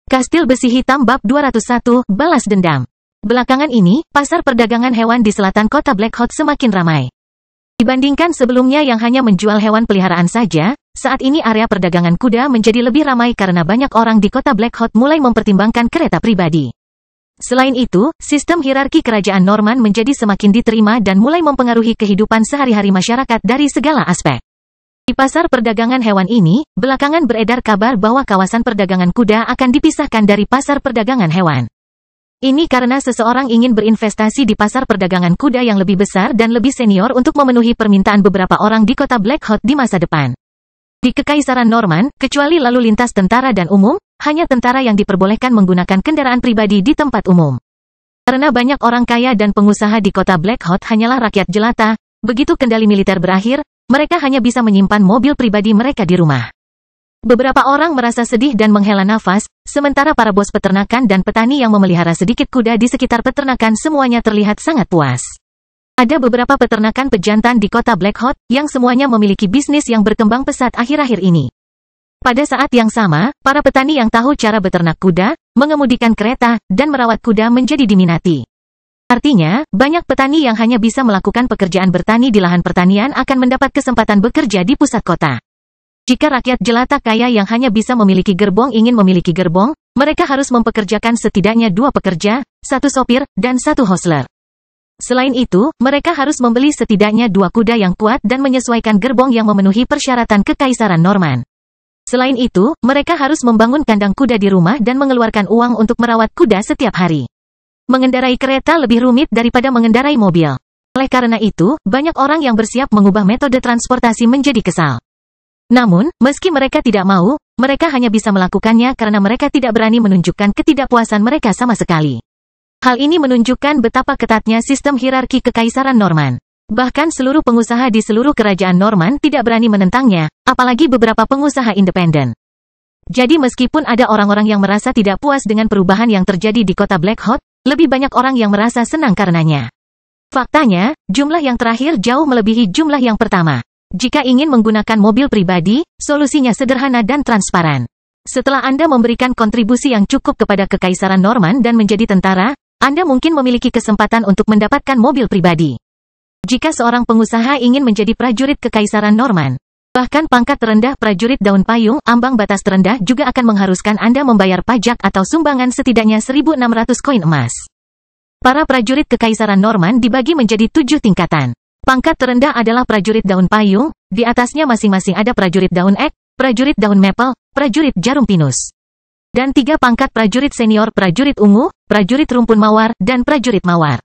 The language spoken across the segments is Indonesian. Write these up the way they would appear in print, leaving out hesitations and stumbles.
Kastil Besi Hitam Bab 201, Balas Dendam. Belakangan ini, pasar perdagangan hewan di selatan kota Black Hawk semakin ramai. Dibandingkan sebelumnya yang hanya menjual hewan peliharaan saja, saat ini area perdagangan kuda menjadi lebih ramai karena banyak orang di kota Black Hawk mulai mempertimbangkan kereta pribadi. Selain itu, sistem hierarki kerajaan Norman menjadi semakin diterima dan mulai mempengaruhi kehidupan sehari-hari masyarakat dari segala aspek. Di pasar perdagangan hewan ini, belakangan beredar kabar bahwa kawasan perdagangan kuda akan dipisahkan dari pasar perdagangan hewan. Ini karena seseorang ingin berinvestasi di pasar perdagangan kuda yang lebih besar dan lebih senior untuk memenuhi permintaan beberapa orang di kota Black Hawk di masa depan. Di Kekaisaran Norman, kecuali lalu lintas tentara dan umum, hanya tentara yang diperbolehkan menggunakan kendaraan pribadi di tempat umum. Karena banyak orang kaya dan pengusaha di kota Black Hawk hanyalah rakyat jelata, begitu kendali militer berakhir, mereka hanya bisa menyimpan mobil pribadi mereka di rumah. Beberapa orang merasa sedih dan menghela nafas, sementara para bos peternakan dan petani yang memelihara sedikit kuda di sekitar peternakan semuanya terlihat sangat puas. Ada beberapa peternakan pejantan di kota Black Hawk, yang semuanya memiliki bisnis yang berkembang pesat akhir-akhir ini. Pada saat yang sama, para petani yang tahu cara beternak kuda, mengemudikan kereta, dan merawat kuda menjadi diminati. Artinya, banyak petani yang hanya bisa melakukan pekerjaan bertani di lahan pertanian akan mendapat kesempatan bekerja di pusat kota. Jika rakyat jelata kaya yang hanya bisa memiliki gerbong ingin memiliki gerbong, mereka harus mempekerjakan setidaknya 2 pekerja, 1 sopir, dan 1 hostler. Selain itu, mereka harus membeli setidaknya 2 kuda yang kuat dan menyesuaikan gerbong yang memenuhi persyaratan Kekaisaran Norman. Selain itu, mereka harus membangun kandang kuda di rumah dan mengeluarkan uang untuk merawat kuda setiap hari. Mengendarai kereta lebih rumit daripada mengendarai mobil. Oleh karena itu, banyak orang yang bersiap mengubah metode transportasi menjadi kesal. Namun, meski mereka tidak mau, mereka hanya bisa melakukannya karena mereka tidak berani menunjukkan ketidakpuasan mereka sama sekali. Hal ini menunjukkan betapa ketatnya sistem hierarki Kekaisaran Norman. Bahkan seluruh pengusaha di seluruh kerajaan Norman tidak berani menentangnya, apalagi beberapa pengusaha independen. Jadi meskipun ada orang-orang yang merasa tidak puas dengan perubahan yang terjadi di kota Black Hawk, lebih banyak orang yang merasa senang karenanya. Faktanya, jumlah yang terakhir jauh melebihi jumlah yang pertama. Jika ingin menggunakan mobil pribadi, solusinya sederhana dan transparan. Setelah Anda memberikan kontribusi yang cukup kepada Kekaisaran Norman dan menjadi tentara, Anda mungkin memiliki kesempatan untuk mendapatkan mobil pribadi. Jika seorang pengusaha ingin menjadi prajurit Kekaisaran Norman, bahkan pangkat terendah prajurit daun payung, ambang batas terendah juga akan mengharuskan Anda membayar pajak atau sumbangan setidaknya 1.600 koin emas. Para prajurit Kekaisaran Norman dibagi menjadi 7 tingkatan. Pangkat terendah adalah prajurit daun payung, di atasnya masing-masing ada prajurit daun ek, prajurit daun maple, prajurit jarum pinus. Dan 3 pangkat prajurit senior prajurit ungu, prajurit rumpun mawar, dan prajurit mawar.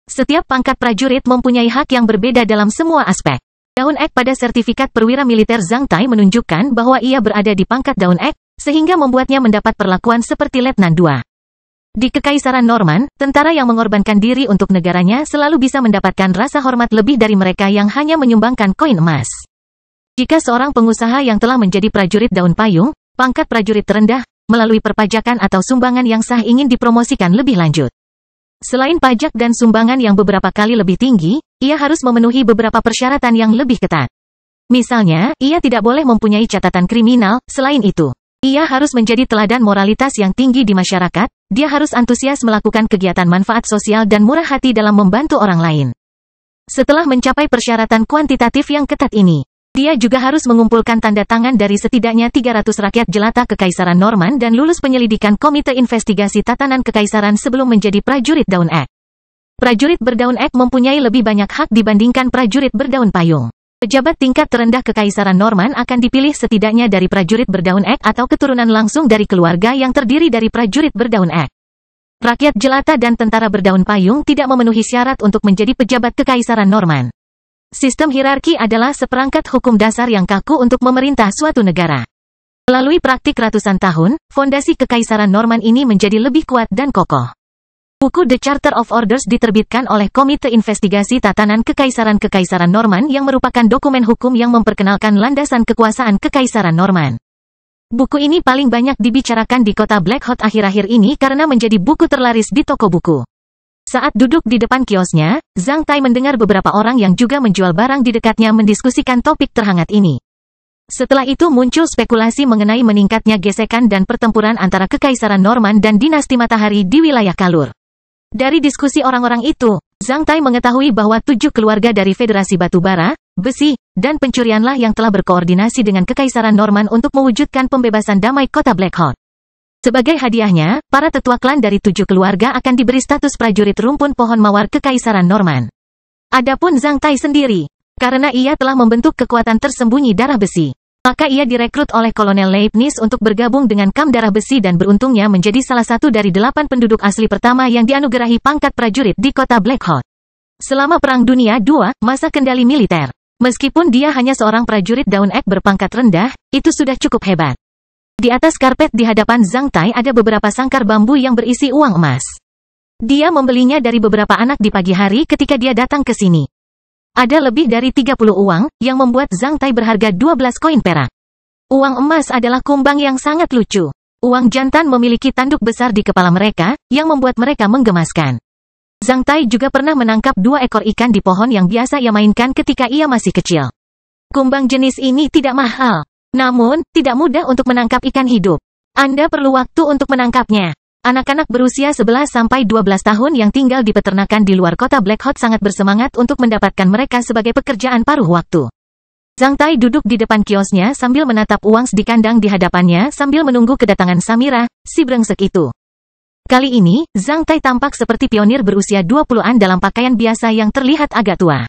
Setiap pangkat prajurit mempunyai hak yang berbeda dalam semua aspek. Daun ek pada sertifikat perwira militer Zhang Tai menunjukkan bahwa ia berada di pangkat daun ek, sehingga membuatnya mendapat perlakuan seperti Letnan II. Di Kekaisaran Norman, tentara yang mengorbankan diri untuk negaranya selalu bisa mendapatkan rasa hormat lebih dari mereka yang hanya menyumbangkan koin emas. Jika seorang pengusaha yang telah menjadi prajurit daun payung, pangkat prajurit terendah, melalui perpajakan atau sumbangan yang sah ingin dipromosikan lebih lanjut. Selain pajak dan sumbangan yang beberapa kali lebih tinggi, ia harus memenuhi beberapa persyaratan yang lebih ketat. Misalnya, ia tidak boleh mempunyai catatan kriminal. Selain itu, ia harus menjadi teladan moralitas yang tinggi di masyarakat, dia harus antusias melakukan kegiatan manfaat sosial dan murah hati dalam membantu orang lain. Setelah mencapai persyaratan kuantitatif yang ketat ini, dia juga harus mengumpulkan tanda tangan dari setidaknya 300 rakyat jelata Kekaisaran Norman dan lulus penyelidikan Komite Investigasi Tatanan Kekaisaran sebelum menjadi prajurit daun ek. Prajurit berdaun ek mempunyai lebih banyak hak dibandingkan prajurit berdaun payung. Pejabat tingkat terendah Kekaisaran Norman akan dipilih setidaknya dari prajurit berdaun ek atau keturunan langsung dari keluarga yang terdiri dari prajurit berdaun ek. Rakyat jelata dan tentara berdaun payung tidak memenuhi syarat untuk menjadi pejabat Kekaisaran Norman. Sistem hierarki adalah seperangkat hukum dasar yang kaku untuk memerintah suatu negara. Melalui praktik ratusan tahun, fondasi Kekaisaran Norman ini menjadi lebih kuat dan kokoh. Buku The Charter of Orders diterbitkan oleh Komite Investigasi Tatanan Kekaisaran Norman yang merupakan dokumen hukum yang memperkenalkan landasan kekuasaan Kekaisaran Norman. Buku ini paling banyak dibicarakan di kota Black Hawk akhir-akhir ini karena menjadi buku terlaris di toko buku. Saat duduk di depan kiosnya, Zhang Tai mendengar beberapa orang yang juga menjual barang di dekatnya mendiskusikan topik terhangat ini. Setelah itu muncul spekulasi mengenai meningkatnya gesekan dan pertempuran antara Kekaisaran Norman dan Dinasti Matahari di wilayah Kalur. Dari diskusi orang-orang itu, Zhang Tai mengetahui bahwa 7 keluarga dari Federasi Batubara, Besi, dan Pencurianlah yang telah berkoordinasi dengan Kekaisaran Norman untuk mewujudkan pembebasan damai kota Blackhawk. Sebagai hadiahnya, para tetua klan dari 7 keluarga akan diberi status prajurit rumpun pohon mawar Kekaisaran Norman. Adapun Zhang Tai sendiri, karena ia telah membentuk kekuatan tersembunyi darah besi, maka ia direkrut oleh Kolonel Leibniz untuk bergabung dengan Kam Darah Besi dan beruntungnya menjadi salah satu dari 8 penduduk asli pertama yang dianugerahi pangkat prajurit di kota Blackhawk. Selama Perang Dunia II, masa kendali militer, meskipun dia hanya seorang prajurit daun ek berpangkat rendah, itu sudah cukup hebat. Di atas karpet di hadapan Zhang Tai ada beberapa sangkar bambu yang berisi uang emas. Dia membelinya dari beberapa anak di pagi hari ketika dia datang ke sini. Ada lebih dari 30 uang, yang membuat Zhang Tai berharga 12 koin perak. Uang emas adalah kumbang yang sangat lucu. Uang jantan memiliki tanduk besar di kepala mereka, yang membuat mereka menggemaskan. Zhang Tai juga pernah menangkap 2 ekor ikan di pohon yang biasa ia mainkan ketika ia masih kecil. Kumbang jenis ini tidak mahal, namun, tidak mudah untuk menangkap ikan hidup. Anda perlu waktu untuk menangkapnya. Anak-anak berusia 11-12 tahun yang tinggal di peternakan di luar kota Blackhawk sangat bersemangat untuk mendapatkan mereka sebagai pekerjaan paruh waktu. Zhang Tai duduk di depan kiosnya sambil menatap uang di kandang di hadapannya sambil menunggu kedatangan Samira, si brengsek itu. Kali ini, Zhang Tai tampak seperti pionir berusia 20-an dalam pakaian biasa yang terlihat agak tua.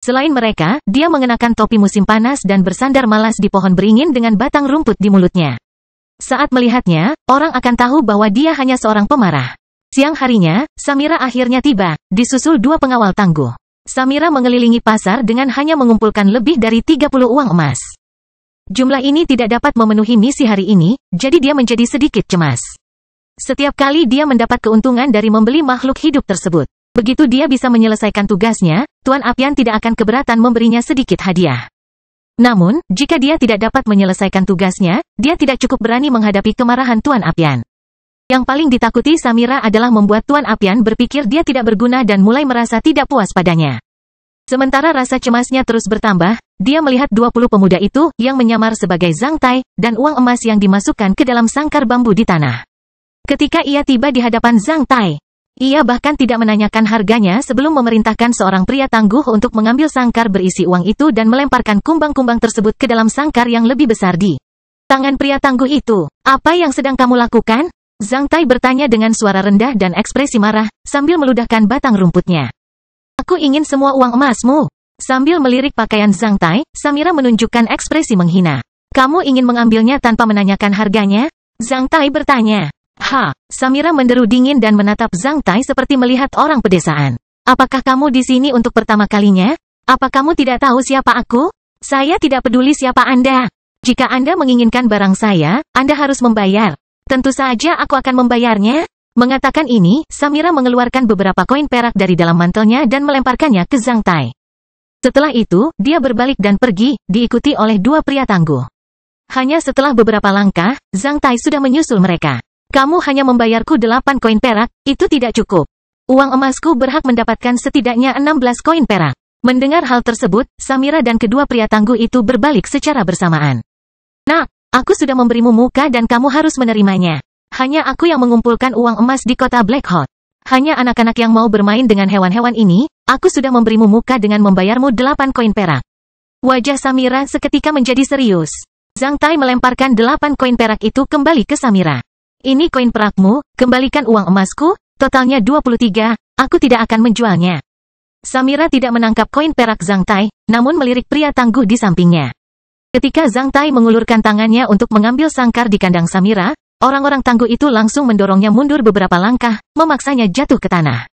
Selain mereka, dia mengenakan topi musim panas dan bersandar malas di pohon beringin dengan batang rumput di mulutnya. Saat melihatnya, orang akan tahu bahwa dia hanya seorang pemarah. Siang harinya, Samira akhirnya tiba, disusul 2 pengawal tangguh. Samira mengelilingi pasar dengan hanya mengumpulkan lebih dari 30 uang emas. Jumlah ini tidak dapat memenuhi misi hari ini, jadi dia menjadi sedikit cemas. Setiap kali dia mendapat keuntungan dari membeli makhluk hidup tersebut, begitu dia bisa menyelesaikan tugasnya, Tuan Apian tidak akan keberatan memberinya sedikit hadiah. Namun, jika dia tidak dapat menyelesaikan tugasnya, dia tidak cukup berani menghadapi kemarahan Tuan Apian. Yang paling ditakuti Samira adalah membuat Tuan Apian berpikir dia tidak berguna dan mulai merasa tidak puas padanya. Sementara rasa cemasnya terus bertambah, dia melihat 20 pemuda itu yang menyamar sebagai Zhang Tai, dan uang emas yang dimasukkan ke dalam sangkar bambu di tanah. Ketika ia tiba di hadapan Zhang Tai, ia bahkan tidak menanyakan harganya sebelum memerintahkan seorang pria tangguh untuk mengambil sangkar berisi uang itu dan melemparkan kumbang-kumbang tersebut ke dalam sangkar yang lebih besar di tangan pria tangguh itu. Apa yang sedang kamu lakukan? Zhang Tai bertanya dengan suara rendah dan ekspresi marah, sambil meludahkan batang rumputnya. Aku ingin semua uang emasmu. Sambil melirik pakaian Zhang Tai, Samira menunjukkan ekspresi menghina. Kamu ingin mengambilnya tanpa menanyakan harganya? Zhang Tai bertanya. Samira menderu dingin dan menatap Zhang Tai seperti melihat orang pedesaan. Apakah kamu di sini untuk pertama kalinya? Apa kamu tidak tahu siapa aku? Saya tidak peduli siapa Anda. Jika Anda menginginkan barang saya, Anda harus membayar. Tentu saja aku akan membayarnya. Mengatakan ini, Samira mengeluarkan beberapa koin perak dari dalam mantelnya dan melemparkannya ke Zhang Tai. Setelah itu, dia berbalik dan pergi, diikuti oleh 2 pria tangguh. Hanya setelah beberapa langkah, Zhang Tai sudah menyusul mereka. Kamu hanya membayarku 8 koin perak, itu tidak cukup. Uang emasku berhak mendapatkan setidaknya 16 koin perak. Mendengar hal tersebut, Samira dan kedua pria tangguh itu berbalik secara bersamaan. Nak, aku sudah memberimu muka dan kamu harus menerimanya. Hanya aku yang mengumpulkan uang emas di kota Blackhawk. Hanya anak-anak yang mau bermain dengan hewan-hewan ini, aku sudah memberimu muka dengan membayarmu 8 koin perak. Wajah Samira seketika menjadi serius. Zhang Tai melemparkan 8 koin perak itu kembali ke Samira. Ini koin perakmu, kembalikan uang emasku, totalnya 23, aku tidak akan menjualnya. Samira tidak menangkap koin perak Zhang Tai, namun melirik pria tangguh di sampingnya. Ketika Zhang Tai mengulurkan tangannya untuk mengambil sangkar di kandang Samira, orang-orang tangguh itu langsung mendorongnya mundur beberapa langkah, memaksanya jatuh ke tanah.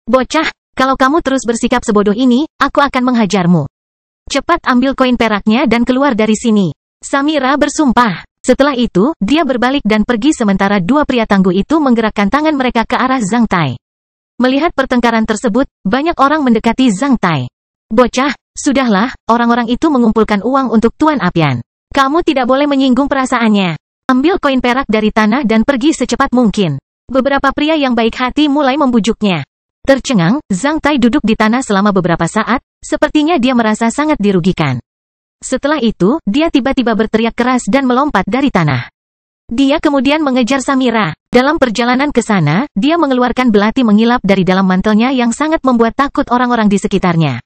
Bocah, kalau kamu terus bersikap sebodoh ini, aku akan menghajarmu. Cepat ambil koin peraknya dan keluar dari sini. Samira bersumpah. Setelah itu, dia berbalik dan pergi sementara 2 pria tangguh itu menggerakkan tangan mereka ke arah Zhang Tai. Melihat pertengkaran tersebut, banyak orang mendekati Zhang Tai. Bocah, sudahlah, orang-orang itu mengumpulkan uang untuk Tuan Apian. Kamu tidak boleh menyinggung perasaannya. Ambil koin perak dari tanah dan pergi secepat mungkin. Beberapa pria yang baik hati mulai membujuknya. Tercengang, Zhang Tai duduk di tanah selama beberapa saat, sepertinya dia merasa sangat dirugikan. Setelah itu, dia tiba-tiba berteriak keras dan melompat dari tanah. Dia kemudian mengejar Samira. Dalam perjalanan ke sana, dia mengeluarkan belati mengilap dari dalam mantelnya yang sangat membuat takut orang-orang di sekitarnya.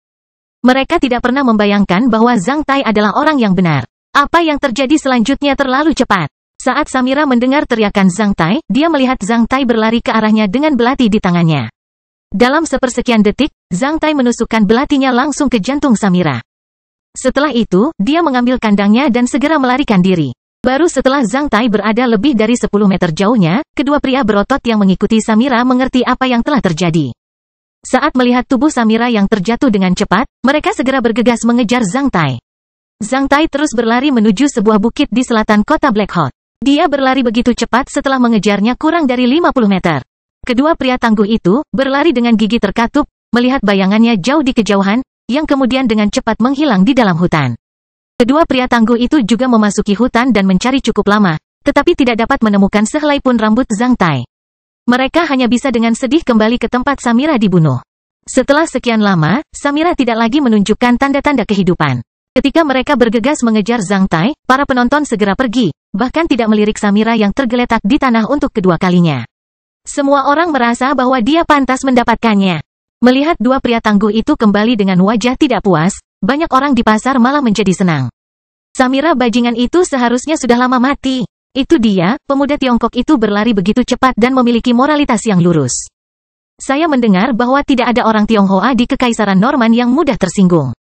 Mereka tidak pernah membayangkan bahwa Zhang Tai adalah orang yang benar. Apa yang terjadi selanjutnya terlalu cepat. Saat Samira mendengar teriakan Zhang Tai, dia melihat Zhang Tai berlari ke arahnya dengan belati di tangannya. Dalam sepersekian detik, Zhang Tai menusukkan belatinya langsung ke jantung Samira. Setelah itu, dia mengambil kandangnya dan segera melarikan diri. Baru setelah Zhang Tai berada lebih dari 10 meter jauhnya, kedua pria berotot yang mengikuti Samira mengerti apa yang telah terjadi. Saat melihat tubuh Samira yang terjatuh dengan cepat, mereka segera bergegas mengejar Zhang Tai. Zhang Tai terus berlari menuju sebuah bukit di selatan kota Black Hot. Dia berlari begitu cepat setelah mengejarnya kurang dari 50 meter. Kedua pria tangguh itu berlari dengan gigi terkatup, melihat bayangannya jauh di kejauhan, yang kemudian dengan cepat menghilang di dalam hutan. Kedua pria tangguh itu juga memasuki hutan dan mencari cukup lama, tetapi tidak dapat menemukan sehelai pun rambut Zhang Tai. Mereka hanya bisa dengan sedih kembali ke tempat Samira dibunuh. Setelah sekian lama, Samira tidak lagi menunjukkan tanda-tanda kehidupan. Ketika mereka bergegas mengejar Zhang Tai, para penonton segera pergi, bahkan tidak melirik Samira yang tergeletak di tanah untuk kedua kalinya. Semua orang merasa bahwa dia pantas mendapatkannya. Melihat dua pria tangguh itu kembali dengan wajah tidak puas, banyak orang di pasar malah menjadi senang. Samira bajingan itu seharusnya sudah lama mati. Itu dia, pemuda Tiongkok itu berlari begitu cepat dan memiliki moralitas yang lurus. Saya mendengar bahwa tidak ada orang Tionghoa di Kekaisaran Norman yang mudah tersinggung.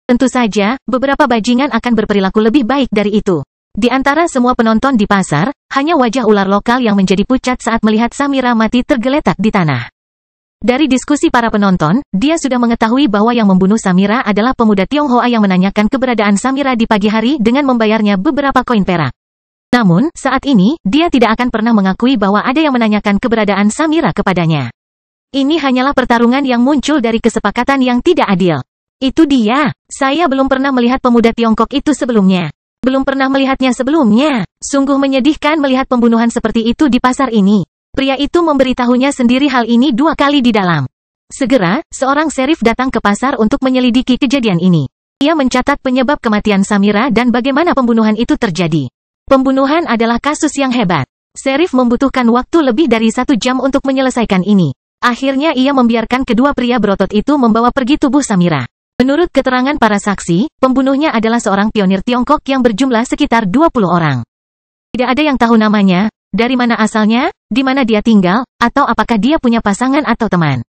Tentu saja, beberapa bajingan akan berperilaku lebih baik dari itu. Di antara semua penonton di pasar, hanya wajah ular lokal yang menjadi pucat saat melihat Samira mati tergeletak di tanah. Dari diskusi para penonton, dia sudah mengetahui bahwa yang membunuh Samira adalah pemuda Tionghoa yang menanyakan keberadaan Samira di pagi hari dengan membayarnya beberapa koin perak. Namun, saat ini, dia tidak akan pernah mengakui bahwa ada yang menanyakan keberadaan Samira kepadanya. Ini hanyalah pertarungan yang muncul dari kesepakatan yang tidak adil. Itu dia. Saya belum pernah melihat pemuda Tiongkok itu sebelumnya. Belum pernah melihatnya sebelumnya. Sungguh menyedihkan melihat pembunuhan seperti itu di pasar ini. Pria itu memberitahunya sendiri hal ini 2 kali di dalam. Segera, seorang serif datang ke pasar untuk menyelidiki kejadian ini. Ia mencatat penyebab kematian Samira dan bagaimana pembunuhan itu terjadi. Pembunuhan adalah kasus yang hebat. Serif membutuhkan waktu lebih dari 1 jam untuk menyelesaikan ini. Akhirnya ia membiarkan kedua pria berotot itu membawa pergi tubuh Samira. Menurut keterangan para saksi, pembunuhnya adalah seorang pionir Tiongkok yang berjumlah sekitar 20 orang. Tidak ada yang tahu namanya, dari mana asalnya, di mana dia tinggal, atau apakah dia punya pasangan atau teman.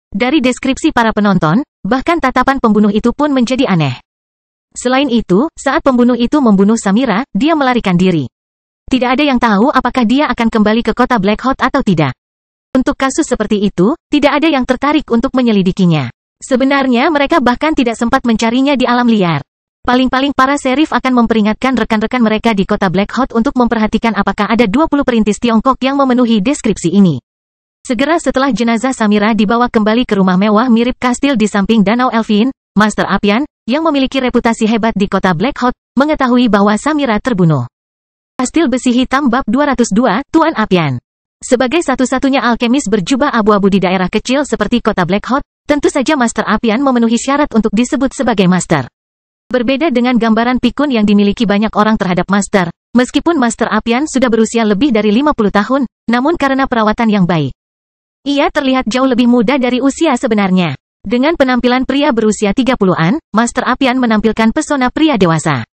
Dari deskripsi para penonton, bahkan tatapan pembunuh itu pun menjadi aneh. Selain itu, saat pembunuh itu membunuh Samira, dia melarikan diri. Tidak ada yang tahu apakah dia akan kembali ke kota Black Hot atau tidak. Untuk kasus seperti itu, tidak ada yang tertarik untuk menyelidikinya. Sebenarnya mereka bahkan tidak sempat mencarinya di alam liar. Paling-paling para serif akan memperingatkan rekan-rekan mereka di kota Black Hot untuk memperhatikan apakah ada 20 perintis Tiongkok yang memenuhi deskripsi ini. Segera setelah jenazah Samira dibawa kembali ke rumah mewah mirip kastil di samping Danau Elfin, Master Apian, yang memiliki reputasi hebat di kota Black Hot, mengetahui bahwa Samira terbunuh. Kastil besi hitam bab 202, Tuan Apian. Sebagai satu-satunya alkemis berjubah abu-abu di daerah kecil seperti kota Black Hot, tentu saja Master Apian memenuhi syarat untuk disebut sebagai Master. Berbeda dengan gambaran pikun yang dimiliki banyak orang terhadap Master, meskipun Master Apian sudah berusia lebih dari 50 tahun, namun karena perawatan yang baik, ia terlihat jauh lebih muda dari usia sebenarnya. Dengan penampilan pria berusia 30-an, Master Apian menampilkan pesona pria dewasa.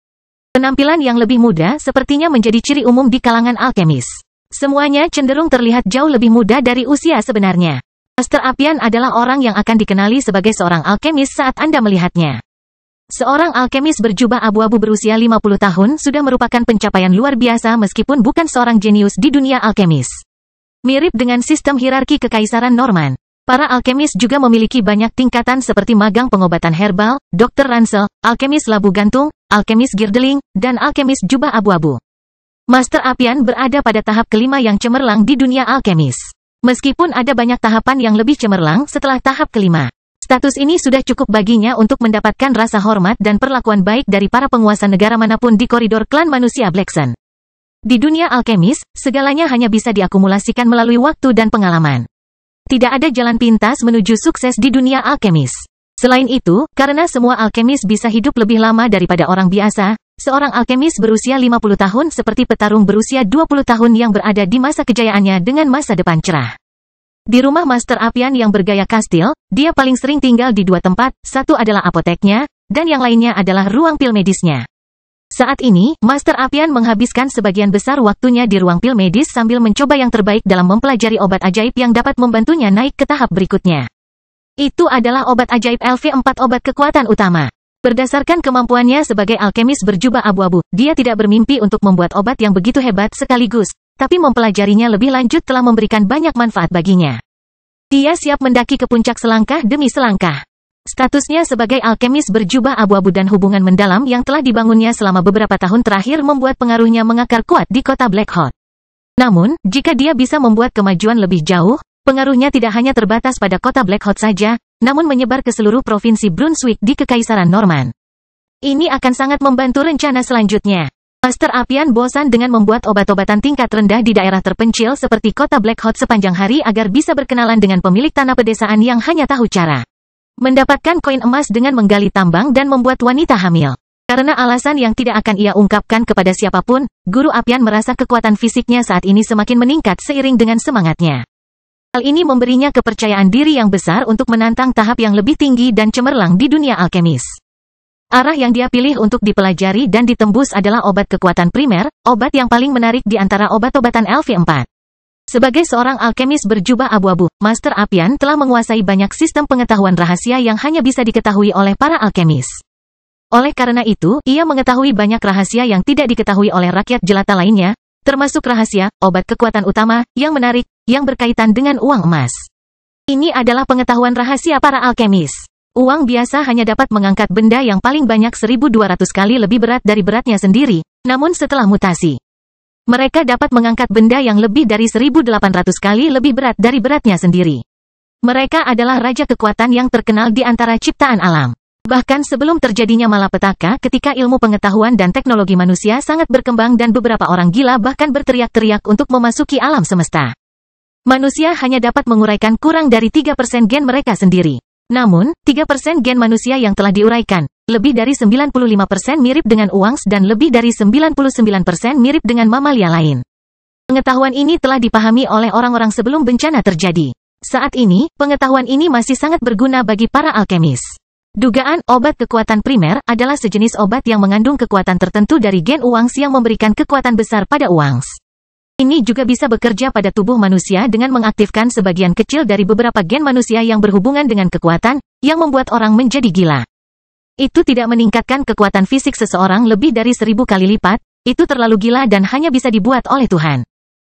Penampilan yang lebih muda sepertinya menjadi ciri umum di kalangan alkemis. Semuanya cenderung terlihat jauh lebih muda dari usia sebenarnya. Master Apian adalah orang yang akan dikenali sebagai seorang alkemis saat Anda melihatnya. Seorang alkemis berjubah abu-abu berusia 50 tahun sudah merupakan pencapaian luar biasa meskipun bukan seorang jenius di dunia alkemis. Mirip dengan sistem hierarki Kekaisaran Norman, para alkemis juga memiliki banyak tingkatan seperti magang pengobatan herbal, dokter ransel, alkemis labu gantung, alkemis girdeling, dan alkemis jubah abu-abu. Master Apian berada pada tahap kelima yang cemerlang di dunia alkemis. Meskipun ada banyak tahapan yang lebih cemerlang setelah tahap kelima. Status ini sudah cukup baginya untuk mendapatkan rasa hormat dan perlakuan baik dari para penguasa negara manapun di koridor klan manusia Blackson. Di dunia alkemis, segalanya hanya bisa diakumulasikan melalui waktu dan pengalaman. Tidak ada jalan pintas menuju sukses di dunia alkemis. Selain itu, karena semua alkemis bisa hidup lebih lama daripada orang biasa, seorang alkemis berusia 50 tahun seperti petarung berusia 20 tahun yang berada di masa kejayaannya dengan masa depan cerah. Di rumah Master Apian yang bergaya kastil, dia paling sering tinggal di dua tempat, satu adalah apoteknya, dan yang lainnya adalah ruang pil medisnya. Saat ini, Master Apian menghabiskan sebagian besar waktunya di ruang pil medis sambil mencoba yang terbaik dalam mempelajari obat ajaib yang dapat membantunya naik ke tahap berikutnya. Itu adalah obat ajaib LV4, obat kekuatan utama. Berdasarkan kemampuannya sebagai alkemis berjubah abu-abu, dia tidak bermimpi untuk membuat obat yang begitu hebat sekaligus, tapi mempelajarinya lebih lanjut telah memberikan banyak manfaat baginya. Dia siap mendaki ke puncak selangkah demi selangkah. Statusnya sebagai alkemis berjubah abu-abu dan hubungan mendalam yang telah dibangunnya selama beberapa tahun terakhir membuat pengaruhnya mengakar kuat di kota Blackhawk. Namun, jika dia bisa membuat kemajuan lebih jauh, pengaruhnya tidak hanya terbatas pada kota Blackhawk saja, namun menyebar ke seluruh provinsi Brunswick di Kekaisaran Norman. Ini akan sangat membantu rencana selanjutnya. Master Apian bosan dengan membuat obat-obatan tingkat rendah di daerah terpencil seperti kota Blackhawk sepanjang hari agar bisa berkenalan dengan pemilik tanah pedesaan yang hanya tahu cara mendapatkan koin emas dengan menggali tambang dan membuat wanita hamil. Karena alasan yang tidak akan ia ungkapkan kepada siapapun, Guru Apian merasa kekuatan fisiknya saat ini semakin meningkat seiring dengan semangatnya. Hal ini memberinya kepercayaan diri yang besar untuk menantang tahap yang lebih tinggi dan cemerlang di dunia alkemis. Arah yang dia pilih untuk dipelajari dan ditembus adalah obat kekuatan primer, obat yang paling menarik di antara obat-obatan LV4. Sebagai seorang alkemis berjubah abu-abu, Master Apian telah menguasai banyak sistem pengetahuan rahasia yang hanya bisa diketahui oleh para alkemis. Oleh karena itu, ia mengetahui banyak rahasia yang tidak diketahui oleh rakyat jelata lainnya, termasuk rahasia, obat kekuatan utama, yang menarik, yang berkaitan dengan uang emas. Ini adalah pengetahuan rahasia para alkemis. Uang biasa hanya dapat mengangkat benda yang paling banyak 1.200 kali lebih berat dari beratnya sendiri, namun setelah mutasi, mereka dapat mengangkat benda yang lebih dari 1.800 kali lebih berat dari beratnya sendiri. Mereka adalah raja kekuatan yang terkenal di antara ciptaan alam. Bahkan sebelum terjadinya malapetaka ketika ilmu pengetahuan dan teknologi manusia sangat berkembang dan beberapa orang gila bahkan berteriak-teriak untuk memasuki alam semesta. Manusia hanya dapat menguraikan kurang dari 3% gen mereka sendiri. Namun, 3% gen manusia yang telah diuraikan, lebih dari 95% mirip dengan uangs dan lebih dari 99% mirip dengan mamalia lain. Pengetahuan ini telah dipahami oleh orang-orang sebelum bencana terjadi. Saat ini, pengetahuan ini masih sangat berguna bagi para alkemis. Dugaan obat kekuatan primer adalah sejenis obat yang mengandung kekuatan tertentu dari gen uangs yang memberikan kekuatan besar pada uangs. Ini juga bisa bekerja pada tubuh manusia dengan mengaktifkan sebagian kecil dari beberapa gen manusia yang berhubungan dengan kekuatan, yang membuat orang menjadi gila. Itu tidak meningkatkan kekuatan fisik seseorang lebih dari 1.000 kali lipat, itu terlalu gila dan hanya bisa dibuat oleh Tuhan.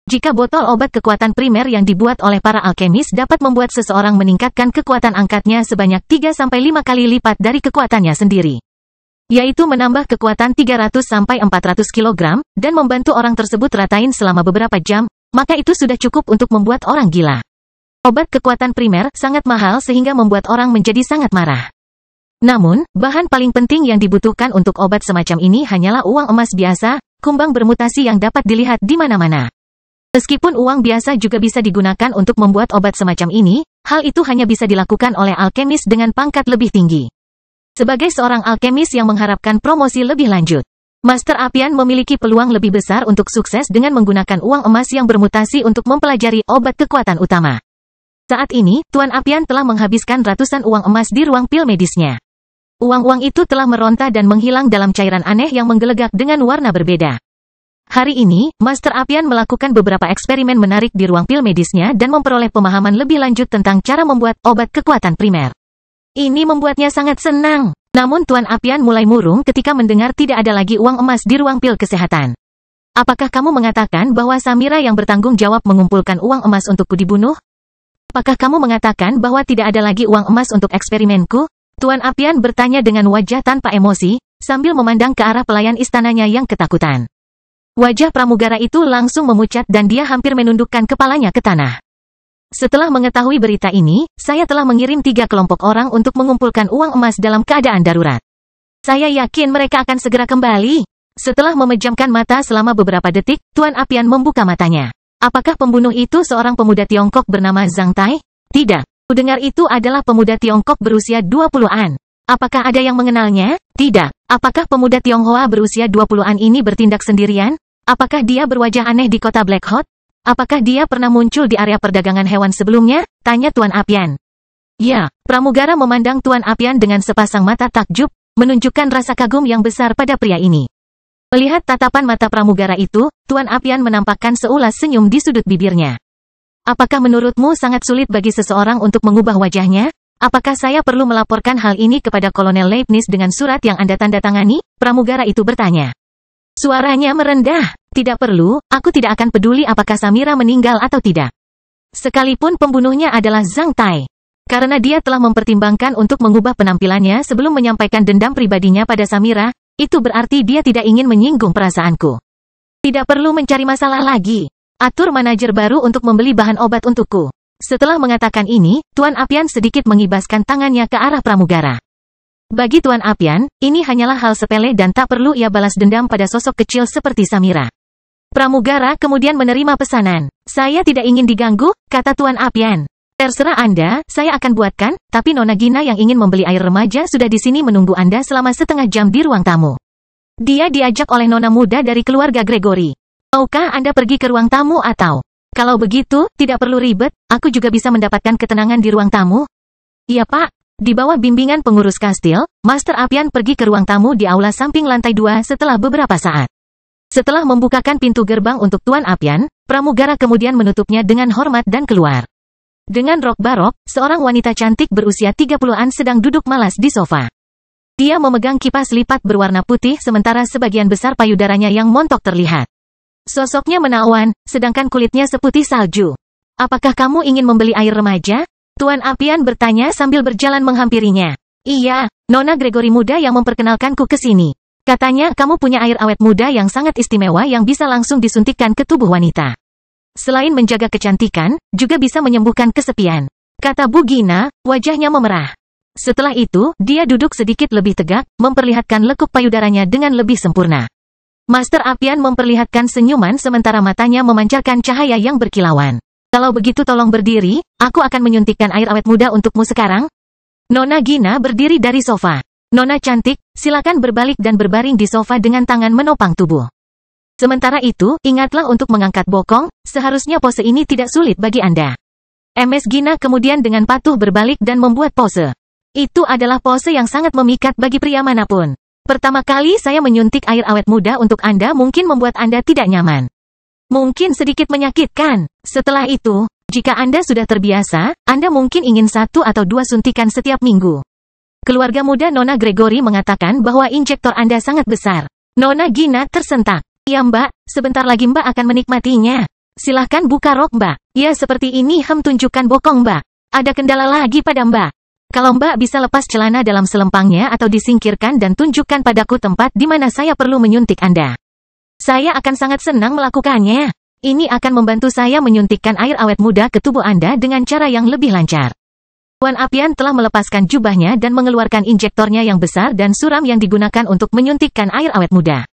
Jika botol obat kekuatan primer yang dibuat oleh para alkemis dapat membuat seseorang meningkatkan kekuatan angkatnya sebanyak 3-5 kali lipat dari kekuatannya sendiri, yaitu menambah kekuatan 300-400 kg, dan membantu orang tersebut ratain selama beberapa jam, maka itu sudah cukup untuk membuat orang gila. Obat kekuatan primer sangat mahal sehingga membuat orang menjadi sangat marah. Namun, bahan paling penting yang dibutuhkan untuk obat semacam ini hanyalah uang emas biasa, kumbang bermutasi yang dapat dilihat di mana-mana. Meskipun uang biasa juga bisa digunakan untuk membuat obat semacam ini, hal itu hanya bisa dilakukan oleh alkemis dengan pangkat lebih tinggi. Sebagai seorang alkemis yang mengharapkan promosi lebih lanjut, Master Apian memiliki peluang lebih besar untuk sukses dengan menggunakan uang emas yang bermutasi untuk mempelajari obat kekuatan utama. Saat ini, Tuan Apian telah menghabiskan ratusan uang emas di ruang pil medisnya. Uang-uang itu telah meronta dan menghilang dalam cairan aneh yang menggelegak dengan warna berbeda. Hari ini, Master Apian melakukan beberapa eksperimen menarik di ruang pil medisnya dan memperoleh pemahaman lebih lanjut tentang cara membuat obat kekuatan primer. Ini membuatnya sangat senang. Namun Tuan Apian mulai murung ketika mendengar tidak ada lagi uang emas di ruang pil kesehatan. Apakah kamu mengatakan bahwa Samira yang bertanggung jawab mengumpulkan uang emas untukku dibunuh? Apakah kamu mengatakan bahwa tidak ada lagi uang emas untuk eksperimenku? Tuan Apian bertanya dengan wajah tanpa emosi, sambil memandang ke arah pelayan istananya yang ketakutan. Wajah pramugara itu langsung memucat dan dia hampir menundukkan kepalanya ke tanah. Setelah mengetahui berita ini, saya telah mengirim 3 kelompok orang untuk mengumpulkan uang emas dalam keadaan darurat. Saya yakin mereka akan segera kembali. Setelah memejamkan mata selama beberapa detik, Tuan Apian membuka matanya. Apakah pembunuh itu seorang pemuda Tiongkok bernama Zhang Tai? Tidak. Kudengar itu adalah pemuda Tiongkok berusia 20-an. Apakah ada yang mengenalnya? Tidak. Apakah pemuda Tionghoa berusia 20-an ini bertindak sendirian? Apakah dia berwajah aneh di kota Black Hot? Apakah dia pernah muncul di area perdagangan hewan sebelumnya? Tanya Tuan Apian. Ya, pramugara memandang Tuan Apian dengan sepasang mata takjub, menunjukkan rasa kagum yang besar pada pria ini. Melihat tatapan mata pramugara itu, Tuan Apian menampakkan seulas senyum di sudut bibirnya. Apakah menurutmu sangat sulit bagi seseorang untuk mengubah wajahnya? Apakah saya perlu melaporkan hal ini kepada Kolonel Leibniz dengan surat yang Anda tanda tangani? Pramugara itu bertanya. Suaranya merendah. Tidak perlu, aku tidak akan peduli apakah Samira meninggal atau tidak. Sekalipun pembunuhnya adalah Zhang Tai. Karena dia telah mempertimbangkan untuk mengubah penampilannya sebelum menyampaikan dendam pribadinya pada Samira, itu berarti dia tidak ingin menyinggung perasaanku. Tidak perlu mencari masalah lagi. Atur manajer baru untuk membeli bahan obat untukku. Setelah mengatakan ini, Tuan Apian sedikit mengibaskan tangannya ke arah pramugara. Bagi Tuan Apian, ini hanyalah hal sepele dan tak perlu ia balas dendam pada sosok kecil seperti Samira. Pramugara kemudian menerima pesanan. Saya tidak ingin diganggu, kata Tuan Apian. Terserah Anda, saya akan buatkan, tapi Nona Gina yang ingin membeli air remaja sudah di sini menunggu Anda selama setengah jam di ruang tamu. Dia diajak oleh Nona muda dari keluarga Gregory. Maukah Anda pergi ke ruang tamu atau? Kalau begitu, tidak perlu ribet, aku juga bisa mendapatkan ketenangan di ruang tamu. Iya Pak. Di bawah bimbingan pengurus kastil, Master Apian pergi ke ruang tamu di aula samping lantai 2 setelah beberapa saat. Setelah membukakan pintu gerbang untuk Tuan Apian, pramugara kemudian menutupnya dengan hormat dan keluar. Dengan rok barok, seorang wanita cantik berusia 30-an sedang duduk malas di sofa. Dia memegang kipas lipat berwarna putih sementara sebagian besar payudaranya yang montok terlihat. Sosoknya menawan, sedangkan kulitnya seputih salju. Apakah kamu ingin membeli air remaja? Tuan Apian bertanya sambil berjalan menghampirinya. Iya, Nona Gregory muda yang memperkenalkanku ke sini. Katanya kamu punya air awet muda yang sangat istimewa yang bisa langsung disuntikkan ke tubuh wanita. Selain menjaga kecantikan, juga bisa menyembuhkan kesepian. Kata Bu Gina, wajahnya memerah. Setelah itu, dia duduk sedikit lebih tegak, memperlihatkan lekuk payudaranya dengan lebih sempurna. Master Apian memperlihatkan senyuman sementara matanya memancarkan cahaya yang berkilauan. Kalau begitu tolong berdiri, aku akan menyuntikkan air awet muda untukmu sekarang. Nona Gina berdiri dari sofa. Nona cantik, silakan berbalik dan berbaring di sofa dengan tangan menopang tubuh. Sementara itu, ingatlah untuk mengangkat bokong, seharusnya pose ini tidak sulit bagi Anda. MS Gina kemudian dengan patuh berbalik dan membuat pose. Itu adalah pose yang sangat memikat bagi pria manapun. Pertama kali saya menyuntik air awet muda untuk Anda mungkin membuat Anda tidak nyaman. Mungkin sedikit menyakitkan. Setelah itu, jika Anda sudah terbiasa, Anda mungkin ingin 1 atau 2 suntikan setiap minggu. Keluarga muda Nona Gregory mengatakan bahwa injektor Anda sangat besar. Nona Gina tersentak. Ya Mbak, sebentar lagi Mbak akan menikmatinya. Silahkan buka rok Mbak. Ya seperti ini tunjukkan bokong Mbak. Ada kendala lagi pada Mbak. Kalau Mbak bisa lepas celana dalam selempangnya atau disingkirkan dan tunjukkan padaku tempat di mana saya perlu menyuntik Anda. Saya akan sangat senang melakukannya. Ini akan membantu saya menyuntikkan air awet muda ke tubuh Anda dengan cara yang lebih lancar. Tuan Apian telah melepaskan jubahnya dan mengeluarkan injektornya yang besar dan suram yang digunakan untuk menyuntikkan air awet muda.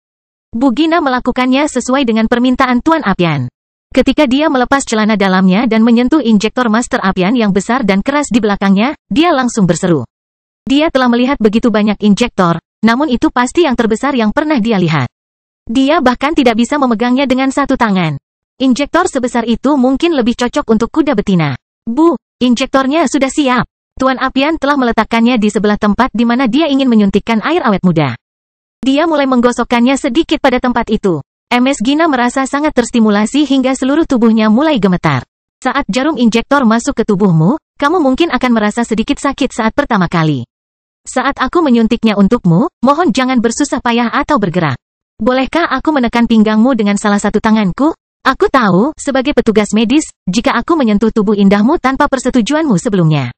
Bu Gina melakukannya sesuai dengan permintaan Tuan Apian. Ketika dia melepas celana dalamnya dan menyentuh injektor Master Apian yang besar dan keras di belakangnya, dia langsung berseru. Dia telah melihat begitu banyak injektor, namun itu pasti yang terbesar yang pernah dia lihat. Dia bahkan tidak bisa memegangnya dengan satu tangan. Injektor sebesar itu mungkin lebih cocok untuk kuda betina. Bu, injektornya sudah siap. Tuan Apian telah meletakkannya di sebelah tempat di mana dia ingin menyuntikkan air awet muda. Dia mulai menggosokkannya sedikit pada tempat itu. MS Gina merasa sangat terstimulasi hingga seluruh tubuhnya mulai gemetar. Saat jarum injektor masuk ke tubuhmu, kamu mungkin akan merasa sedikit sakit saat pertama kali. Saat aku menyuntiknya untukmu, mohon jangan bersusah payah atau bergerak. Bolehkah aku menekan pinggangmu dengan salah satu tanganku? Aku tahu, sebagai petugas medis, jika aku menyentuh tubuh indahmu tanpa persetujuanmu sebelumnya.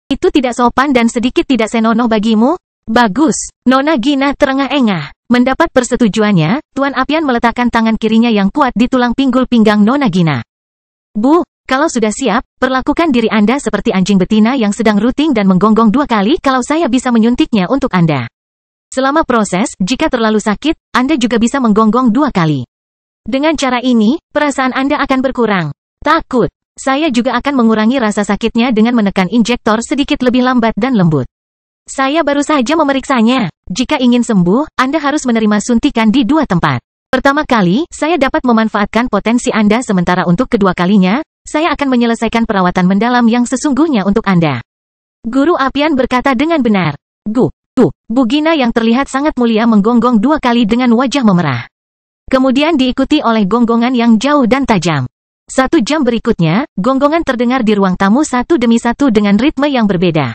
Itu tidak sopan dan sedikit tidak senonoh bagimu? Bagus. Nona Gina terengah-engah. Mendapat persetujuannya, Tuan Apian meletakkan tangan kirinya yang kuat di tulang pinggul pinggang Nona Gina. Bu, kalau sudah siap, perlakukan diri Anda seperti anjing betina yang sedang rooting dan menggonggong 2 kali kalau saya bisa menyuntiknya untuk Anda. Selama proses, jika terlalu sakit, Anda juga bisa menggonggong 2 kali. Dengan cara ini, perasaan Anda akan berkurang. Takut. Saya juga akan mengurangi rasa sakitnya dengan menekan injektor sedikit lebih lambat dan lembut. Saya baru saja memeriksanya. Jika ingin sembuh, Anda harus menerima suntikan di 2 tempat. Pertama kali, saya dapat memanfaatkan potensi Anda, sementara untuk kedua kalinya, saya akan menyelesaikan perawatan mendalam yang sesungguhnya untuk Anda. Guru Apian berkata dengan benar. Bu Gina yang terlihat sangat mulia menggonggong 2 kali dengan wajah memerah. Kemudian diikuti oleh gonggongan yang jauh dan tajam. 1 jam berikutnya, gonggongan terdengar di ruang tamu satu demi satu dengan ritme yang berbeda.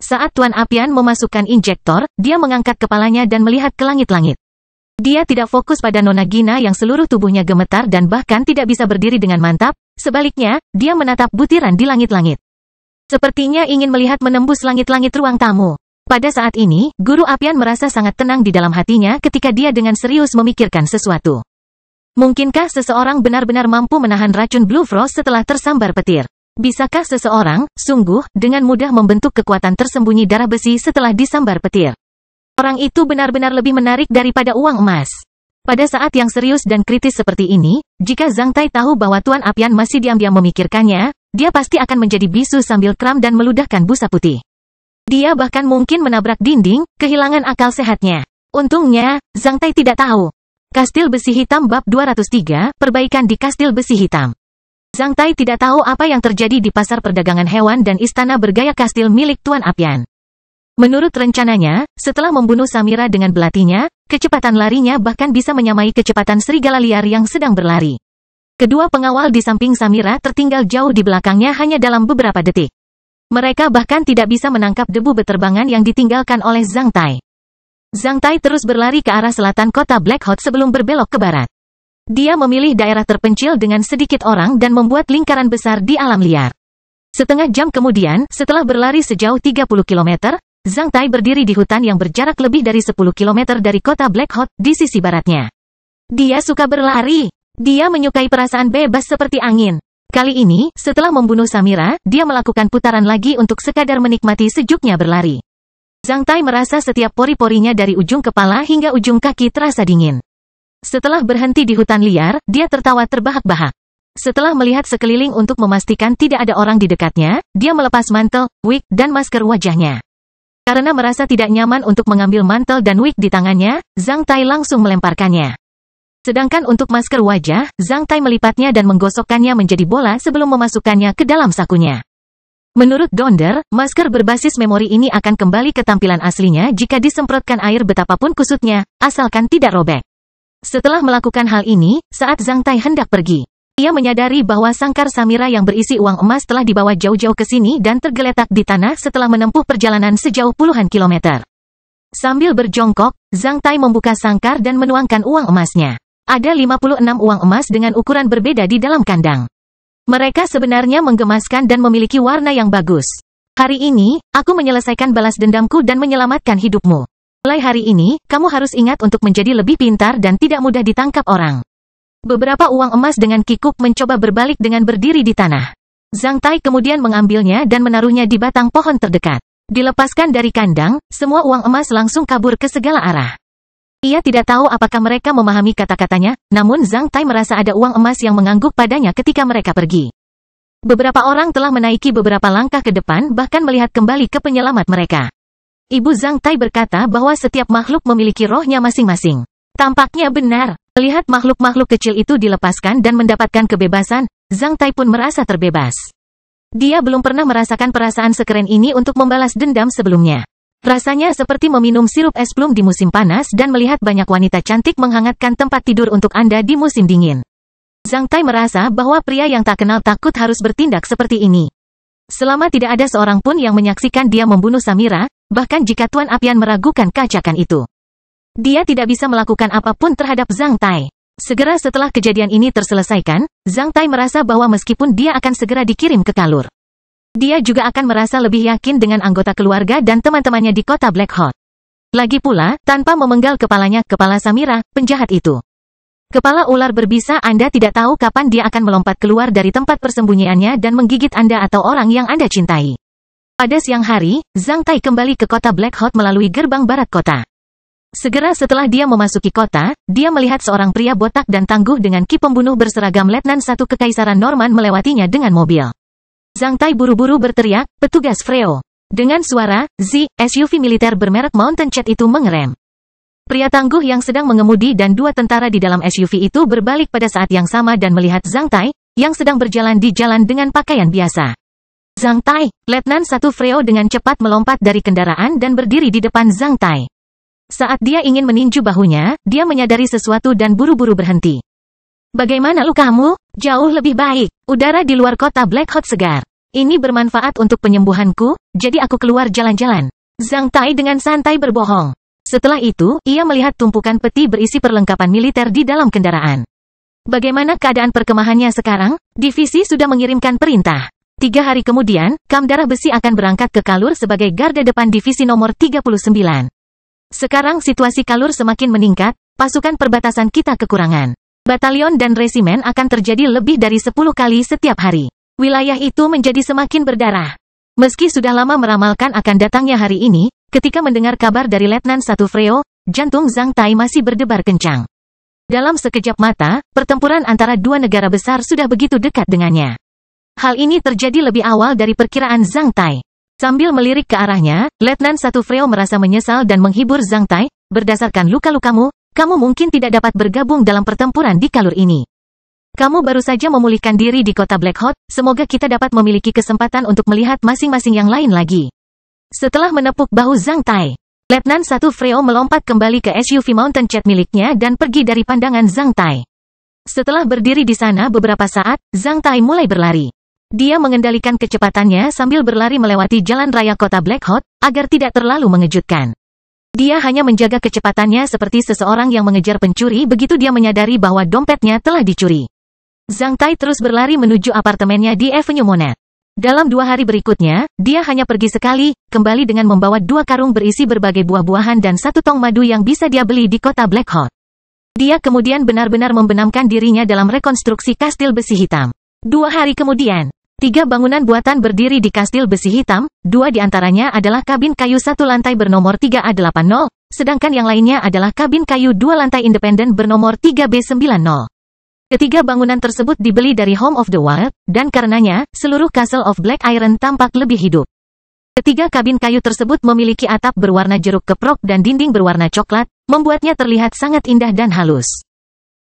Saat Tuan Apian memasukkan injektor, dia mengangkat kepalanya dan melihat ke langit-langit. Dia tidak fokus pada Nona Gina yang seluruh tubuhnya gemetar dan bahkan tidak bisa berdiri dengan mantap, sebaliknya, dia menatap butiran di langit-langit. Sepertinya ingin melihat menembus langit-langit ruang tamu. Pada saat ini, Guru Apian merasa sangat tenang di dalam hatinya ketika dia dengan serius memikirkan sesuatu. Mungkinkah seseorang benar-benar mampu menahan racun Blue Frost setelah tersambar petir? Bisakah seseorang, sungguh, dengan mudah membentuk kekuatan tersembunyi darah besi setelah disambar petir? Orang itu benar-benar lebih menarik daripada uang emas. Pada saat yang serius dan kritis seperti ini, jika Zhang Tai tahu bahwa Tuan Apian masih diam-diam memikirkannya, dia pasti akan menjadi bisu sambil kram dan meludahkan busa putih. Dia bahkan mungkin menabrak dinding, kehilangan akal sehatnya. Untungnya, Zhang Tai tidak tahu. Kastil Besi Hitam Bab 203, Perbaikan di Kastil Besi Hitam. Zhang Tai tidak tahu apa yang terjadi di pasar perdagangan hewan dan istana bergaya kastil milik Tuan Apian. Menurut rencananya, setelah membunuh Samira dengan belatinya, kecepatan larinya bahkan bisa menyamai kecepatan serigala liar yang sedang berlari. Kedua pengawal di samping Samira tertinggal jauh di belakangnya hanya dalam beberapa detik. Mereka bahkan tidak bisa menangkap debu beterbangan yang ditinggalkan oleh Zhang Tai. Zhang Tai terus berlari ke arah selatan kota Black Hot sebelum berbelok ke barat. Dia memilih daerah terpencil dengan sedikit orang dan membuat lingkaran besar di alam liar. Setengah jam kemudian, setelah berlari sejauh 30 km, Zhang Tai berdiri di hutan yang berjarak lebih dari 10 km dari kota Black Hot di sisi baratnya. Dia suka berlari. Dia menyukai perasaan bebas seperti angin. Kali ini, setelah membunuh Samira, dia melakukan putaran lagi untuk sekadar menikmati sejuknya berlari. Zhang Tai merasa setiap pori-porinya dari ujung kepala hingga ujung kaki terasa dingin. Setelah berhenti di hutan liar, dia tertawa terbahak-bahak. Setelah melihat sekeliling untuk memastikan tidak ada orang di dekatnya, dia melepas mantel, wig, dan masker wajahnya. Karena merasa tidak nyaman untuk mengambil mantel dan wig di tangannya, Zhang Tai langsung melemparkannya. Sedangkan untuk masker wajah, Zhang Tai melipatnya dan menggosokkannya menjadi bola sebelum memasukkannya ke dalam sakunya. Menurut Donder, masker berbasis memori ini akan kembali ke tampilan aslinya jika disemprotkan air betapapun kusutnya, asalkan tidak robek. Setelah melakukan hal ini, saat Zhang Tai hendak pergi, ia menyadari bahwa sangkar Samira yang berisi uang emas telah dibawa jauh-jauh ke sini dan tergeletak di tanah setelah menempuh perjalanan sejauh puluhan kilometer. Sambil berjongkok, Zhang Tai membuka sangkar dan menuangkan uang emasnya. Ada 56 uang emas dengan ukuran berbeda di dalam kandang. Mereka sebenarnya menggemaskan dan memiliki warna yang bagus. Hari ini, aku menyelesaikan balas dendamku dan menyelamatkan hidupmu. Mulai hari ini, kamu harus ingat untuk menjadi lebih pintar dan tidak mudah ditangkap orang. Beberapa uang emas dengan kikuk mencoba berbalik dengan berdiri di tanah. Zhang Tai kemudian mengambilnya dan menaruhnya di batang pohon terdekat. Dilepaskan dari kandang, semua uang emas langsung kabur ke segala arah. Ia tidak tahu apakah mereka memahami kata-katanya, namun Zhang Tai merasa ada uang emas yang mengangguk padanya ketika mereka pergi. Beberapa orang telah menaiki beberapa langkah ke depan bahkan melihat kembali ke penyelamat mereka. Ibu Zhang Tai berkata bahwa setiap makhluk memiliki rohnya masing-masing. Tampaknya benar. Melihat makhluk-makhluk kecil itu dilepaskan dan mendapatkan kebebasan, Zhang Tai pun merasa terbebas. Dia belum pernah merasakan perasaan sekeren ini untuk membalas dendam sebelumnya. Rasanya seperti meminum sirup es plum di musim panas dan melihat banyak wanita cantik menghangatkan tempat tidur untuk Anda di musim dingin. Zhang Tai merasa bahwa pria yang tak kenal takut harus bertindak seperti ini. Selama tidak ada seorang pun yang menyaksikan dia membunuh Samira, bahkan jika Tuan Apian meragukan keajakan itu, dia tidak bisa melakukan apapun terhadap Zhang Tai. Segera setelah kejadian ini terselesaikan, Zhang Tai merasa bahwa meskipun dia akan segera dikirim ke Kalur, dia juga akan merasa lebih yakin dengan anggota keluarga dan teman-temannya di kota Black Hot. Lagi pula, tanpa memenggal kepalanya, kepala Samira, penjahat itu. Kepala ular berbisa, Anda tidak tahu kapan dia akan melompat keluar dari tempat persembunyiannya dan menggigit Anda atau orang yang Anda cintai. Pada siang hari, Zhang Tai kembali ke kota Black Hot melalui gerbang barat kota. Segera setelah dia memasuki kota, dia melihat seorang pria botak dan tangguh dengan ki pembunuh berseragam Letnan 1 Kekaisaran Norman melewatinya dengan mobil. Zhang Tai buru-buru berteriak, "Petugas Freo!" Dengan suara, SUV militer bermerek Mountain Cat itu mengerem. Pria tangguh yang sedang mengemudi dan 2 tentara di dalam SUV itu berbalik pada saat yang sama dan melihat Zhang Tai, yang sedang berjalan di jalan dengan pakaian biasa. Zhang Tai, Letnan 1 Freo dengan cepat melompat dari kendaraan dan berdiri di depan Zhang Tai. Saat dia ingin meninju bahunya, dia menyadari sesuatu dan buru-buru berhenti. "Bagaimana lukamu?" "Jauh lebih baik. Udara di luar kota Black Hot segar. Ini bermanfaat untuk penyembuhanku, jadi aku keluar jalan-jalan." Zhang Tai dengan santai berbohong. Setelah itu, ia melihat tumpukan peti berisi perlengkapan militer di dalam kendaraan. "Bagaimana keadaan perkemahannya sekarang?" "Divisi sudah mengirimkan perintah. 3 hari kemudian, Kam Darah Besi akan berangkat ke Kalur sebagai garda depan divisi nomor 39. Sekarang situasi Kalur semakin meningkat, pasukan perbatasan kita kekurangan. Batalion dan resimen akan terjadi lebih dari 10 kali setiap hari. Wilayah itu menjadi semakin berdarah." Meski sudah lama meramalkan akan datangnya hari ini, ketika mendengar kabar dari Letnan 1 Freo, jantung Zhang Tai masih berdebar kencang. Dalam sekejap mata, pertempuran antara 2 negara besar sudah begitu dekat dengannya. Hal ini terjadi lebih awal dari perkiraan Zhang Tai. Sambil melirik ke arahnya, Letnan 1 Freo merasa menyesal dan menghibur Zhang Tai, "Berdasarkan luka-lukamu, kamu mungkin tidak dapat bergabung dalam pertempuran di Kalur ini. Kamu baru saja memulihkan diri di kota Black Hot, semoga kita dapat memiliki kesempatan untuk melihat masing-masing yang lain lagi." Setelah menepuk bahu Zhang Tai, Letnan 1 Freo melompat kembali ke SUV Mountain Cat miliknya dan pergi dari pandangan Zhang Tai. Setelah berdiri di sana beberapa saat, Zhang Tai mulai berlari. Dia mengendalikan kecepatannya sambil berlari melewati jalan raya kota Black Hot, agar tidak terlalu mengejutkan. Dia hanya menjaga kecepatannya seperti seseorang yang mengejar pencuri begitu dia menyadari bahwa dompetnya telah dicuri. Zhang Tai terus berlari menuju apartemennya di Avenue Monet. Dalam 2 hari berikutnya, dia hanya pergi sekali, kembali dengan membawa 2 karung berisi berbagai buah-buahan dan 1 tong madu yang bisa dia beli di kota Black Hot. Dia kemudian benar-benar membenamkan dirinya dalam rekonstruksi kastil besi hitam. 2 hari kemudian, 3 bangunan buatan berdiri di kastil besi hitam, 2 di antaranya adalah kabin kayu 1 lantai bernomor 3A80, sedangkan yang lainnya adalah kabin kayu 2 lantai independen bernomor 3B90. Ketiga bangunan tersebut dibeli dari Home of the Wild, dan karenanya, seluruh Castle of Black Iron tampak lebih hidup. Ketiga kabin kayu tersebut memiliki atap berwarna jeruk keprok dan dinding berwarna coklat, membuatnya terlihat sangat indah dan halus.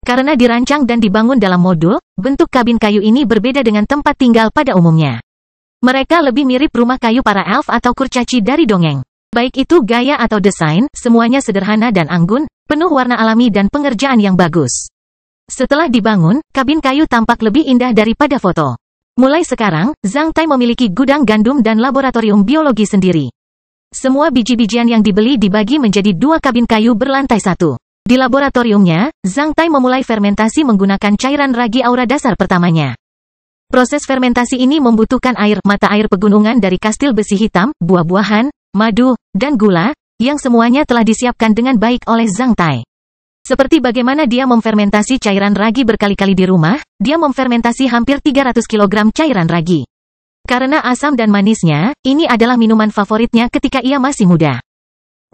Karena dirancang dan dibangun dalam modul, bentuk kabin kayu ini berbeda dengan tempat tinggal pada umumnya. Mereka lebih mirip rumah kayu para elf atau kurcaci dari dongeng. Baik itu gaya atau desain, semuanya sederhana dan anggun, penuh warna alami dan pengerjaan yang bagus. Setelah dibangun, kabin kayu tampak lebih indah daripada foto. Mulai sekarang, Zhang Tai memiliki gudang gandum dan laboratorium biologi sendiri. Semua biji-bijian yang dibeli dibagi menjadi 2 kabin kayu berlantai 1. Di laboratoriumnya, Zhang Tai memulai fermentasi menggunakan cairan ragi aura dasar pertamanya. Proses fermentasi ini membutuhkan air, mata air pegunungan dari kastil besi hitam, buah-buahan, madu, dan gula, yang semuanya telah disiapkan dengan baik oleh Zhang Tai. Seperti bagaimana dia memfermentasi cairan ragi berkali-kali di rumah, dia memfermentasi hampir 300 kg cairan ragi. Karena asam dan manisnya, ini adalah minuman favoritnya ketika ia masih muda.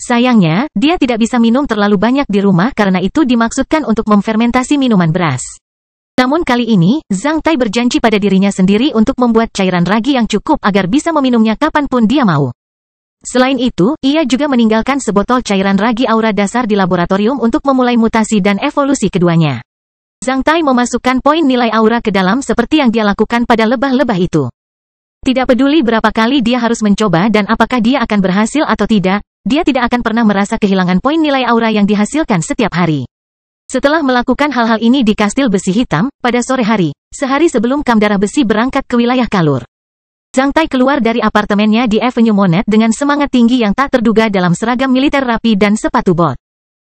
Sayangnya, dia tidak bisa minum terlalu banyak di rumah karena itu dimaksudkan untuk memfermentasi minuman beras. Namun kali ini, Zhang Tai berjanji pada dirinya sendiri untuk membuat cairan ragi yang cukup agar bisa meminumnya kapanpun dia mau. Selain itu, ia juga meninggalkan sebotol cairan ragi aura dasar di laboratorium untuk memulai mutasi dan evolusi keduanya. Zhang Tai memasukkan poin nilai aura ke dalam seperti yang dia lakukan pada lebah-lebah itu. Tidak peduli berapa kali dia harus mencoba dan apakah dia akan berhasil atau tidak, dia tidak akan pernah merasa kehilangan poin nilai aura yang dihasilkan setiap hari. Setelah melakukan hal-hal ini di kastil besi hitam, pada sore hari, sehari sebelum Kam Darah Besi berangkat ke wilayah Kalur, Zhang Tai keluar dari apartemennya di Avenue Monet dengan semangat tinggi yang tak terduga dalam seragam militer rapi dan sepatu bot.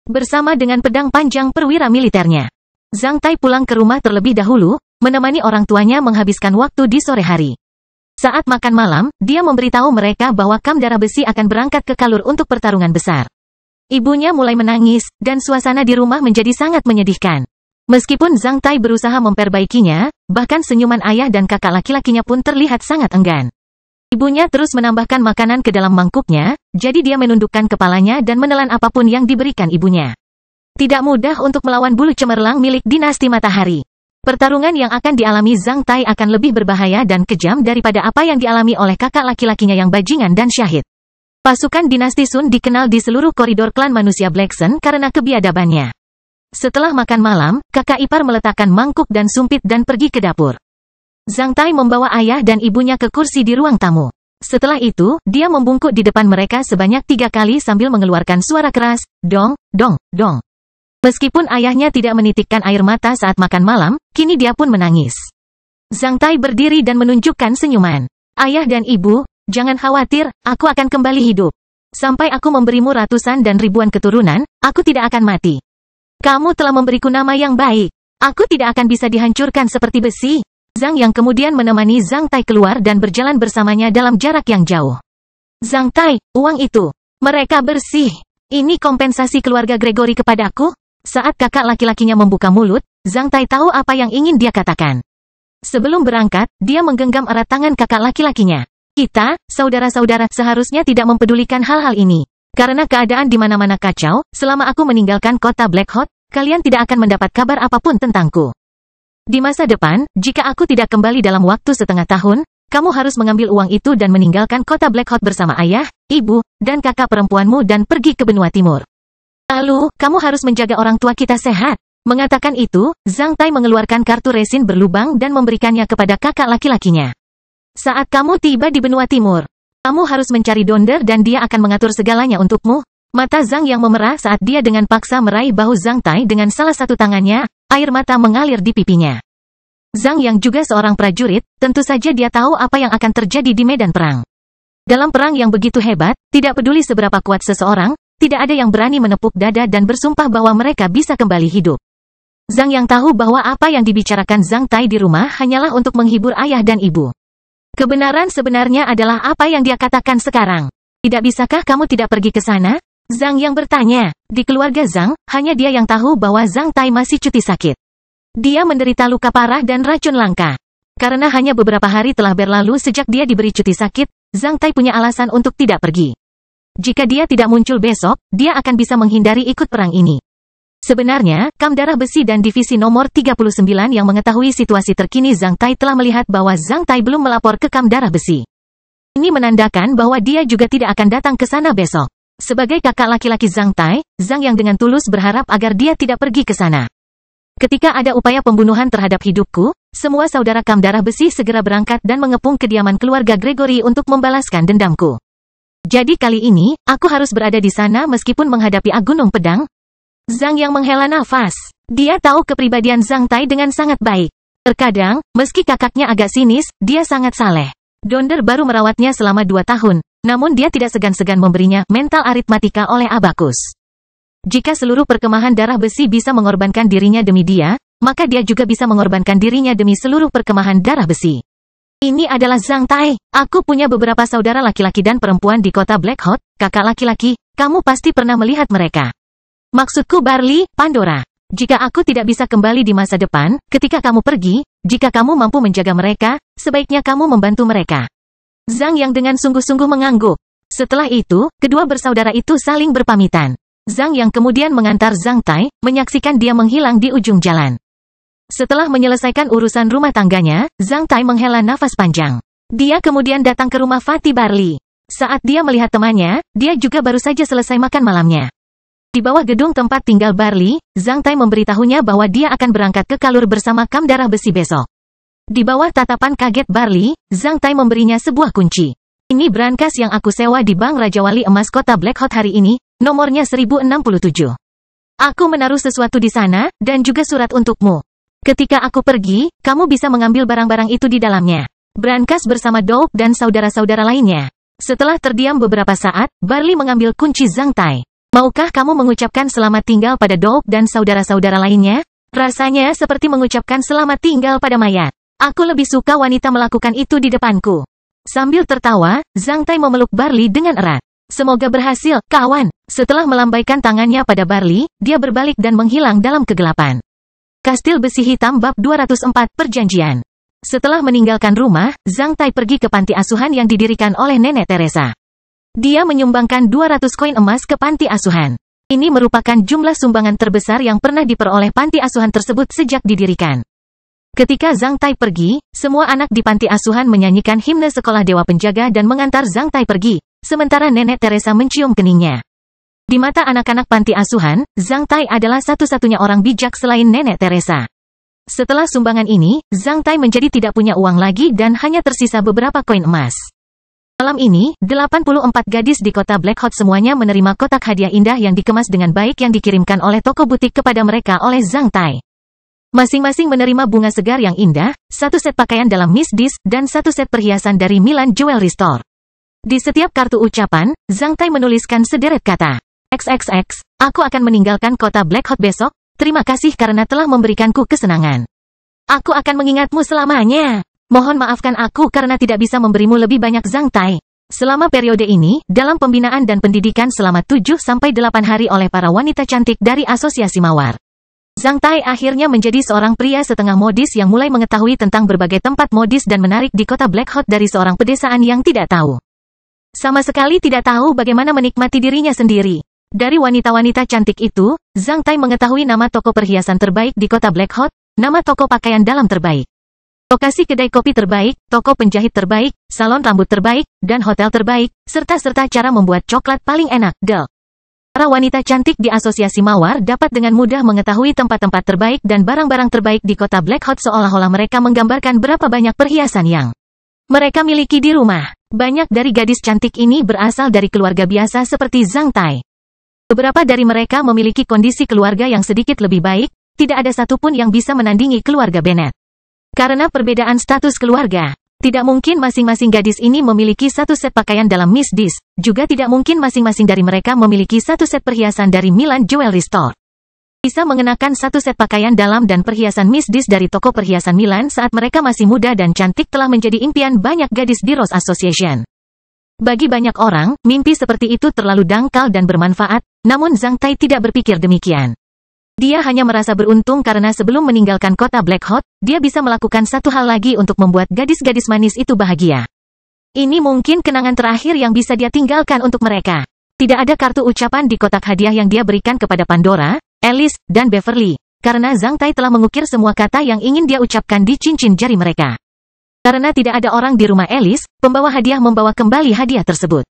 Bersama dengan pedang panjang perwira militernya, Zhang Tai pulang ke rumah terlebih dahulu, menemani orang tuanya menghabiskan waktu di sore hari. Saat makan malam, dia memberitahu mereka bahwa Kam Darah Besi akan berangkat ke Kalur untuk pertarungan besar. Ibunya mulai menangis, dan suasana di rumah menjadi sangat menyedihkan. Meskipun Zhang Tai berusaha memperbaikinya, bahkan senyuman ayah dan kakak laki-lakinya pun terlihat sangat enggan. Ibunya terus menambahkan makanan ke dalam mangkuknya, jadi dia menundukkan kepalanya dan menelan apapun yang diberikan ibunya. Tidak mudah untuk melawan bulu cemerlang milik dinasti matahari. Pertarungan yang akan dialami Zhang Tai akan lebih berbahaya dan kejam daripada apa yang dialami oleh kakak laki-lakinya yang bajingan dan syahid. Pasukan dinasti Sun dikenal di seluruh koridor klan manusia Black Sun karena kebiadabannya. Setelah makan malam, kakak ipar meletakkan mangkuk dan sumpit dan pergi ke dapur. Zhang Tai membawa ayah dan ibunya ke kursi di ruang tamu. Setelah itu, dia membungkuk di depan mereka sebanyak 3 kali sambil mengeluarkan suara keras, dong, dong, dong. Meskipun ayahnya tidak menitikkan air mata saat makan malam, kini dia pun menangis. Zhang Tai berdiri dan menunjukkan senyuman. Ayah dan ibu, jangan khawatir, aku akan kembali hidup. Sampai aku memberimu ratusan dan ribuan keturunan, aku tidak akan mati. Kamu telah memberiku nama yang baik. Aku tidak akan bisa dihancurkan seperti besi. Zhang yang kemudian menemani Zhang Tai keluar dan berjalan bersamanya dalam jarak yang jauh. Zhang Tai, uang itu. Mereka bersih. Ini kompensasi keluarga Gregory kepadaku? Saat kakak laki-lakinya membuka mulut, Zhang Tai tahu apa yang ingin dia katakan. Sebelum berangkat, dia menggenggam erat tangan kakak laki-lakinya. Kita, saudara-saudara, seharusnya tidak mempedulikan hal-hal ini. Karena keadaan di mana-mana kacau, selama aku meninggalkan kota Black Hot, kalian tidak akan mendapat kabar apapun tentangku. Di masa depan, jika aku tidak kembali dalam waktu setengah tahun, kamu harus mengambil uang itu dan meninggalkan kota Black Hot bersama ayah, ibu, dan kakak perempuanmu dan pergi ke benua timur. Lalu, kamu harus menjaga orang tua kita sehat. Mengatakan itu, Zhang Tai mengeluarkan kartu resin berlubang dan memberikannya kepada kakak laki-lakinya. Saat kamu tiba di benua timur, kamu harus mencari Donder dan dia akan mengatur segalanya untukmu. Mata Zhang yang memerah saat dia dengan paksa meraih bahu Zhang Tai dengan salah satu tangannya, air mata mengalir di pipinya. Zhang yang juga seorang prajurit, tentu saja dia tahu apa yang akan terjadi di medan perang. Dalam perang yang begitu hebat, tidak peduli seberapa kuat seseorang, tidak ada yang berani menepuk dada dan bersumpah bahwa mereka bisa kembali hidup. Zhang yang tahu bahwa apa yang dibicarakan Zhang Tai di rumah hanyalah untuk menghibur ayah dan ibu. Kebenaran sebenarnya adalah apa yang dia katakan sekarang. Tidak bisakah kamu tidak pergi ke sana? Zhang yang bertanya. Di keluarga Zhang, hanya dia yang tahu bahwa Zhang Tai masih cuti sakit. Dia menderita luka parah dan racun langka. Karena hanya beberapa hari telah berlalu sejak dia diberi cuti sakit, Zhang Tai punya alasan untuk tidak pergi. Jika dia tidak muncul besok, dia akan bisa menghindari ikut perang ini. Sebenarnya, Kam Darah Besi dan Divisi Nomor 39 yang mengetahui situasi terkini Zhang Tai telah melihat bahwa Zhang Tai belum melapor ke Kam Darah Besi. Ini menandakan bahwa dia juga tidak akan datang ke sana besok. Sebagai kakak laki-laki Zhang Tai, Zhang yang dengan tulus berharap agar dia tidak pergi ke sana. Ketika ada upaya pembunuhan terhadap hidupku, semua saudara Kam Darah Besi segera berangkat dan mengepung kediaman keluarga Gregory untuk membalaskan dendamku. Jadi kali ini, aku harus berada di sana meskipun menghadapi Gunung Pedang. Zhang yang menghela nafas. Dia tahu kepribadian Zhang Tai dengan sangat baik. Terkadang, meski kakaknya agak sinis, dia sangat saleh. Donder baru merawatnya selama 2 tahun, namun dia tidak segan-segan memberinya mental aritmatika oleh abakus. Jika seluruh perkemahan darah besi bisa mengorbankan dirinya demi dia, maka dia juga bisa mengorbankan dirinya demi seluruh perkemahan darah besi. Ini adalah Zhang Tai. Aku punya beberapa saudara laki-laki dan perempuan di kota Black Hot. Kakak laki-laki, kamu pasti pernah melihat mereka. Maksudku Barley, Pandora. Jika aku tidak bisa kembali di masa depan, ketika kamu pergi, jika kamu mampu menjaga mereka, sebaiknya kamu membantu mereka. Zhang yang dengan sungguh-sungguh mengangguk. Setelah itu, kedua bersaudara itu saling berpamitan. Zhang yang kemudian mengantar Zhang Tai, menyaksikan dia menghilang di ujung jalan. Setelah menyelesaikan urusan rumah tangganya, Zhang Tai menghela nafas panjang. Dia kemudian datang ke rumah Fatih Barley. Saat dia melihat temannya, dia juga baru saja selesai makan malamnya. Di bawah gedung tempat tinggal Barley, Zhang Tai memberitahunya bahwa dia akan berangkat ke Kalur bersama Kam Darah Besi besok. Di bawah tatapan kaget Barley, Zhang Tai memberinya sebuah kunci. Ini brankas yang aku sewa di Bank Raja Wali Emas Kota Black Hot hari ini, nomornya 1067. Aku menaruh sesuatu di sana, dan juga surat untukmu. Ketika aku pergi, kamu bisa mengambil barang-barang itu di dalamnya. Brankas bersama Doug dan saudara-saudara lainnya. Setelah terdiam beberapa saat, Barley mengambil kunci Zhang Tai. Maukah kamu mengucapkan selamat tinggal pada Doug dan saudara-saudara lainnya? Rasanya seperti mengucapkan selamat tinggal pada mayat. Aku lebih suka wanita melakukan itu di depanku. Sambil tertawa, Zhang Tai memeluk Barley dengan erat. Semoga berhasil, kawan. Setelah melambaikan tangannya pada Barley, dia berbalik dan menghilang dalam kegelapan. Kastil Besi Hitam Bab 204 Perjanjian. Setelah meninggalkan rumah, Zhang Tai pergi ke panti asuhan yang didirikan oleh Nenek Teresa. Dia menyumbangkan 200 koin emas ke panti asuhan. Ini merupakan jumlah sumbangan terbesar yang pernah diperoleh panti asuhan tersebut sejak didirikan. Ketika Zhang Tai pergi, semua anak di panti asuhan menyanyikan himne sekolah dewa penjaga dan mengantar Zhang Tai pergi, sementara Nenek Teresa mencium keningnya. Di mata anak-anak panti asuhan, Zhang Tai adalah satu-satunya orang bijak selain Nenek Teresa. Setelah sumbangan ini, Zhang Tai menjadi tidak punya uang lagi dan hanya tersisa beberapa koin emas. Malam ini, 84 gadis di kota Black Hot semuanya menerima kotak hadiah indah yang dikemas dengan baik yang dikirimkan oleh toko butik kepada mereka oleh Zhang Tai. Masing-masing menerima bunga segar yang indah, satu set pakaian dalam Miss Dish, dan satu set perhiasan dari Milan Jewelry Store. Di setiap kartu ucapan, Zhang Tai menuliskan sederet kata, XXX, aku akan meninggalkan kota Black Hot besok, terima kasih karena telah memberikanku kesenangan. Aku akan mengingatmu selamanya. Mohon maafkan aku karena tidak bisa memberimu lebih banyak Zhang Tai. Selama periode ini, dalam pembinaan dan pendidikan selama 7-8 hari oleh para wanita cantik dari Asosiasi Mawar. Zhang Tai akhirnya menjadi seorang pria setengah modis yang mulai mengetahui tentang berbagai tempat modis dan menarik di kota Black Hot dari seorang pedesaan yang tidak tahu. Sama sekali tidak tahu bagaimana menikmati dirinya sendiri. Dari wanita-wanita cantik itu, Zhang Tai mengetahui nama toko perhiasan terbaik di kota Black Hot, nama toko pakaian dalam terbaik, lokasi kedai kopi terbaik, toko penjahit terbaik, salon rambut terbaik, dan hotel terbaik, serta cara membuat coklat paling enak, Para wanita cantik di Asosiasi Mawar dapat dengan mudah mengetahui tempat-tempat terbaik dan barang-barang terbaik di kota Black Hot seolah-olah mereka menggambarkan berapa banyak perhiasan yang mereka miliki di rumah. Banyak dari gadis cantik ini berasal dari keluarga biasa seperti Zhang Tai. Beberapa dari mereka memiliki kondisi keluarga yang sedikit lebih baik, tidak ada satupun yang bisa menandingi keluarga Bennett. Karena perbedaan status keluarga, tidak mungkin masing-masing gadis ini memiliki satu set pakaian dalam Miss Dish, juga tidak mungkin masing-masing dari mereka memiliki satu set perhiasan dari Milan Jewelry Store. Bisa mengenakan satu set pakaian dalam dan perhiasan Miss Dish dari toko perhiasan Milan saat mereka masih muda dan cantik telah menjadi impian banyak gadis di Rose Association. Bagi banyak orang, mimpi seperti itu terlalu dangkal dan bermanfaat, namun Zhang Tai tidak berpikir demikian. Dia hanya merasa beruntung karena sebelum meninggalkan kota Black Hot, dia bisa melakukan satu hal lagi untuk membuat gadis-gadis manis itu bahagia. Ini mungkin kenangan terakhir yang bisa dia tinggalkan untuk mereka. Tidak ada kartu ucapan di kotak hadiah yang dia berikan kepada Pandora, Alice, dan Beverly, karena Zhang Tai telah mengukir semua kata yang ingin dia ucapkan di cincin jari mereka. Karena tidak ada orang di rumah Alice, pembawa hadiah membawa kembali hadiah tersebut.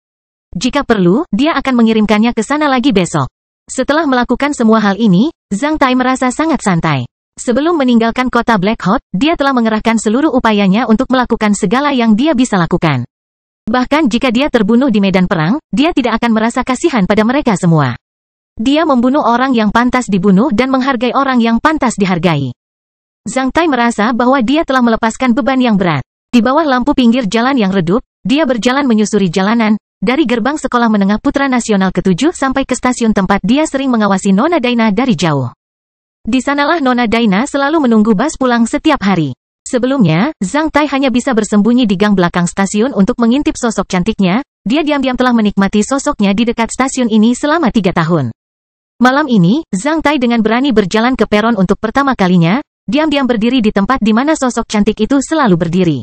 Jika perlu, dia akan mengirimkannya ke sana lagi besok. Setelah melakukan semua hal ini, Zhang Tai merasa sangat santai. Sebelum meninggalkan kota Black Hot, dia telah mengerahkan seluruh upayanya untuk melakukan segala yang dia bisa lakukan. Bahkan jika dia terbunuh di medan perang, dia tidak akan merasa kasihan pada mereka semua. Dia membunuh orang yang pantas dibunuh dan menghargai orang yang pantas dihargai. Zhang Tai merasa bahwa dia telah melepaskan beban yang berat. Di bawah lampu pinggir jalan yang redup, dia berjalan menyusuri jalanan, dari gerbang Sekolah Menengah Putra Nasional ke-7 sampai ke stasiun tempat dia sering mengawasi Nona Daina dari jauh. Di sanalah Nona Daina selalu menunggu bus pulang setiap hari. Sebelumnya, Zhang Tai hanya bisa bersembunyi di gang belakang stasiun untuk mengintip sosok cantiknya. Dia diam-diam telah menikmati sosoknya di dekat stasiun ini selama 3 tahun. Malam ini, Zhang Tai dengan berani berjalan ke peron untuk pertama kalinya, diam-diam berdiri di tempat di mana sosok cantik itu selalu berdiri.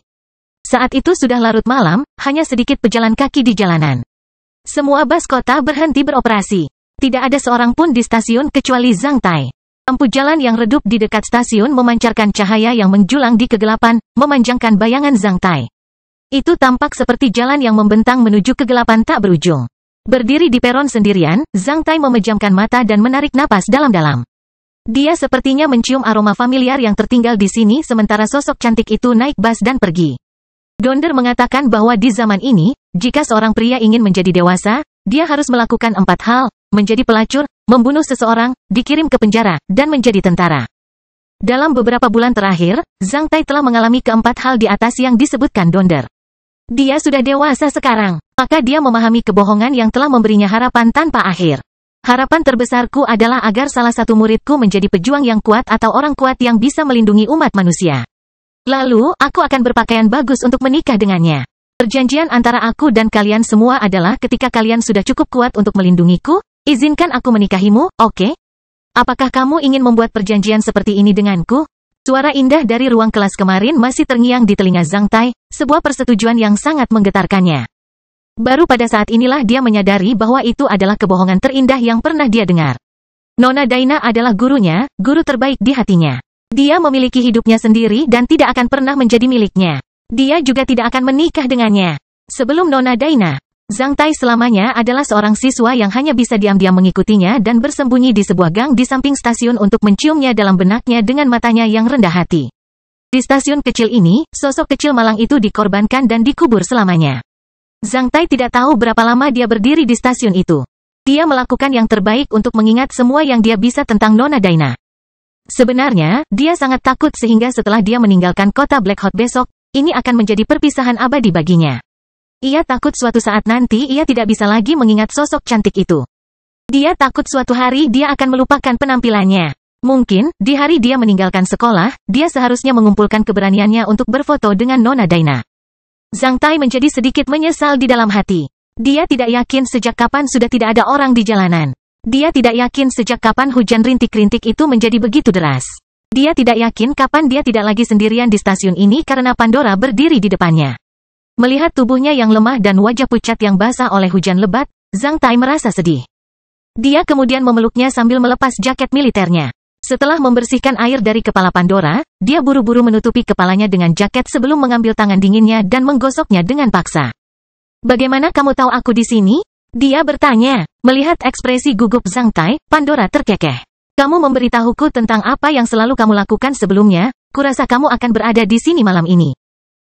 Saat itu sudah larut malam, hanya sedikit pejalan kaki di jalanan. Semua bus kota berhenti beroperasi. Tidak ada seorang pun di stasiun kecuali Zhang Tai. Lampu jalan yang redup di dekat stasiun memancarkan cahaya yang menjulang di kegelapan, memanjangkan bayangan Zhang Tai. Itu tampak seperti jalan yang membentang menuju kegelapan tak berujung. Berdiri di peron sendirian, Zhang Tai memejamkan mata dan menarik napas dalam-dalam. Dia sepertinya mencium aroma familiar yang tertinggal di sini sementara sosok cantik itu naik bus dan pergi. Donder mengatakan bahwa di zaman ini, jika seorang pria ingin menjadi dewasa, dia harus melakukan 4 hal, menjadi pelacur, membunuh seseorang, dikirim ke penjara, dan menjadi tentara. Dalam beberapa bulan terakhir, Zhang Tai telah mengalami keempat hal di atas yang disebutkan Donder. Dia sudah dewasa sekarang, maka dia memahami kebohongan yang telah memberinya harapan tanpa akhir. Harapan terbesarku adalah agar salah satu muridku menjadi pejuang yang kuat atau orang kuat yang bisa melindungi umat manusia. Lalu, aku akan berpakaian bagus untuk menikah dengannya. Perjanjian antara aku dan kalian semua adalah ketika kalian sudah cukup kuat untuk melindungiku, izinkan aku menikahimu, oke? Apakah kamu ingin membuat perjanjian seperti ini denganku? Suara indah dari ruang kelas kemarin masih terngiang di telinga Zhang Tai, sebuah persetujuan yang sangat menggetarkannya. Baru pada saat inilah dia menyadari bahwa itu adalah kebohongan terindah yang pernah dia dengar. Nona Daina adalah gurunya, guru terbaik di hatinya. Dia memiliki hidupnya sendiri dan tidak akan pernah menjadi miliknya. Dia juga tidak akan menikah dengannya. Sebelum Nona Daina, Zhang Tai selamanya adalah seorang siswa yang hanya bisa diam-diam mengikutinya dan bersembunyi di sebuah gang di samping stasiun untuk menciumnya dalam benaknya dengan matanya yang rendah hati. Di stasiun kecil ini, sosok kecil malang itu dikorbankan dan dikubur selamanya. Zhang Tai tidak tahu berapa lama dia berdiri di stasiun itu. Dia melakukan yang terbaik untuk mengingat semua yang dia bisa tentang Nona Daina. Sebenarnya, dia sangat takut sehingga setelah dia meninggalkan kota Black Hot besok, ini akan menjadi perpisahan abadi baginya. Ia takut suatu saat nanti ia tidak bisa lagi mengingat sosok cantik itu. Dia takut suatu hari dia akan melupakan penampilannya. Mungkin, di hari dia meninggalkan sekolah, dia seharusnya mengumpulkan keberaniannya untuk berfoto dengan Nona Daina. Zhang Tai menjadi sedikit menyesal di dalam hati. Dia tidak yakin sejak kapan sudah tidak ada orang di jalanan. Dia tidak yakin sejak kapan hujan rintik-rintik itu menjadi begitu deras. Dia tidak yakin kapan dia tidak lagi sendirian di stasiun ini karena Pandora berdiri di depannya. Melihat tubuhnya yang lemah dan wajah pucat yang basah oleh hujan lebat, Zhang Tai merasa sedih. Dia kemudian memeluknya sambil melepas jaket militernya. Setelah membersihkan air dari kepala Pandora, dia buru-buru menutupi kepalanya dengan jaket sebelum mengambil tangan dinginnya dan menggosoknya dengan paksa. "Bagaimana kamu tahu aku di sini?" Dia bertanya. Melihat ekspresi gugup Zhang Tai, Pandora terkekeh. "Kamu memberitahuku tentang apa yang selalu kamu lakukan sebelumnya, kurasa kamu akan berada di sini malam ini."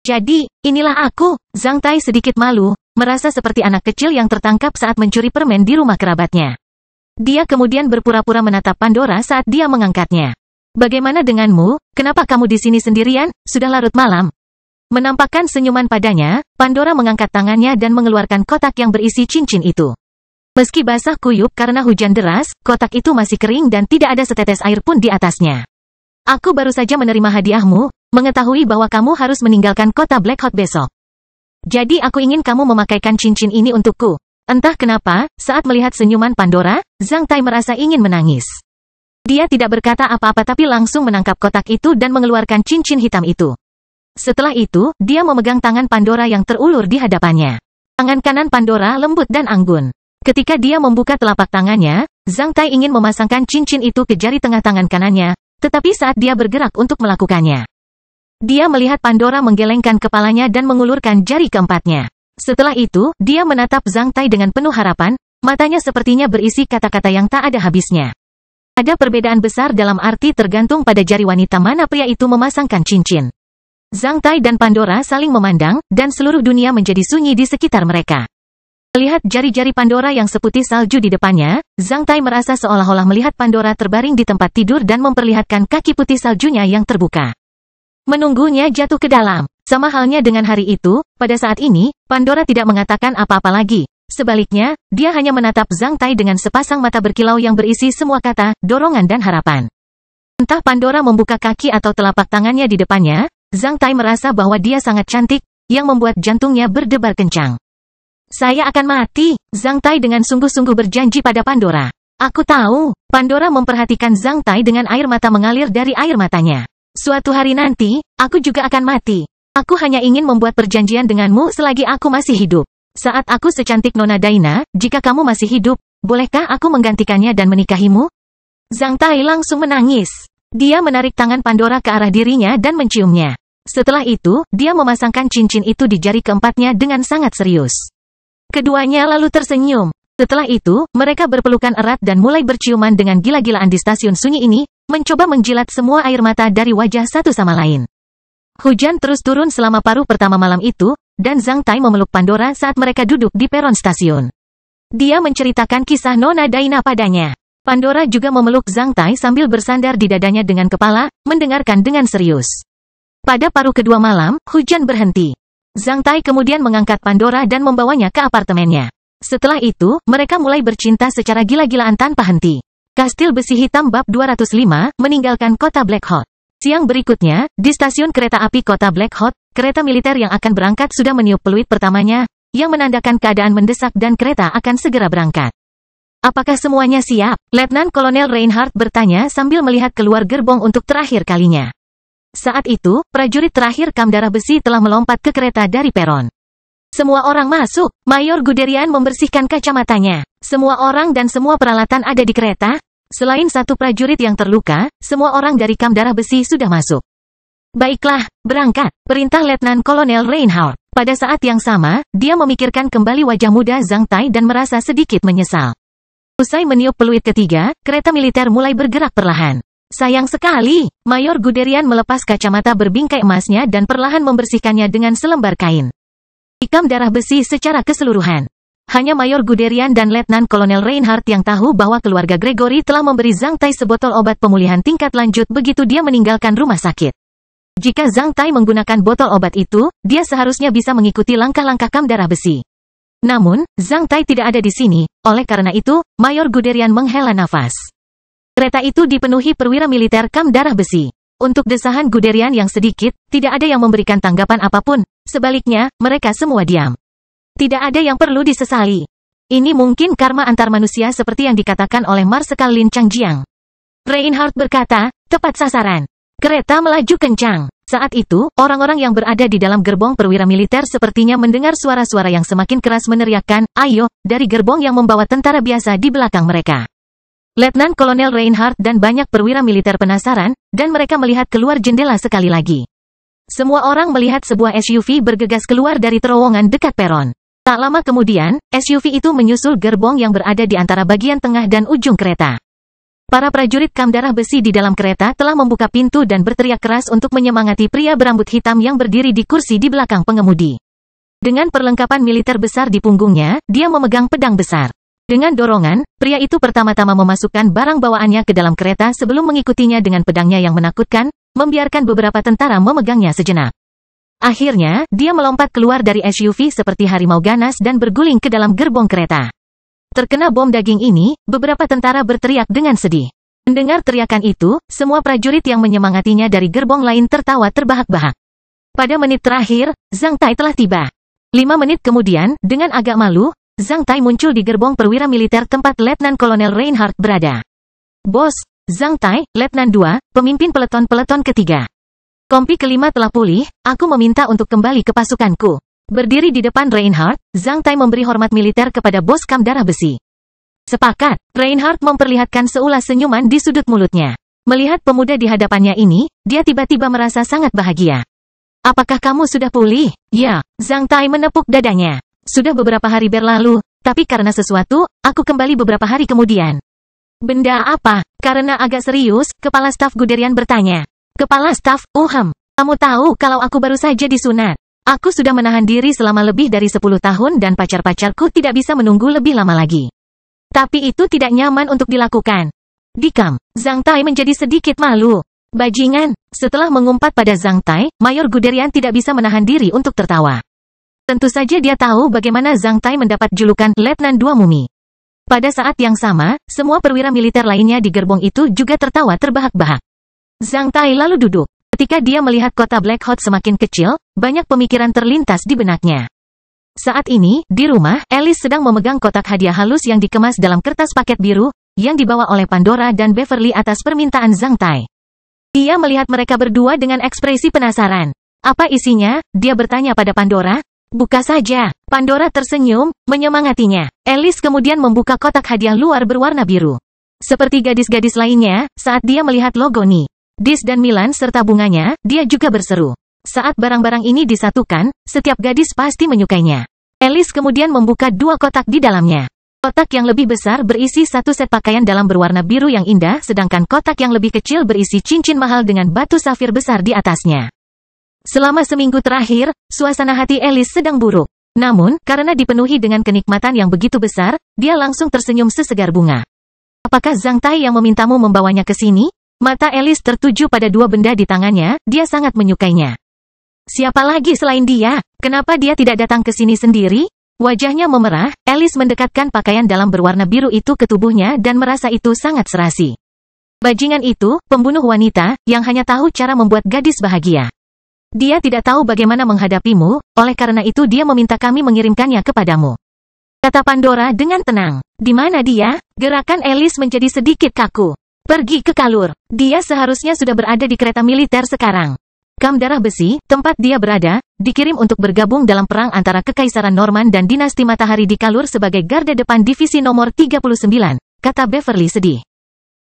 "Jadi, inilah aku." Zhang Tai sedikit malu, merasa seperti anak kecil yang tertangkap saat mencuri permen di rumah kerabatnya. Dia kemudian berpura-pura menatap Pandora saat dia mengangkatnya. "Bagaimana denganmu? Kenapa kamu di sini sendirian? Sudah larut malam." Menampakkan senyuman padanya, Pandora mengangkat tangannya dan mengeluarkan kotak yang berisi cincin itu. Meski basah kuyup karena hujan deras, kotak itu masih kering dan tidak ada setetes air pun di atasnya. "Aku baru saja menerima hadiahmu, mengetahui bahwa kamu harus meninggalkan kota Black Hot besok. Jadi aku ingin kamu memakaikan cincin ini untukku." Entah kenapa, saat melihat senyuman Pandora, Zhang Tai merasa ingin menangis. Dia tidak berkata apa-apa tapi langsung menangkap kotak itu dan mengeluarkan cincin hitam itu. Setelah itu, dia memegang tangan Pandora yang terulur di hadapannya. Tangan kanan Pandora lembut dan anggun. Ketika dia membuka telapak tangannya, Zhang Tai ingin memasangkan cincin itu ke jari tengah tangan kanannya, tetapi saat dia bergerak untuk melakukannya, dia melihat Pandora menggelengkan kepalanya dan mengulurkan jari keempatnya. Setelah itu, dia menatap Zhang Tai dengan penuh harapan, matanya sepertinya berisi kata-kata yang tak ada habisnya. Ada perbedaan besar dalam arti tergantung pada jari wanita mana pria itu memasangkan cincin. Zhang Tai dan Pandora saling memandang, dan seluruh dunia menjadi sunyi di sekitar mereka. Melihat jari-jari Pandora yang seputih salju di depannya, Zhang Tai merasa seolah-olah melihat Pandora terbaring di tempat tidur dan memperlihatkan kaki putih saljunya yang terbuka. Menunggunya jatuh ke dalam. Sama halnya dengan hari itu, pada saat ini, Pandora tidak mengatakan apa-apa lagi. Sebaliknya, dia hanya menatap Zhang Tai dengan sepasang mata berkilau yang berisi semua kata, dorongan dan harapan. Entah Pandora membuka kaki atau telapak tangannya di depannya, Zhang Tai merasa bahwa dia sangat cantik, yang membuat jantungnya berdebar kencang. "Saya akan mati," Zhang Tai dengan sungguh-sungguh berjanji pada Pandora. "Aku tahu." Pandora memperhatikan Zhang Tai dengan air mata mengalir dari air matanya. "Suatu hari nanti, aku juga akan mati. Aku hanya ingin membuat perjanjian denganmu selagi aku masih hidup. Saat aku secantik Nona Daina, jika kamu masih hidup, bolehkah aku menggantikannya dan menikahimu?" Zhang Tai langsung menangis. Dia menarik tangan Pandora ke arah dirinya dan menciumnya. Setelah itu, dia memasangkan cincin itu di jari keempatnya dengan sangat serius. Keduanya lalu tersenyum. Setelah itu, mereka berpelukan erat dan mulai berciuman dengan gila-gilaan di stasiun sunyi ini, mencoba menjilat semua air mata dari wajah satu sama lain. Hujan terus turun selama paruh pertama malam itu, dan Zhang Tai memeluk Pandora saat mereka duduk di peron stasiun. Dia menceritakan kisah Nona Daina padanya. Pandora juga memeluk Zhang Tai sambil bersandar di dadanya dengan kepala, mendengarkan dengan serius. Pada paruh kedua malam, hujan berhenti. Zhang Tai kemudian mengangkat Pandora dan membawanya ke apartemennya. Setelah itu, mereka mulai bercinta secara gila-gilaan tanpa henti. Kastil Besi Hitam Bab 205, meninggalkan kota Black Hot. Siang berikutnya, di stasiun kereta api kota Black Hot, kereta militer yang akan berangkat sudah meniup peluit pertamanya, yang menandakan keadaan mendesak dan kereta akan segera berangkat. "Apakah semuanya siap?" Letnan Kolonel Reinhardt bertanya sambil melihat keluar gerbong untuk terakhir kalinya. Saat itu, prajurit terakhir Kam Darah Besi telah melompat ke kereta dari peron. Semua orang masuk. Mayor Guderian membersihkan kacamatanya. Semua orang dan semua peralatan ada di kereta. Selain satu prajurit yang terluka, semua orang dari Kam Darah Besi sudah masuk. Baiklah, berangkat. Perintah Letnan Kolonel Reinhardt. Pada saat yang sama, dia memikirkan kembali wajah muda Zhang Tai dan merasa sedikit menyesal. Usai meniup peluit ketiga, kereta militer mulai bergerak perlahan. Sayang sekali, Mayor Guderian melepas kacamata berbingkai emasnya dan perlahan membersihkannya dengan selembar kain. Kam Darah Besi secara keseluruhan. Hanya Mayor Guderian dan Letnan Kolonel Reinhardt yang tahu bahwa keluarga Gregory telah memberi Zhang Tai sebotol obat pemulihan tingkat lanjut begitu dia meninggalkan rumah sakit. Jika Zhang Tai menggunakan botol obat itu, dia seharusnya bisa mengikuti langkah-langkah Kam Darah Besi. Namun, Zhang Tai tidak ada di sini, oleh karena itu, Mayor Guderian menghela nafas. Kereta itu dipenuhi perwira militer Kam Darah Besi. Untuk desahan Guderian yang sedikit, tidak ada yang memberikan tanggapan apapun. Sebaliknya, mereka semua diam. Tidak ada yang perlu disesali. Ini mungkin karma antar manusia seperti yang dikatakan oleh Marsekal Lin Changjiang. Reinhardt berkata, tepat sasaran. Kereta melaju kencang. Saat itu, orang-orang yang berada di dalam gerbong perwira militer sepertinya mendengar suara-suara yang semakin keras meneriakkan, ayo, dari gerbong yang membawa tentara biasa di belakang mereka. Letnan Kolonel Reinhardt dan banyak perwira militer penasaran, dan mereka melihat keluar jendela sekali lagi. Semua orang melihat sebuah SUV bergegas keluar dari terowongan dekat peron. Tak lama kemudian, SUV itu menyusul gerbong yang berada di antara bagian tengah dan ujung kereta. Para prajurit Kam Darah Besi di dalam kereta telah membuka pintu dan berteriak keras untuk menyemangati pria berambut hitam yang berdiri di kursi di belakang pengemudi. Dengan perlengkapan militer besar di punggungnya, dia memegang pedang besar. Dengan dorongan, pria itu pertama-tama memasukkan barang bawaannya ke dalam kereta sebelum mengikutinya dengan pedangnya yang menakutkan, membiarkan beberapa tentara memegangnya sejenak. Akhirnya, dia melompat keluar dari SUV seperti harimau ganas dan berguling ke dalam gerbong kereta. Terkena bom daging ini, beberapa tentara berteriak dengan sedih. Mendengar teriakan itu, semua prajurit yang menyemangatinya dari gerbong lain tertawa terbahak-bahak. Pada menit terakhir, Zhang Tai telah tiba. 5 menit kemudian, dengan agak malu, Zhang Tai muncul di gerbong perwira militer tempat Letnan Kolonel Reinhardt berada. Bos, Zhang Tai, Letnan 2, pemimpin peleton ketiga. Kompi kelima telah pulih, aku meminta untuk kembali ke pasukanku. Berdiri di depan Reinhardt, Zhang Tai memberi hormat militer kepada bos Kam Darah Besi. Sepakat, Reinhardt memperlihatkan seulas senyuman di sudut mulutnya. Melihat pemuda di hadapannya ini, dia tiba-tiba merasa sangat bahagia. Apakah kamu sudah pulih? Ya, Zhang Tai menepuk dadanya. Sudah beberapa hari berlalu, tapi karena sesuatu, aku kembali beberapa hari kemudian. Benda apa? Karena agak serius, Kepala Staf Guderian bertanya. Kepala Staf, kamu tahu kalau aku baru saja disunat. Aku sudah menahan diri selama lebih dari 10 tahun dan pacar-pacarku tidak bisa menunggu lebih lama lagi. Tapi itu tidak nyaman untuk dilakukan. Dikam, Zhang Tai menjadi sedikit malu. Bajingan, setelah mengumpat pada Zhang Tai, Mayor Guderian tidak bisa menahan diri untuk tertawa. Tentu saja dia tahu bagaimana Zhang Tai mendapat julukan Letnan 2 Mumi. Pada saat yang sama, semua perwira militer lainnya di gerbong itu juga tertawa terbahak-bahak. Zhang Tai lalu duduk. Ketika dia melihat kota Black Hot semakin kecil, banyak pemikiran terlintas di benaknya. Saat ini, di rumah, Alice sedang memegang kotak hadiah halus yang dikemas dalam kertas paket biru, yang dibawa oleh Pandora dan Beverly atas permintaan Zhang Tai. Dia melihat mereka berdua dengan ekspresi penasaran. Apa isinya? Dia bertanya pada Pandora. Buka saja. Pandora tersenyum, menyemangatinya. Alice kemudian membuka kotak hadiah luar berwarna biru. Seperti gadis-gadis lainnya, saat dia melihat logo Ni, Dis dan Milan serta bunganya, dia juga berseru. Saat barang-barang ini disatukan, setiap gadis pasti menyukainya. Alice kemudian membuka 2 kotak di dalamnya. Kotak yang lebih besar berisi 1 set pakaian dalam berwarna biru yang indah, sedangkan kotak yang lebih kecil berisi cincin mahal dengan batu safir besar di atasnya. Selama seminggu terakhir, suasana hati Alice sedang buruk. Namun, karena dipenuhi dengan kenikmatan yang begitu besar, dia langsung tersenyum sesegar bunga. Apakah Zhang Tai yang memintamu membawanya ke sini? Mata Alice tertuju pada 2 benda di tangannya, dia sangat menyukainya. Siapa lagi selain dia? Kenapa dia tidak datang ke sini sendiri? Wajahnya memerah, Alice mendekatkan pakaian dalam berwarna biru itu ke tubuhnya dan merasa itu sangat serasi. Bajingan itu, pembunuh wanita, yang hanya tahu cara membuat gadis bahagia. Dia tidak tahu bagaimana menghadapimu, oleh karena itu dia meminta kami mengirimkannya kepadamu. Kata Pandora dengan tenang. Di mana dia? Gerakan Alice menjadi sedikit kaku. Pergi ke Kalur. Dia seharusnya sudah berada di kereta militer sekarang. Kam Darah Besi, tempat dia berada, dikirim untuk bergabung dalam perang antara Kekaisaran Norman dan Dinasti Matahari di Kalur sebagai garda depan divisi nomor 39, kata Beverly sedih.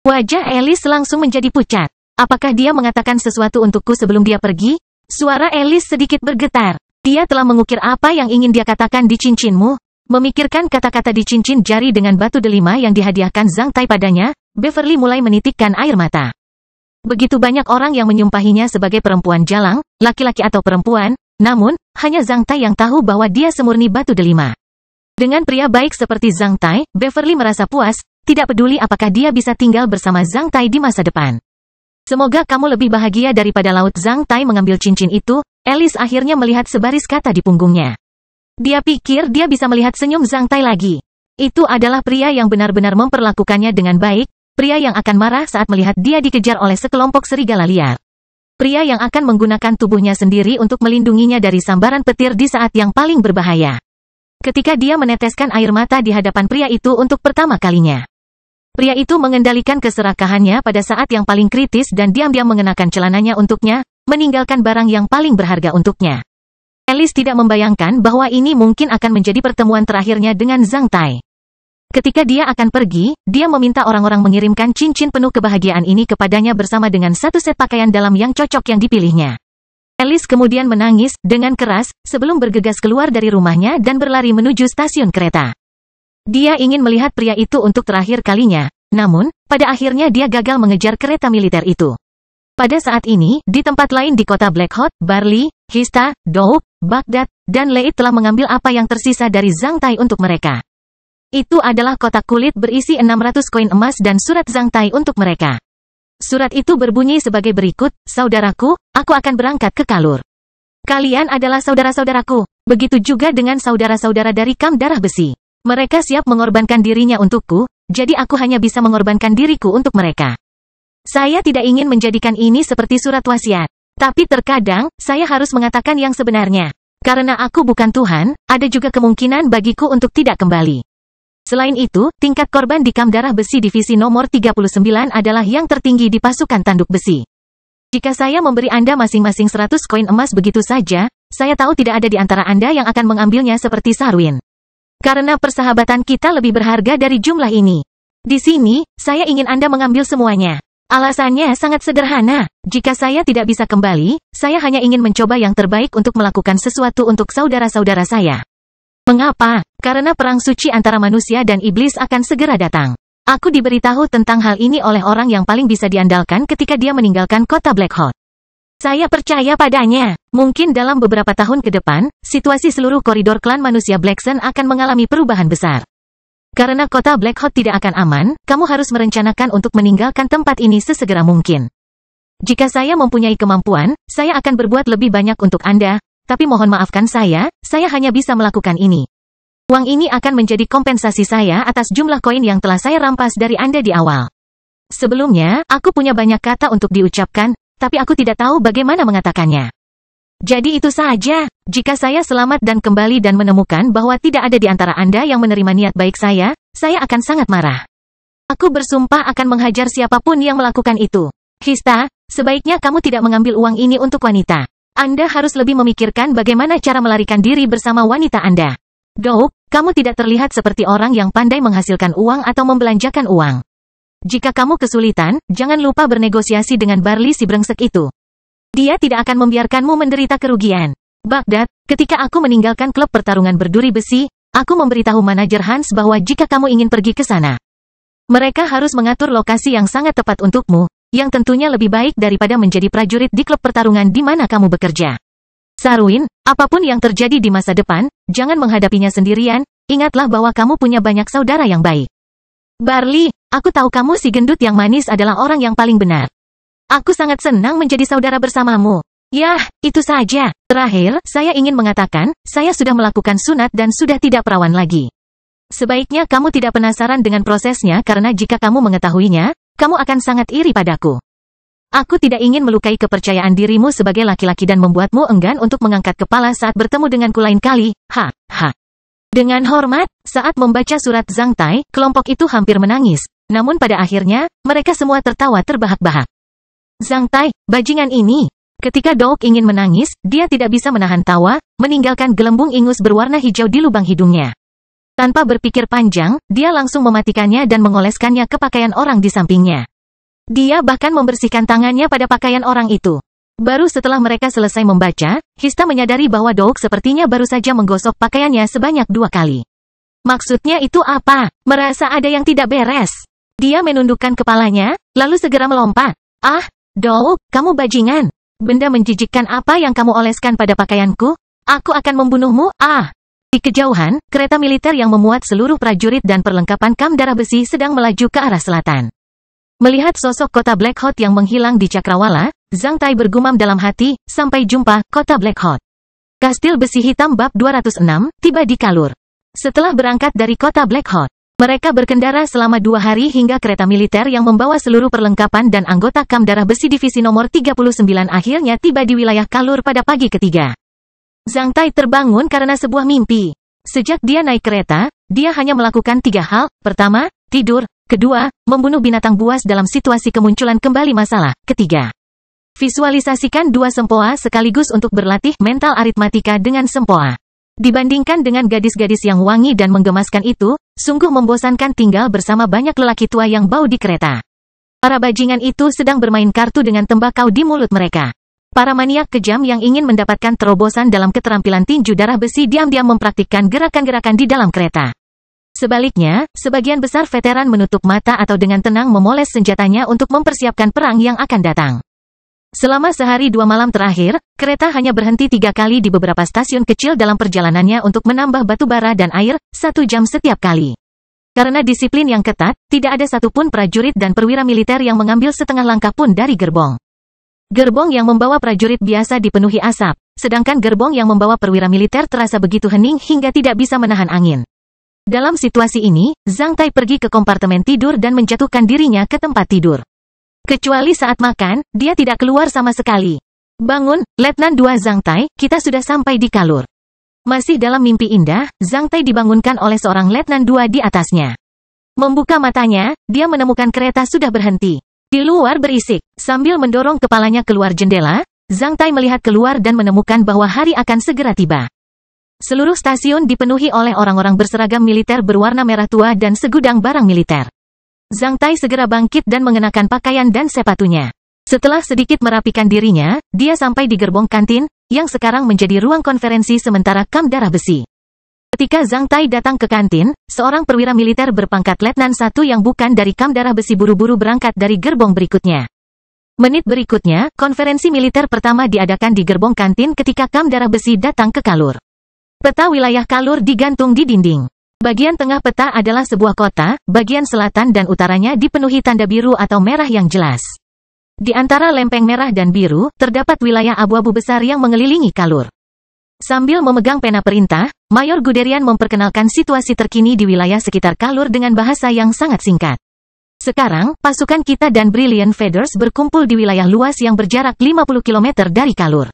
Wajah Alice langsung menjadi pucat. Apakah dia mengatakan sesuatu untukku sebelum dia pergi? Suara Alice sedikit bergetar. Dia telah mengukir apa yang ingin dia katakan di cincinmu. Memikirkan kata-kata di cincin jari dengan batu delima yang dihadiahkan Zhang Tai padanya, Beverly mulai menitikkan air mata. Begitu banyak orang yang menyumpahinya sebagai perempuan jalang, laki-laki atau perempuan, namun, hanya Zhang Tai yang tahu bahwa dia semurni batu delima. Dengan pria baik seperti Zhang Tai, Beverly merasa puas, tidak peduli apakah dia bisa tinggal bersama Zhang Tai di masa depan. Semoga kamu lebih bahagia daripada laut. Zhang Tai mengambil cincin itu, Alice akhirnya melihat sebaris kata di punggungnya. Dia pikir dia bisa melihat senyum Zhang Tai lagi. Itu adalah pria yang benar-benar memperlakukannya dengan baik, pria yang akan marah saat melihat dia dikejar oleh sekelompok serigala liar. Pria yang akan menggunakan tubuhnya sendiri untuk melindunginya dari sambaran petir di saat yang paling berbahaya. Ketika dia meneteskan air mata di hadapan pria itu untuk pertama kalinya. Pria itu mengendalikan keserakahannya pada saat yang paling kritis dan diam-diam mengenakan celananya untuknya, meninggalkan barang yang paling berharga untuknya. Alice tidak membayangkan bahwa ini mungkin akan menjadi pertemuan terakhirnya dengan Zhang Tai. Ketika dia akan pergi, dia meminta orang-orang mengirimkan cincin penuh kebahagiaan ini kepadanya bersama dengan satu set pakaian dalam yang cocok yang dipilihnya. Alice kemudian menangis dengan keras sebelum bergegas keluar dari rumahnya dan berlari menuju stasiun kereta. Dia ingin melihat pria itu untuk terakhir kalinya, namun, pada akhirnya dia gagal mengejar kereta militer itu. Pada saat ini, di tempat lain di kota Black Hawk, Barley, Hista, Dou, Baghdad, dan Lei telah mengambil apa yang tersisa dari Zhang Tai untuk mereka. Itu adalah kotak kulit berisi 600 koin emas dan surat Zhang Tai untuk mereka. Surat itu berbunyi sebagai berikut, "Saudaraku, aku akan berangkat ke Kalur. Kalian adalah saudara-saudaraku. Begitu juga dengan saudara-saudara dari Kam Darah Besi. Mereka siap mengorbankan dirinya untukku, jadi aku hanya bisa mengorbankan diriku untuk mereka. Saya tidak ingin menjadikan ini seperti surat wasiat. Tapi terkadang, saya harus mengatakan yang sebenarnya. Karena aku bukan Tuhan, ada juga kemungkinan bagiku untuk tidak kembali. Selain itu, tingkat korban di Kam Darah Besi divisi nomor 39 adalah yang tertinggi di pasukan tanduk besi. Jika saya memberi Anda masing-masing 100 koin emas begitu saja, saya tahu tidak ada di antara Anda yang akan mengambilnya seperti Sarwin. Karena persahabatan kita lebih berharga dari jumlah ini. Di sini, saya ingin Anda mengambil semuanya. Alasannya sangat sederhana. Jika saya tidak bisa kembali, saya hanya ingin mencoba yang terbaik untuk melakukan sesuatu untuk saudara-saudara saya. Mengapa? Karena perang suci antara manusia dan iblis akan segera datang. Aku diberitahu tentang hal ini oleh orang yang paling bisa diandalkan ketika dia meninggalkan kota Black Hawk. Saya percaya padanya. Mungkin dalam beberapa tahun ke depan, situasi seluruh koridor klan manusia Black Sun akan mengalami perubahan besar. Karena kota Black Hawk tidak akan aman, kamu harus merencanakan untuk meninggalkan tempat ini sesegera mungkin. Jika saya mempunyai kemampuan, saya akan berbuat lebih banyak untuk Anda, tapi mohon maafkan saya hanya bisa melakukan ini. Uang ini akan menjadi kompensasi saya atas jumlah koin yang telah saya rampas dari Anda di awal. Sebelumnya, aku punya banyak kata untuk diucapkan, tapi aku tidak tahu bagaimana mengatakannya. Jadi itu saja, jika saya selamat dan kembali dan menemukan bahwa tidak ada di antara Anda yang menerima niat baik saya akan sangat marah. Aku bersumpah akan menghajar siapapun yang melakukan itu. Hista, sebaiknya kamu tidak mengambil uang ini untuk wanita. Anda harus lebih memikirkan bagaimana cara melarikan diri bersama wanita Anda. Dou, kamu tidak terlihat seperti orang yang pandai menghasilkan uang atau membelanjakan uang. Jika kamu kesulitan, jangan lupa bernegosiasi dengan Barley si brengsek itu. Dia tidak akan membiarkanmu menderita kerugian. Baghdad, ketika aku meninggalkan klub pertarungan berduri besi, aku memberitahu manajer Hans bahwa jika kamu ingin pergi ke sana, mereka harus mengatur lokasi yang sangat tepat untukmu, yang tentunya lebih baik daripada menjadi prajurit di klub pertarungan di mana kamu bekerja. Sarwin, apapun yang terjadi di masa depan, jangan menghadapinya sendirian, ingatlah bahwa kamu punya banyak saudara yang baik. Barley, aku tahu kamu si gendut yang manis adalah orang yang paling benar. Aku sangat senang menjadi saudara bersamamu. Yah, itu saja. Terakhir, saya ingin mengatakan, saya sudah melakukan sunat dan sudah tidak perawan lagi. Sebaiknya kamu tidak penasaran dengan prosesnya karena jika kamu mengetahuinya, kamu akan sangat iri padaku. Aku tidak ingin melukai kepercayaan dirimu sebagai laki-laki dan membuatmu enggan untuk mengangkat kepala saat bertemu denganku lain kali. Dengan hormat, saat membaca surat Zhang Tai, kelompok itu hampir menangis. Namun pada akhirnya, mereka semua tertawa terbahak-bahak. Zhang Tai, bajingan ini. Ketika Douk ingin menangis, dia tidak bisa menahan tawa, meninggalkan gelembung ingus berwarna hijau di lubang hidungnya. Tanpa berpikir panjang, dia langsung mematikannya dan mengoleskannya ke pakaian orang di sampingnya. Dia bahkan membersihkan tangannya pada pakaian orang itu. Baru setelah mereka selesai membaca, Hista menyadari bahwa Douk sepertinya baru saja menggosok pakaiannya sebanyak 2 kali. Maksudnya itu apa? Merasa ada yang tidak beres. Dia menundukkan kepalanya, lalu segera melompat. Ah, Douk, kamu bajingan. Benda menjijikkan apa yang kamu oleskan pada pakaianku? Aku akan membunuhmu, ah! Di kejauhan, kereta militer yang memuat seluruh prajurit dan perlengkapan kam darah besi sedang melaju ke arah selatan. Melihat sosok kota Black Hot yang menghilang di cakrawala, Zhang Tai bergumam dalam hati, sampai jumpa, kota Black Hot. Kastil besi hitam bab 206, tiba di Kalur. Setelah berangkat dari kota Black Hot, mereka berkendara selama 2 hari hingga kereta militer yang membawa seluruh perlengkapan dan anggota kam darah besi divisi nomor 39 akhirnya tiba di wilayah Kalur pada pagi ketiga. Zhang Tai terbangun karena sebuah mimpi. Sejak dia naik kereta, dia hanya melakukan 3 hal. Pertama, tidur. Kedua, membunuh binatang buas dalam situasi kemunculan kembali masalah. Ketiga, visualisasikan 2 sempoa sekaligus untuk berlatih mental aritmatika dengan sempoa. Dibandingkan dengan gadis-gadis yang wangi dan menggemaskan itu, sungguh membosankan tinggal bersama banyak lelaki tua yang bau di kereta. Para bajingan itu sedang bermain kartu dengan tembakau di mulut mereka. Para maniak kejam yang ingin mendapatkan terobosan dalam keterampilan tinju darah besi diam-diam mempraktikkan gerakan-gerakan di dalam kereta. Sebaliknya, sebagian besar veteran menutup mata atau dengan tenang memoles senjatanya untuk mempersiapkan perang yang akan datang. Selama sehari 2 malam terakhir, kereta hanya berhenti 3 kali di beberapa stasiun kecil dalam perjalanannya untuk menambah batu bara dan air, 1 jam setiap kali. Karena disiplin yang ketat, tidak ada satupun prajurit dan perwira militer yang mengambil setengah langkah pun dari gerbong. Gerbong yang membawa prajurit biasa dipenuhi asap, sedangkan gerbong yang membawa perwira militer terasa begitu hening hingga tidak bisa menahan angin. Dalam situasi ini, Zhang Tai pergi ke kompartemen tidur dan menjatuhkan dirinya ke tempat tidur. Kecuali saat makan, dia tidak keluar sama sekali. Bangun, Letnan 2 Zhang Tai, kita sudah sampai di Kalur. Masih dalam mimpi indah, Zhang Tai dibangunkan oleh seorang Letnan 2 di atasnya. Membuka matanya, dia menemukan kereta sudah berhenti. Di luar berisik, sambil mendorong kepalanya keluar jendela, Zhang Tai melihat keluar dan menemukan bahwa hari akan segera tiba. Seluruh stasiun dipenuhi oleh orang-orang berseragam militer berwarna merah tua dan segudang barang militer. Zhang Tai segera bangkit dan mengenakan pakaian dan sepatunya. Setelah sedikit merapikan dirinya, dia sampai di gerbong kantin, yang sekarang menjadi ruang konferensi sementara kam darah besi. Ketika Zhang Tai datang ke kantin, seorang perwira militer berpangkat Letnan 1 yang bukan dari kam darah besi buru-buru berangkat dari gerbong berikutnya. Menit berikutnya, konferensi militer pertama diadakan di gerbong kantin ketika kam darah besi datang ke Kalur. Peta wilayah Kalur digantung di dinding. Bagian tengah peta adalah sebuah kota, bagian selatan dan utaranya dipenuhi tanda biru atau merah yang jelas. Di antara lempeng merah dan biru, terdapat wilayah abu-abu besar yang mengelilingi Kalur. Sambil memegang pena perintah, Mayor Guderian memperkenalkan situasi terkini di wilayah sekitar Kalur dengan bahasa yang sangat singkat. Sekarang, pasukan kita dan Brilliant Feathers berkumpul di wilayah luas yang berjarak 50 km dari Kalur.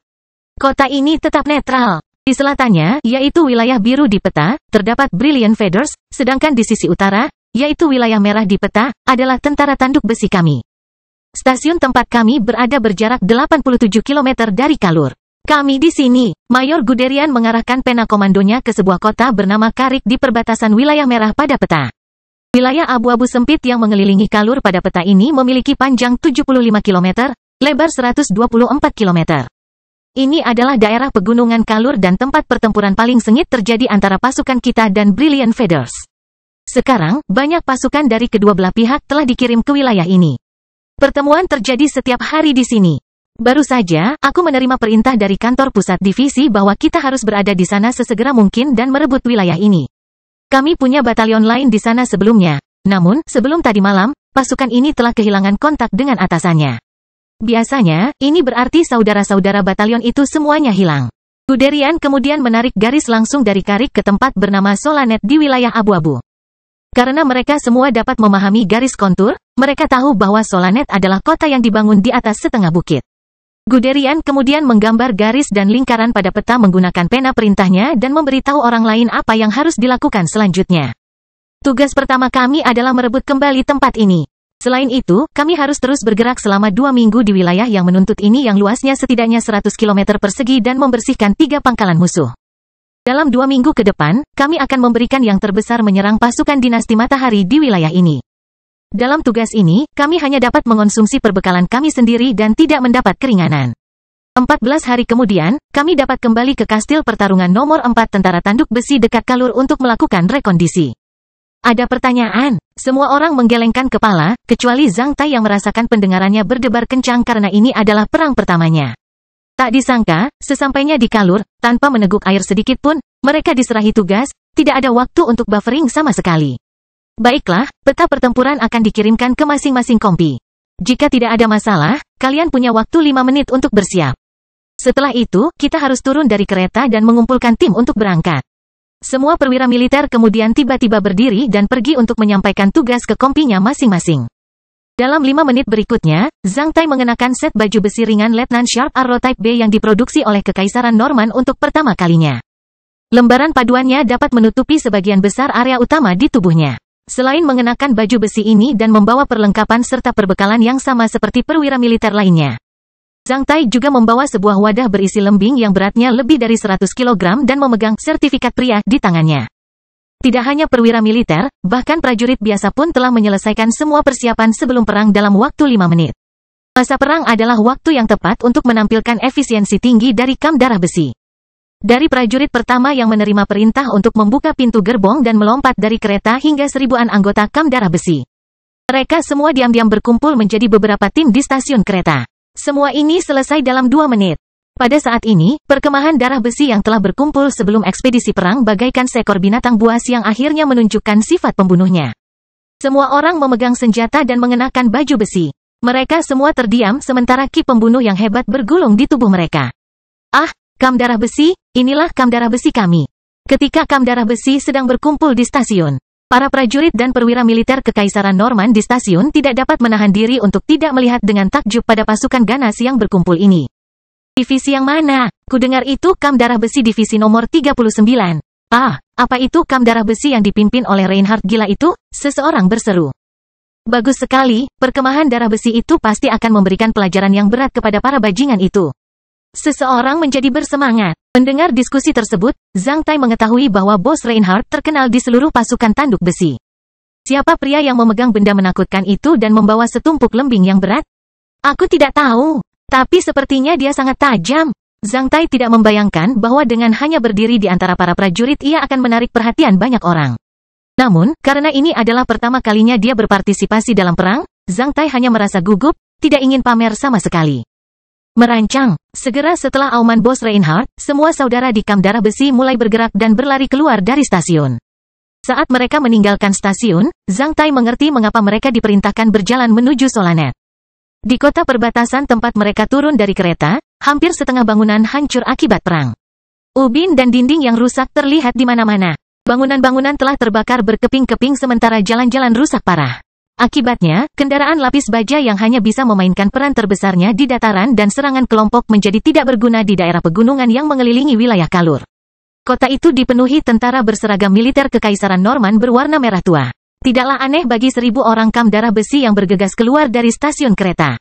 Kota ini tetap netral. Di selatannya, yaitu wilayah biru di peta, terdapat Brilliant Feathers, sedangkan di sisi utara, yaitu wilayah merah di peta, adalah tentara tanduk besi kami. Stasiun tempat kami berada berjarak 87 km dari Kalur. Kami di sini. Mayor Guderian mengarahkan pena komandonya ke sebuah kota bernama Karik di perbatasan wilayah merah pada peta. Wilayah abu-abu sempit yang mengelilingi Kalur pada peta ini memiliki panjang 75 km, lebar 124 km. Ini adalah daerah pegunungan Kalur dan tempat pertempuran paling sengit terjadi antara pasukan kita dan Brilliant Feathers. Sekarang, banyak pasukan dari kedua belah pihak telah dikirim ke wilayah ini. Pertemuan terjadi setiap hari di sini. Baru saja, aku menerima perintah dari kantor pusat divisi bahwa kita harus berada di sana sesegera mungkin dan merebut wilayah ini. Kami punya batalion lain di sana sebelumnya. Namun, sebelum tadi malam, pasukan ini telah kehilangan kontak dengan atasannya. Biasanya, ini berarti saudara-saudara batalion itu semuanya hilang. Guderian kemudian menarik garis langsung dari Karik ke tempat bernama Solanet di wilayah abu-abu. Karena mereka semua dapat memahami garis kontur, mereka tahu bahwa Solanet adalah kota yang dibangun di atas setengah bukit. Guderian kemudian menggambar garis dan lingkaran pada peta menggunakan pena perintahnya dan memberitahu orang lain apa yang harus dilakukan selanjutnya. Tugas pertama kami adalah merebut kembali tempat ini. Selain itu, kami harus terus bergerak selama 2 minggu di wilayah yang menuntut ini yang luasnya setidaknya 100 km persegi dan membersihkan 3 pangkalan musuh. Dalam 2 minggu ke depan, kami akan memberikan yang terbesar menyerang pasukan dinasti matahari di wilayah ini. Dalam tugas ini, kami hanya dapat mengonsumsi perbekalan kami sendiri dan tidak mendapat keringanan. 14 hari kemudian, kami dapat kembali ke kastil pertarungan nomor 4 tentara tanduk besi dekat Kalur untuk melakukan rekondisi. Ada pertanyaan? Semua orang menggelengkan kepala, kecuali Zhang Tai yang merasakan pendengarannya berdebar kencang karena ini adalah perang pertamanya. Tak disangka, sesampainya di Kalur, tanpa meneguk air sedikit pun, mereka diserahi tugas, tidak ada waktu untuk buffering sama sekali. Baiklah, peta pertempuran akan dikirimkan ke masing-masing kompi. Jika tidak ada masalah, kalian punya waktu 5 menit untuk bersiap. Setelah itu, kita harus turun dari kereta dan mengumpulkan tim untuk berangkat. Semua perwira militer kemudian tiba-tiba berdiri dan pergi untuk menyampaikan tugas ke kompinya masing-masing. Dalam 5 menit berikutnya, Zhang Tai mengenakan set baju besi ringan Letnan Sharp Arrow Type B yang diproduksi oleh Kekaisaran Norman untuk pertama kalinya. Lembaran paduannya dapat menutupi sebagian besar area utama di tubuhnya. Selain mengenakan baju besi ini dan membawa perlengkapan serta perbekalan yang sama seperti perwira militer lainnya, Zhang Tai juga membawa sebuah wadah berisi lembing yang beratnya lebih dari 100 kg dan memegang sertifikat pria di tangannya. Tidak hanya perwira militer, bahkan prajurit biasa pun telah menyelesaikan semua persiapan sebelum perang dalam waktu 5 menit. Masa perang adalah waktu yang tepat untuk menampilkan efisiensi tinggi dari kam darah besi. Dari prajurit pertama yang menerima perintah untuk membuka pintu gerbong dan melompat dari kereta hingga 1000-an anggota kam darah besi. Mereka semua diam-diam berkumpul menjadi beberapa tim di stasiun kereta. Semua ini selesai dalam 2 menit. Pada saat ini, perkemahan darah besi yang telah berkumpul sebelum ekspedisi perang bagaikan seekor binatang buas yang akhirnya menunjukkan sifat pembunuhnya. Semua orang memegang senjata dan mengenakan baju besi. Mereka semua terdiam sementara ki pembunuh yang hebat bergulung di tubuh mereka. Ah, kam darah besi, inilah kam darah besi kami. Ketika kam darah besi sedang berkumpul di stasiun, para prajurit dan perwira militer Kekaisaran Norman di stasiun tidak dapat menahan diri untuk tidak melihat dengan takjub pada pasukan ganas yang berkumpul ini. Divisi yang mana? Kudengar itu kam darah besi divisi nomor 39. Ah, apa itu kam darah besi yang dipimpin oleh Reinhardt gila itu? Seseorang berseru. Bagus sekali, perkemahan darah besi itu pasti akan memberikan pelajaran yang berat kepada para bajingan itu. Seseorang menjadi bersemangat. Mendengar diskusi tersebut, Zhang Tai mengetahui bahwa bos Reinhardt terkenal di seluruh pasukan tanduk besi. Siapa pria yang memegang benda menakutkan itu dan membawa setumpuk lembing yang berat? Aku tidak tahu, tapi sepertinya dia sangat tajam. Zhang Tai tidak membayangkan bahwa dengan hanya berdiri di antara para prajurit ia akan menarik perhatian banyak orang. Namun, karena ini adalah pertama kalinya dia berpartisipasi dalam perang, Zhang Tai hanya merasa gugup, tidak ingin pamer sama sekali. Merancang. Segera setelah auman bos Reinhardt, semua saudara di kam darah besi mulai bergerak dan berlari keluar dari stasiun. Saat mereka meninggalkan stasiun, Zhang Tai mengerti mengapa mereka diperintahkan berjalan menuju Solanet. Di kota perbatasan tempat mereka turun dari kereta, hampir setengah bangunan hancur akibat perang. Ubin dan dinding yang rusak terlihat di mana-mana. Bangunan-bangunan telah terbakar berkeping-keping sementara jalan-jalan rusak parah. Akibatnya, kendaraan lapis baja yang hanya bisa memainkan peran terbesarnya di dataran dan serangan kelompok menjadi tidak berguna di daerah pegunungan yang mengelilingi wilayah Kalur. Kota itu dipenuhi tentara berseragam militer Kekaisaran Norman berwarna merah tua. Tidaklah aneh bagi 1000 orang kam darah besi yang bergegas keluar dari stasiun kereta.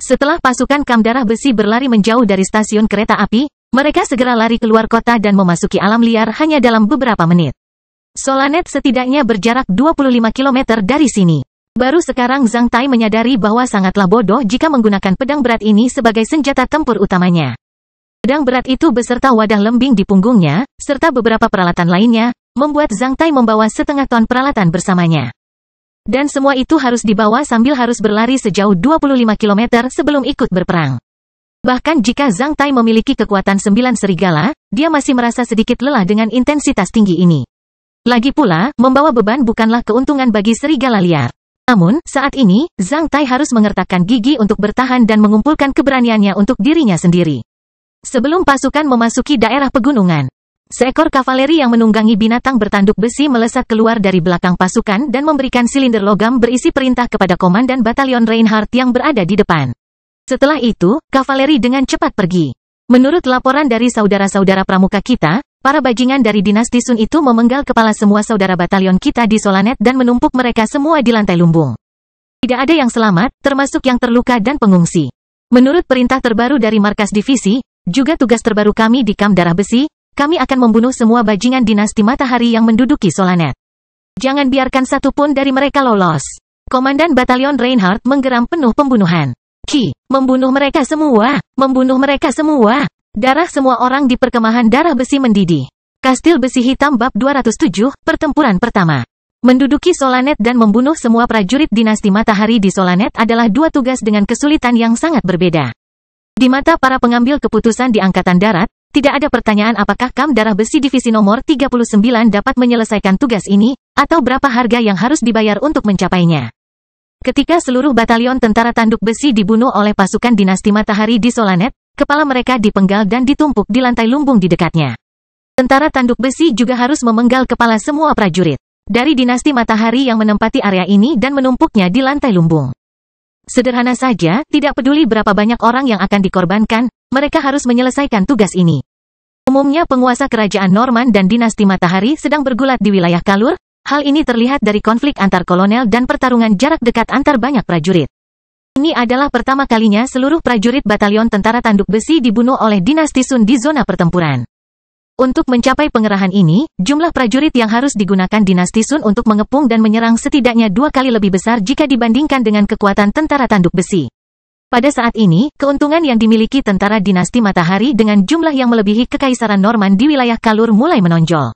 Setelah pasukan kam darah besi berlari menjauh dari stasiun kereta api, mereka segera lari keluar kota dan memasuki alam liar hanya dalam beberapa menit. Solanet setidaknya berjarak 25 km dari sini. Baru sekarang Zhang Tai menyadari bahwa sangatlah bodoh jika menggunakan pedang berat ini sebagai senjata tempur utamanya. Pedang berat itu beserta wadah lembing di punggungnya, serta beberapa peralatan lainnya, membuat Zhang Tai membawa setengah ton peralatan bersamanya. Dan semua itu harus dibawa sambil harus berlari sejauh 25 km sebelum ikut berperang. Bahkan jika Zhang Tai memiliki kekuatan 9 serigala, dia masih merasa sedikit lelah dengan intensitas tinggi ini. Lagi pula, membawa beban bukanlah keuntungan bagi serigala liar. Namun, saat ini, Zhang Tai harus mengertakkan gigi untuk bertahan dan mengumpulkan keberaniannya untuk dirinya sendiri. Sebelum pasukan memasuki daerah pegunungan, seekor kavaleri yang menunggangi binatang bertanduk besi melesat keluar dari belakang pasukan dan memberikan silinder logam berisi perintah kepada komandan batalion Reinhardt yang berada di depan. Setelah itu, kavaleri dengan cepat pergi. Menurut laporan dari saudara-saudara pramuka kita, para bajingan dari dinasti Sun itu memenggal kepala semua saudara batalion kita di Solanet dan menumpuk mereka semua di lantai lumbung. Tidak ada yang selamat, termasuk yang terluka dan pengungsi. Menurut perintah terbaru dari markas divisi, juga tugas terbaru kami di Kamp Darah Besi, kami akan membunuh semua bajingan dinasti Matahari yang menduduki Solanet. Jangan biarkan satu pun dari mereka lolos. Komandan Batalion Reinhardt menggeram penuh pembunuhan. Membunuh mereka semua, membunuh mereka semua. Darah semua orang di perkemahan Darah Besi mendidih. Kastil Besi Hitam Bab 207, Pertempuran Pertama. Menduduki Solanet dan membunuh semua prajurit dinasti Matahari di Solanet adalah dua tugas dengan kesulitan yang sangat berbeda. Di mata para pengambil keputusan di Angkatan Darat, tidak ada pertanyaan apakah Kamp Darah Besi Divisi nomor 39 dapat menyelesaikan tugas ini, atau berapa harga yang harus dibayar untuk mencapainya. Ketika seluruh batalion tentara tanduk besi dibunuh oleh pasukan dinasti Matahari di Solanet, kepala mereka dipenggal dan ditumpuk di lantai lumbung di dekatnya. Tentara tanduk besi juga harus memenggal kepala semua prajurit dari dinasti Matahari yang menempati area ini dan menumpuknya di lantai lumbung. Sederhana saja, tidak peduli berapa banyak orang yang akan dikorbankan, mereka harus menyelesaikan tugas ini. Umumnya penguasa kerajaan Norman dan dinasti Matahari sedang bergulat di wilayah Kalur, hal ini terlihat dari konflik antar kolonel dan pertarungan jarak dekat antar banyak prajurit. Ini adalah pertama kalinya seluruh prajurit batalion tentara tanduk besi dibunuh oleh dinasti Sun di zona pertempuran. Untuk mencapai pengerahan ini, jumlah prajurit yang harus digunakan dinasti Sun untuk mengepung dan menyerang setidaknya 2 kali lebih besar jika dibandingkan dengan kekuatan tentara tanduk besi. Pada saat ini, keuntungan yang dimiliki tentara dinasti Matahari dengan jumlah yang melebihi kekaisaran Norman di wilayah Kalur mulai menonjol.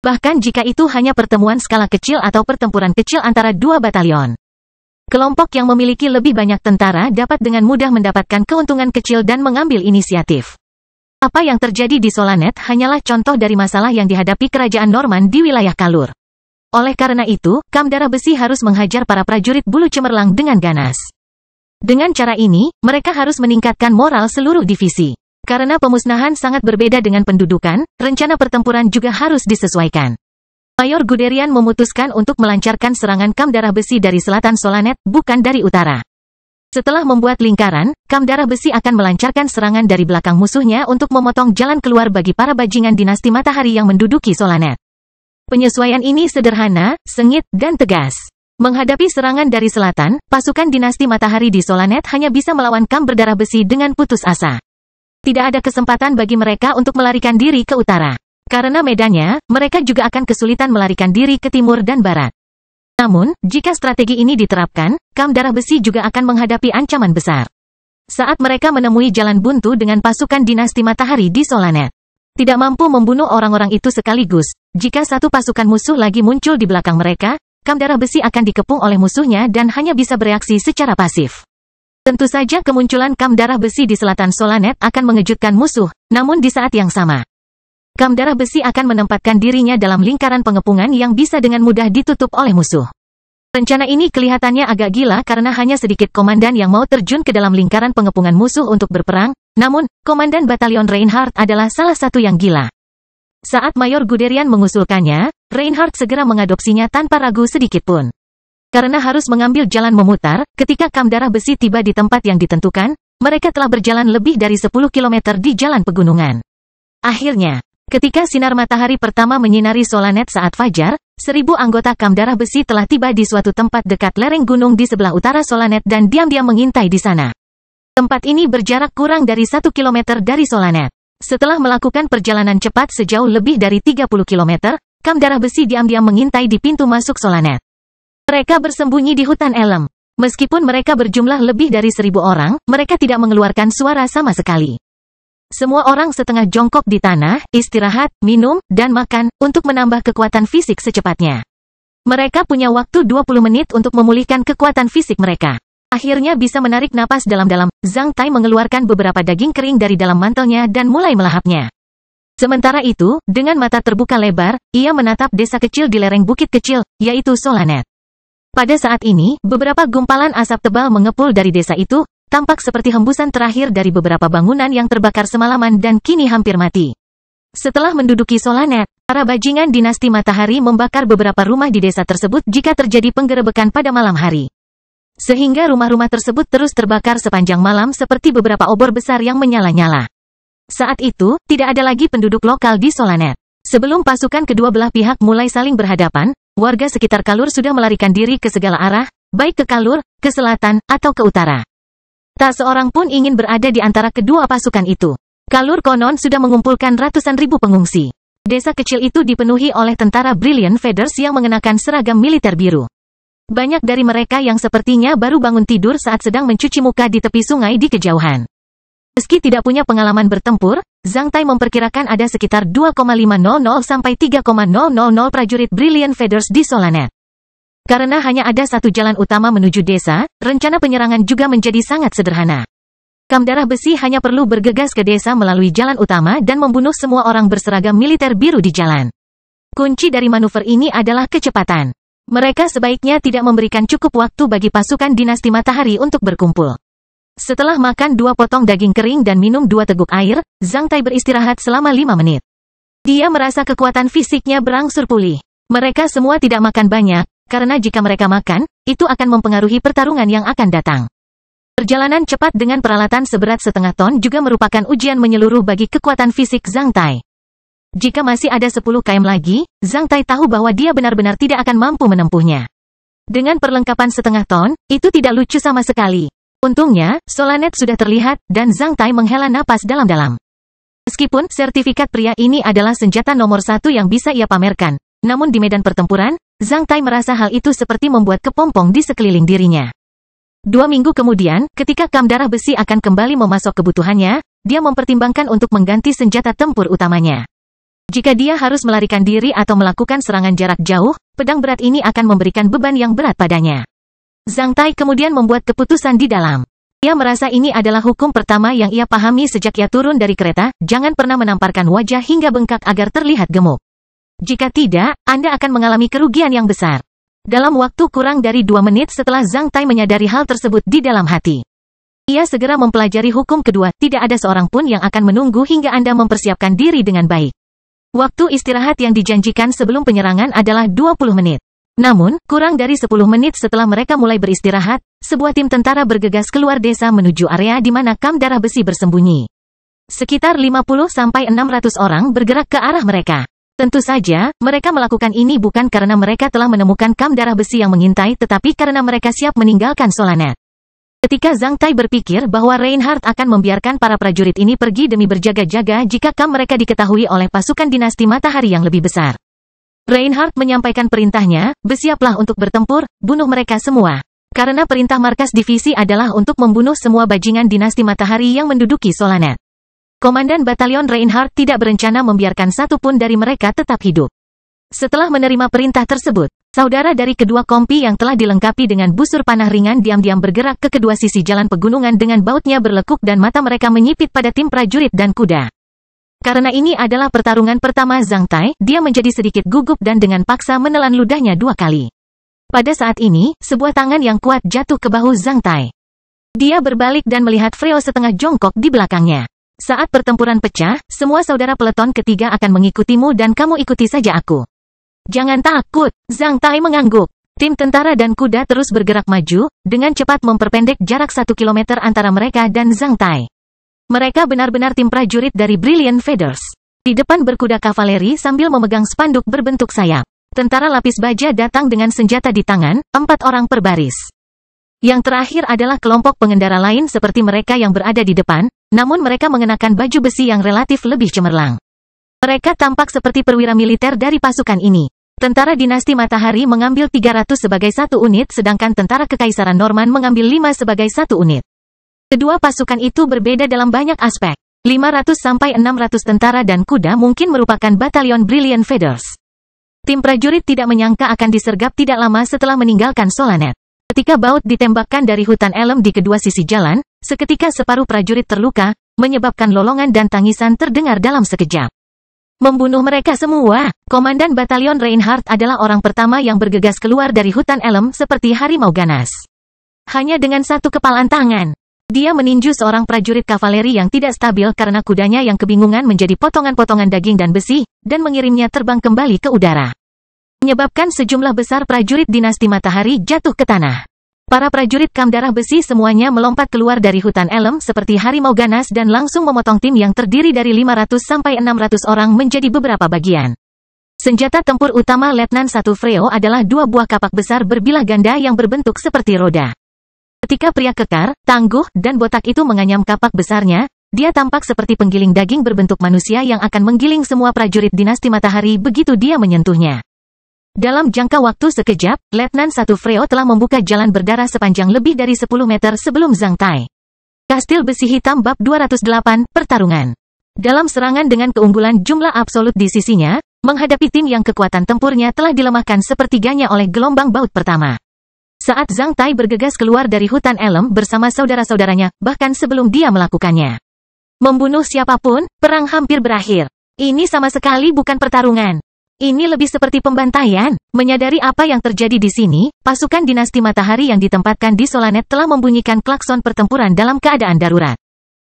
Bahkan jika itu hanya pertemuan skala kecil atau pertempuran kecil antara dua batalion. Kelompok yang memiliki lebih banyak tentara dapat dengan mudah mendapatkan keuntungan kecil dan mengambil inisiatif. Apa yang terjadi di Solanet hanyalah contoh dari masalah yang dihadapi kerajaan Norman di wilayah Kalur. Oleh karena itu, Kamp Darah Besi harus menghajar para prajurit bulu cemerlang dengan ganas. Dengan cara ini, mereka harus meningkatkan moral seluruh divisi. Karena pemusnahan sangat berbeda dengan pendudukan, rencana pertempuran juga harus disesuaikan. Mayor Guderian memutuskan untuk melancarkan serangan Kamp Darah Besi dari selatan Solanet, bukan dari utara. Setelah membuat lingkaran, Kamp Darah Besi akan melancarkan serangan dari belakang musuhnya untuk memotong jalan keluar bagi para bajingan dinasti Matahari yang menduduki Solanet. Penyesuaian ini sederhana, sengit, dan tegas. Menghadapi serangan dari selatan, pasukan dinasti Matahari di Solanet hanya bisa melawan Kamp Berdarah Besi dengan putus asa. Tidak ada kesempatan bagi mereka untuk melarikan diri ke utara. Karena medannya, mereka juga akan kesulitan melarikan diri ke timur dan barat. Namun, jika strategi ini diterapkan, Kamp Darah Besi juga akan menghadapi ancaman besar. Saat mereka menemui jalan buntu dengan pasukan dinasti Matahari di Solanet, tidak mampu membunuh orang-orang itu sekaligus. Jika satu pasukan musuh lagi muncul di belakang mereka, Kamp Darah Besi akan dikepung oleh musuhnya dan hanya bisa bereaksi secara pasif. Tentu saja kemunculan Kamp Darah Besi di selatan Solanet akan mengejutkan musuh, namun di saat yang sama, Kamp Darah Besi akan menempatkan dirinya dalam lingkaran pengepungan yang bisa dengan mudah ditutup oleh musuh. Rencana ini kelihatannya agak gila karena hanya sedikit komandan yang mau terjun ke dalam lingkaran pengepungan musuh untuk berperang, namun, Komandan Batalion Reinhardt adalah salah satu yang gila. Saat Mayor Guderian mengusulkannya, Reinhardt segera mengadopsinya tanpa ragu sedikit pun. Karena harus mengambil jalan memutar, ketika Kamp Darah Besi tiba di tempat yang ditentukan, mereka telah berjalan lebih dari 10 km di jalan pegunungan. Akhirnya, ketika sinar matahari pertama menyinari Solanet saat fajar, 1000 anggota Kamp Darah Besi telah tiba di suatu tempat dekat lereng gunung di sebelah utara Solanet dan diam-diam mengintai di sana. Tempat ini berjarak kurang dari 1 km dari Solanet. Setelah melakukan perjalanan cepat sejauh lebih dari 30 km, Kamp Darah Besi diam-diam mengintai di pintu masuk Solanet. Mereka bersembunyi di hutan elem. Meskipun mereka berjumlah lebih dari 1000 orang, mereka tidak mengeluarkan suara sama sekali. Semua orang setengah jongkok di tanah, istirahat, minum, dan makan, untuk menambah kekuatan fisik secepatnya. Mereka punya waktu 20 menit untuk memulihkan kekuatan fisik mereka. Akhirnya bisa menarik napas dalam-dalam, Zhang Tai mengeluarkan beberapa daging kering dari dalam mantelnya dan mulai melahapnya. Sementara itu, dengan mata terbuka lebar, ia menatap desa kecil di lereng bukit kecil, yaitu Solanet. Pada saat ini, beberapa gumpalan asap tebal mengepul dari desa itu, tampak seperti hembusan terakhir dari beberapa bangunan yang terbakar semalaman dan kini hampir mati. Setelah menduduki Solanet, para bajingan dinasti Matahari membakar beberapa rumah di desa tersebut jika terjadi penggerebekan pada malam hari. Sehingga rumah-rumah tersebut terus terbakar sepanjang malam seperti beberapa obor besar yang menyala-nyala. Saat itu, tidak ada lagi penduduk lokal di Solanet. Sebelum pasukan kedua belah pihak mulai saling berhadapan, warga sekitar Kalur sudah melarikan diri ke segala arah, baik ke Kalur, ke selatan, atau ke utara. Tak seorang pun ingin berada di antara kedua pasukan itu. Kalur konon sudah mengumpulkan ratusan ribu pengungsi. Desa kecil itu dipenuhi oleh tentara Brilliant Feathers yang mengenakan seragam militer biru. Banyak dari mereka yang sepertinya baru bangun tidur saat sedang mencuci muka di tepi sungai di kejauhan. Meski tidak punya pengalaman bertempur, Zhang Tai memperkirakan ada sekitar 2,500 sampai 3,000 prajurit Brilliant Feathers di Solanet. Karena hanya ada satu jalan utama menuju desa, rencana penyerangan juga menjadi sangat sederhana. Kam Darah Besi hanya perlu bergegas ke desa melalui jalan utama dan membunuh semua orang berseragam militer biru di jalan. Kunci dari manuver ini adalah kecepatan. Mereka sebaiknya tidak memberikan cukup waktu bagi pasukan dinasti matahari untuk berkumpul. Setelah makan 2 potong daging kering dan minum 2 teguk air, Zhang Tai beristirahat selama 5 menit. Dia merasa kekuatan fisiknya berangsur pulih. Mereka semua tidak makan banyak, karena jika mereka makan, itu akan mempengaruhi pertarungan yang akan datang. Perjalanan cepat dengan peralatan seberat setengah ton juga merupakan ujian menyeluruh bagi kekuatan fisik Zhang Tai. Jika masih ada 10 km lagi, Zhang Tai tahu bahwa dia benar-benar tidak akan mampu menempuhnya. Dengan perlengkapan setengah ton, itu tidak lucu sama sekali. Untungnya, Solanet sudah terlihat, dan Zhang Tai menghela napas dalam-dalam. Meskipun sertifikat pria ini adalah senjata nomor 1 yang bisa ia pamerkan, namun di medan pertempuran, Zhang Tai merasa hal itu seperti membuat kepompong di sekeliling dirinya. 2 minggu kemudian, ketika Kam Darah Besi akan kembali memasok kebutuhannya, dia mempertimbangkan untuk mengganti senjata tempur utamanya. Jika dia harus melarikan diri atau melakukan serangan jarak jauh, pedang berat ini akan memberikan beban yang berat padanya. Zhang Tai kemudian membuat keputusan di dalam. Ia merasa ini adalah hukum pertama yang ia pahami sejak ia turun dari kereta, jangan pernah menamparkan wajah hingga bengkak agar terlihat gemuk. Jika tidak, Anda akan mengalami kerugian yang besar. Dalam waktu kurang dari 2 menit setelah Zhang Tai menyadari hal tersebut di dalam hati, ia segera mempelajari hukum kedua, tidak ada seorang pun yang akan menunggu hingga Anda mempersiapkan diri dengan baik. Waktu istirahat yang dijanjikan sebelum penyerangan adalah 20 menit. Namun, kurang dari 10 menit setelah mereka mulai beristirahat, sebuah tim tentara bergegas keluar desa menuju area di mana Kam Darah Besi bersembunyi. Sekitar 50-600 orang bergerak ke arah mereka. Tentu saja, mereka melakukan ini bukan karena mereka telah menemukan Kam Darah Besi yang mengintai tetapi karena mereka siap meninggalkan Solanet. Ketika Zhang Tai berpikir bahwa Reinhardt akan membiarkan para prajurit ini pergi demi berjaga-jaga jika Kam mereka diketahui oleh pasukan dinasti matahari yang lebih besar. Reinhardt menyampaikan perintahnya, bersiaplah untuk bertempur, bunuh mereka semua. Karena perintah markas divisi adalah untuk membunuh semua bajingan dinasti matahari yang menduduki Solanet. Komandan Batalion Reinhardt tidak berencana membiarkan satu pun dari mereka tetap hidup. Setelah menerima perintah tersebut, saudara dari kedua kompi yang telah dilengkapi dengan busur panah ringan diam-diam bergerak ke kedua sisi jalan pegunungan dengan bautnya berlekuk dan mata mereka menyipit pada tim prajurit dan kuda. Karena ini adalah pertarungan pertama Zhang Tai, dia menjadi sedikit gugup dan dengan paksa menelan ludahnya 2 kali. Pada saat ini, sebuah tangan yang kuat jatuh ke bahu Zhang Tai. Dia berbalik dan melihat Freo setengah jongkok di belakangnya. Saat pertempuran pecah, semua saudara peleton ketiga akan mengikutimu dan kamu ikuti saja aku. Jangan takut, Zhang Tai mengangguk. Tim tentara dan kuda terus bergerak maju, dengan cepat memperpendek jarak 1 kilometer antara mereka dan Zhang Tai. Mereka benar-benar tim prajurit dari Brilliant Feathers. Di depan berkuda kavaleri sambil memegang spanduk berbentuk sayap. Tentara lapis baja datang dengan senjata di tangan, 4 orang per baris. Yang terakhir adalah kelompok pengendara lain seperti mereka yang berada di depan, namun mereka mengenakan baju besi yang relatif lebih cemerlang. Mereka tampak seperti perwira militer dari pasukan ini. Tentara dinasti matahari mengambil 300 sebagai 1 unit sedangkan tentara kekaisaran Norman mengambil 5 sebagai 1 unit. Kedua pasukan itu berbeda dalam banyak aspek. 500-600 tentara dan kuda mungkin merupakan batalion Brilliant Feathers. Tim prajurit tidak menyangka akan disergap tidak lama setelah meninggalkan Solanet. Ketika baut ditembakkan dari hutan elem di kedua sisi jalan, seketika separuh prajurit terluka, menyebabkan lolongan dan tangisan terdengar dalam sekejap. Membunuh mereka semua, Komandan Batalion Reinhardt adalah orang pertama yang bergegas keluar dari hutan elem seperti harimau ganas. Hanya dengan 1 kepalan tangan, dia meninju seorang prajurit kavaleri yang tidak stabil karena kudanya yang kebingungan menjadi potongan-potongan daging dan besi, dan mengirimnya terbang kembali ke udara. Menyebabkan sejumlah besar prajurit dinasti matahari jatuh ke tanah. Para prajurit Kam Darah Besi semuanya melompat keluar dari hutan elem seperti harimau ganas dan langsung memotong tim yang terdiri dari 500-600 orang menjadi beberapa bagian. Senjata tempur utama Letnan 1 Freo adalah 2 buah kapak besar berbilah ganda yang berbentuk seperti roda. Ketika pria kekar, tangguh, dan botak itu menganyam kapak besarnya, dia tampak seperti penggiling daging berbentuk manusia yang akan menggiling semua prajurit dinasti matahari begitu dia menyentuhnya. Dalam jangka waktu sekejap, Letnan 1 Freo telah membuka jalan berdarah sepanjang lebih dari 10 meter sebelum Zhang Tai. Kastil Besi Hitam Bab 208, Pertarungan. Dalam serangan dengan keunggulan jumlah absolut di sisinya, menghadapi tim yang kekuatan tempurnya telah dilemahkan sepertiganya oleh gelombang baut pertama. Saat Zhang Tai bergegas keluar dari hutan elem bersama saudara-saudaranya, bahkan sebelum dia melakukannya membunuh siapapun, perang hampir berakhir. Ini sama sekali bukan pertarungan. Ini lebih seperti pembantaian. Menyadari apa yang terjadi di sini, pasukan dinasti matahari yang ditempatkan di Solanet telah membunyikan klakson pertempuran dalam keadaan darurat.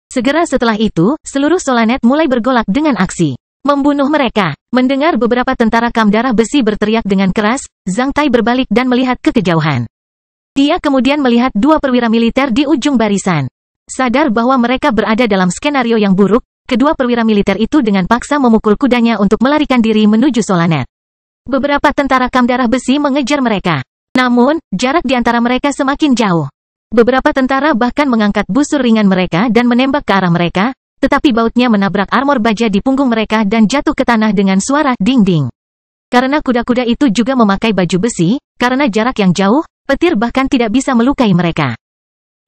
Segera setelah itu, seluruh Solanet mulai bergolak dengan aksi membunuh mereka. Mendengar beberapa tentara Kam Darah Besi berteriak dengan keras, Zhang Tai berbalik dan melihat ke kejauhan. Dia kemudian melihat 2 perwira militer di ujung barisan. Sadar bahwa mereka berada dalam skenario yang buruk, kedua perwira militer itu dengan paksa memukul kudanya untuk melarikan diri menuju Solanet. Beberapa tentara Kam Darah Besi mengejar mereka. Namun, jarak di antara mereka semakin jauh. Beberapa tentara bahkan mengangkat busur ringan mereka dan menembak ke arah mereka, tetapi bautnya menabrak armor baja di punggung mereka dan jatuh ke tanah dengan suara ding-ding. Karena kuda-kuda itu juga memakai baju besi, karena jarak yang jauh, petir bahkan tidak bisa melukai mereka.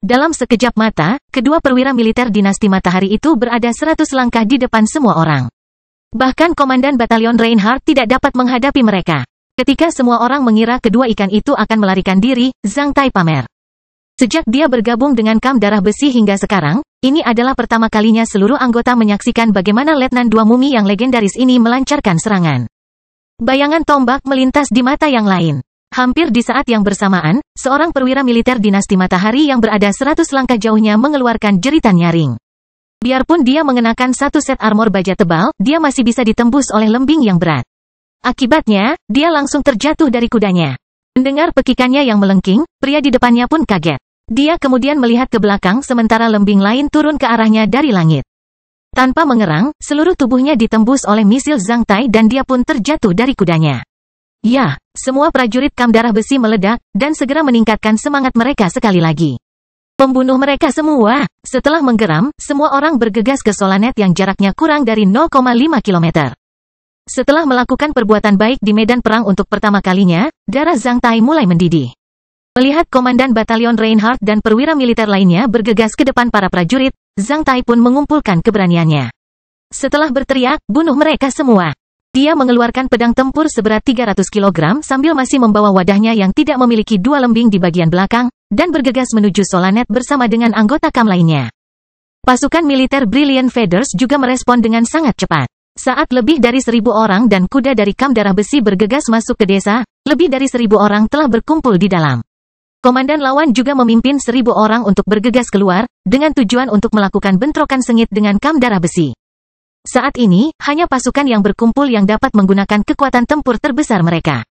Dalam sekejap mata, kedua perwira militer dinasti matahari itu berada 100 langkah di depan semua orang. Bahkan Komandan Batalion Reinhardt tidak dapat menghadapi mereka. Ketika semua orang mengira kedua ikan itu akan melarikan diri, Zhang Tai pamer. Sejak dia bergabung dengan Kam Darah Besi hingga sekarang, ini adalah pertama kalinya seluruh anggota menyaksikan bagaimana Letnan 2 Mumi yang legendaris ini melancarkan serangan. Bayangan tombak melintas di mata yang lain. Hampir di saat yang bersamaan, seorang perwira militer dinasti matahari yang berada 100 langkah jauhnya mengeluarkan jeritan nyaring. Biarpun dia mengenakan 1 set armor baja tebal, dia masih bisa ditembus oleh lembing yang berat. Akibatnya, dia langsung terjatuh dari kudanya. Mendengar pekikannya yang melengking, pria di depannya pun kaget. Dia kemudian melihat ke belakang sementara lembing lain turun ke arahnya dari langit. Tanpa mengerang, seluruh tubuhnya ditembus oleh misil Zhang Tai dan dia pun terjatuh dari kudanya. Ya, semua prajurit Kam Darah Besi meledak, dan segera meningkatkan semangat mereka sekali lagi. Membunuh mereka semua. Setelah menggeram, semua orang bergegas ke Solanet yang jaraknya kurang dari 0,5 km. Setelah melakukan perbuatan baik di medan perang untuk pertama kalinya, darah Zhang Tai mulai mendidih. Melihat Komandan Batalion Reinhardt dan perwira militer lainnya bergegas ke depan para prajurit, Zhang Tai pun mengumpulkan keberaniannya. Setelah berteriak, bunuh mereka semua. Dia mengeluarkan pedang tempur seberat 300 kg sambil masih membawa wadahnya yang tidak memiliki 2 lembing di bagian belakang, dan bergegas menuju Solanet bersama dengan anggota Kam lainnya. Pasukan militer Brilliant Feathers juga merespon dengan sangat cepat. Saat lebih dari 1.000 orang dan kuda dari Kam Darah Besi bergegas masuk ke desa, lebih dari 1.000 orang telah berkumpul di dalam. Komandan lawan juga memimpin 1.000 orang untuk bergegas keluar, dengan tujuan untuk melakukan bentrokan sengit dengan Kam Darah Besi. Saat ini, hanya pasukan yang berkumpul yang dapat menggunakan kekuatan tempur terbesar mereka.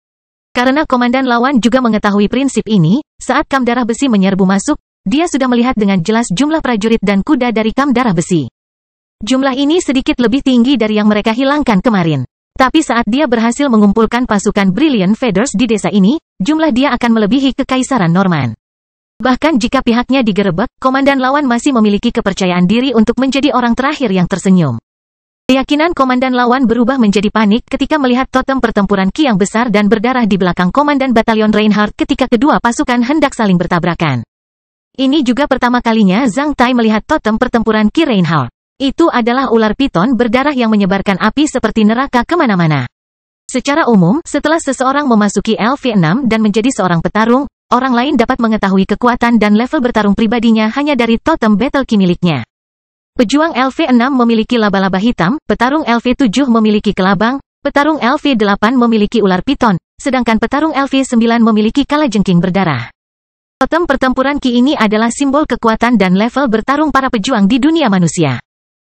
Karena komandan lawan juga mengetahui prinsip ini, saat Kam Darah Besi menyerbu masuk, dia sudah melihat dengan jelas jumlah prajurit dan kuda dari Kam Darah Besi. Jumlah ini sedikit lebih tinggi dari yang mereka hilangkan kemarin. Tapi saat dia berhasil mengumpulkan pasukan Brilliant Feathers di desa ini, jumlah dia akan melebihi kekaisaran Norman. Bahkan jika pihaknya digerebek, komandan lawan masih memiliki kepercayaan diri untuk menjadi orang terakhir yang tersenyum. Keyakinan komandan lawan berubah menjadi panik ketika melihat totem pertempuran Ki yang besar dan berdarah di belakang Komandan Batalion Reinhardt ketika kedua pasukan hendak saling bertabrakan. Ini juga pertama kalinya Zhang Tai melihat totem pertempuran Ki Reinhardt. Itu adalah ular piton berdarah yang menyebarkan api seperti neraka kemana-mana. Secara umum, setelah seseorang memasuki LV6 dan menjadi seorang petarung, orang lain dapat mengetahui kekuatan dan level bertarung pribadinya hanya dari totem battle Ki miliknya. Pejuang LV6 memiliki laba-laba hitam, petarung LV7 memiliki kelabang, petarung LV8 memiliki ular piton, sedangkan petarung LV9 memiliki kalajengking berdarah. Totem pertempuran Ki ini adalah simbol kekuatan dan level bertarung para pejuang di dunia manusia.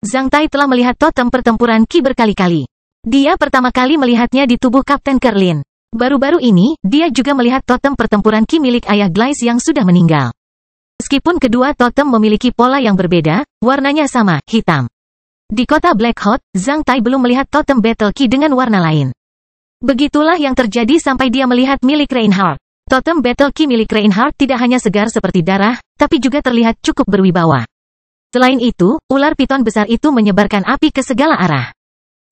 Zhang Tai telah melihat totem pertempuran Ki berkali-kali. Dia pertama kali melihatnya di tubuh Kapten Kerlin. Baru-baru ini, dia juga melihat totem pertempuran Ki milik ayah Gleis yang sudah meninggal. Meskipun kedua totem memiliki pola yang berbeda, warnanya sama, hitam. Di kota Black Hot, Zhang Tai belum melihat totem Battle Ki dengan warna lain. Begitulah yang terjadi sampai dia melihat milik Reinhardt. Totem Battle Key milik Reinhardt tidak hanya segar seperti darah, tapi juga terlihat cukup berwibawa. Selain itu, ular piton besar itu menyebarkan api ke segala arah.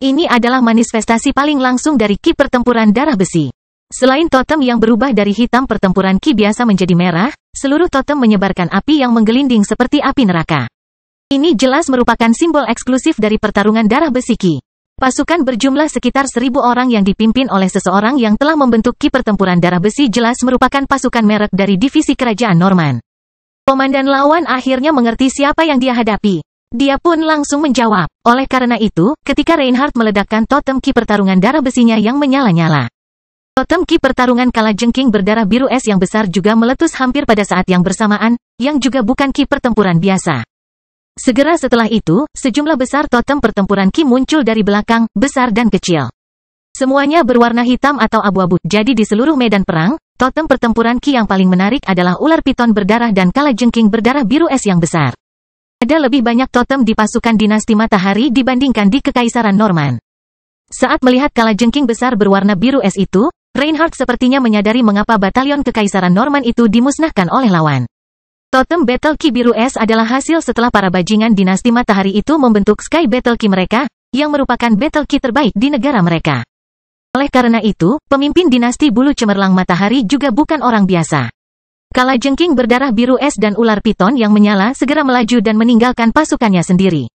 Ini adalah manifestasi paling langsung dari ki pertempuran darah besi. Selain totem yang berubah dari hitam pertempuran ki biasa menjadi merah, seluruh totem menyebarkan api yang menggelinding seperti api neraka. Ini jelas merupakan simbol eksklusif dari pertarungan darah besi ki. Pasukan berjumlah sekitar 1000 orang yang dipimpin oleh seseorang yang telah membentuk ki pertempuran darah besi jelas merupakan pasukan merek dari divisi kerajaan Norman. Komandan lawan akhirnya mengerti siapa yang dia hadapi. Dia pun langsung menjawab. Oleh karena itu, ketika Reinhardt meledakkan totem ki pertarungan darah besinya yang menyala-nyala. Totem ki pertarungan kalajengking berdarah biru es yang besar juga meletus hampir pada saat yang bersamaan, yang juga bukan ki pertempuran biasa. Segera setelah itu, sejumlah besar totem pertempuran ki muncul dari belakang, besar dan kecil. Semuanya berwarna hitam atau abu-abu, jadi di seluruh medan perang, totem pertempuran ki yang paling menarik adalah ular piton berdarah dan kalajengking berdarah biru es yang besar. Ada lebih banyak totem di pasukan dinasti matahari dibandingkan di kekaisaran Norman. Saat melihat kalajengking besar berwarna biru es itu, Reinhardt sepertinya menyadari mengapa batalion kekaisaran Norman itu dimusnahkan oleh lawan. Totem Battle Key biru es adalah hasil setelah para bajingan dinasti matahari itu membentuk Sky Battle Key mereka, yang merupakan Battle Key terbaik di negara mereka. Oleh karena itu, pemimpin dinasti bulu cemerlang matahari juga bukan orang biasa. Kalajengking berdarah biru es dan ular piton yang menyala segera melaju dan meninggalkan pasukannya sendiri.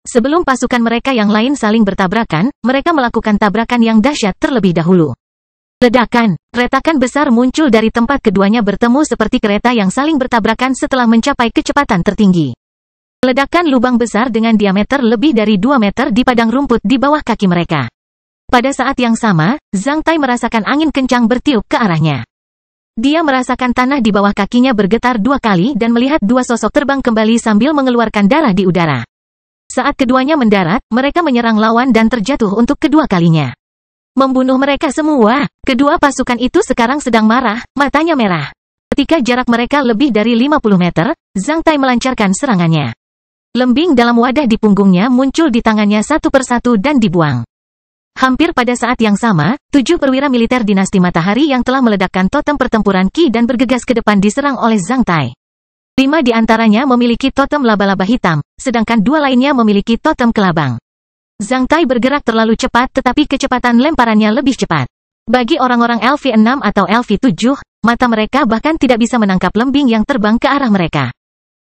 Sebelum pasukan mereka yang lain saling bertabrakan, mereka melakukan tabrakan yang dahsyat terlebih dahulu. Ledakan, retakan besar muncul dari tempat keduanya bertemu seperti kereta yang saling bertabrakan setelah mencapai kecepatan tertinggi. Ledakan lubang besar dengan diameter lebih dari 2 meter di padang rumput di bawah kaki mereka. Pada saat yang sama, Zhang Tai merasakan angin kencang bertiup ke arahnya. Dia merasakan tanah di bawah kakinya bergetar 2 kali dan melihat 2 sosok terbang kembali sambil mengeluarkan darah di udara. Saat keduanya mendarat, mereka menyerang lawan dan terjatuh untuk kedua kalinya. Membunuh mereka semua. Kedua pasukan itu sekarang sedang marah, matanya merah. Ketika jarak mereka lebih dari 50 meter, Zhang Tai melancarkan serangannya. Lembing dalam wadah di punggungnya muncul di tangannya satu persatu dan dibuang. Hampir pada saat yang sama, 7 perwira militer dinasti matahari yang telah meledakkan totem pertempuran ki dan bergegas ke depan diserang oleh Zhang Tai. 5 di antaranya memiliki totem laba-laba hitam, sedangkan 2 lainnya memiliki totem kelabang. Zhang Tai bergerak terlalu cepat tetapi kecepatan lemparannya lebih cepat. Bagi orang-orang LV6 atau LV7, mata mereka bahkan tidak bisa menangkap lembing yang terbang ke arah mereka.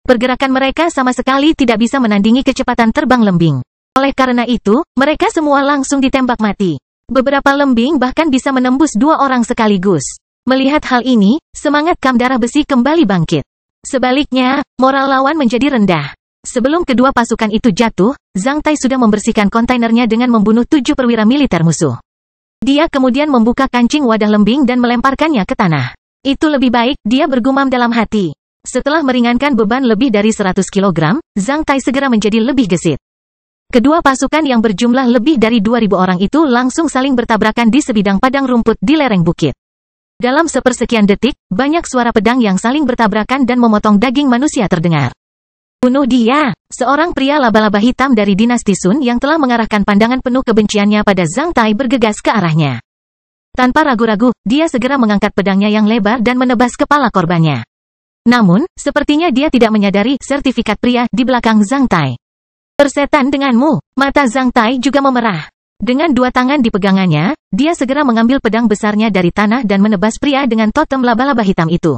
Pergerakan mereka sama sekali tidak bisa menandingi kecepatan terbang lembing. Oleh karena itu, mereka semua langsung ditembak mati. Beberapa lembing bahkan bisa menembus 2 orang sekaligus. Melihat hal ini, semangat Kam Darah Besi kembali bangkit. Sebaliknya, moral lawan menjadi rendah. Sebelum kedua pasukan itu jatuh, Zhang Tai sudah membersihkan kontainernya dengan membunuh 7 perwira militer musuh. Dia kemudian membuka kancing wadah lembing dan melemparkannya ke tanah. Itu lebih baik, dia bergumam dalam hati. Setelah meringankan beban lebih dari 100 kg, Zhang Tai segera menjadi lebih gesit. Kedua pasukan yang berjumlah lebih dari 2000 orang itu langsung saling bertabrakan di sebidang padang rumput di lereng bukit. Dalam sepersekian detik, banyak suara pedang yang saling bertabrakan dan memotong daging manusia terdengar. Bunuh dia! Seorang pria laba-laba hitam dari dinasti Sun yang telah mengarahkan pandangan penuh kebenciannya pada Zhang Tai bergegas ke arahnya. Tanpa ragu-ragu, dia segera mengangkat pedangnya yang lebar dan menebas kepala korbannya. Namun, sepertinya dia tidak menyadari sertifikat pria di belakang Zhang Tai. Persetan denganmu, mata Zhang Tai juga memerah. Dengan 2 tangan di pegangannya, dia segera mengambil pedang besarnya dari tanah dan menebas pria dengan totem laba-laba hitam itu.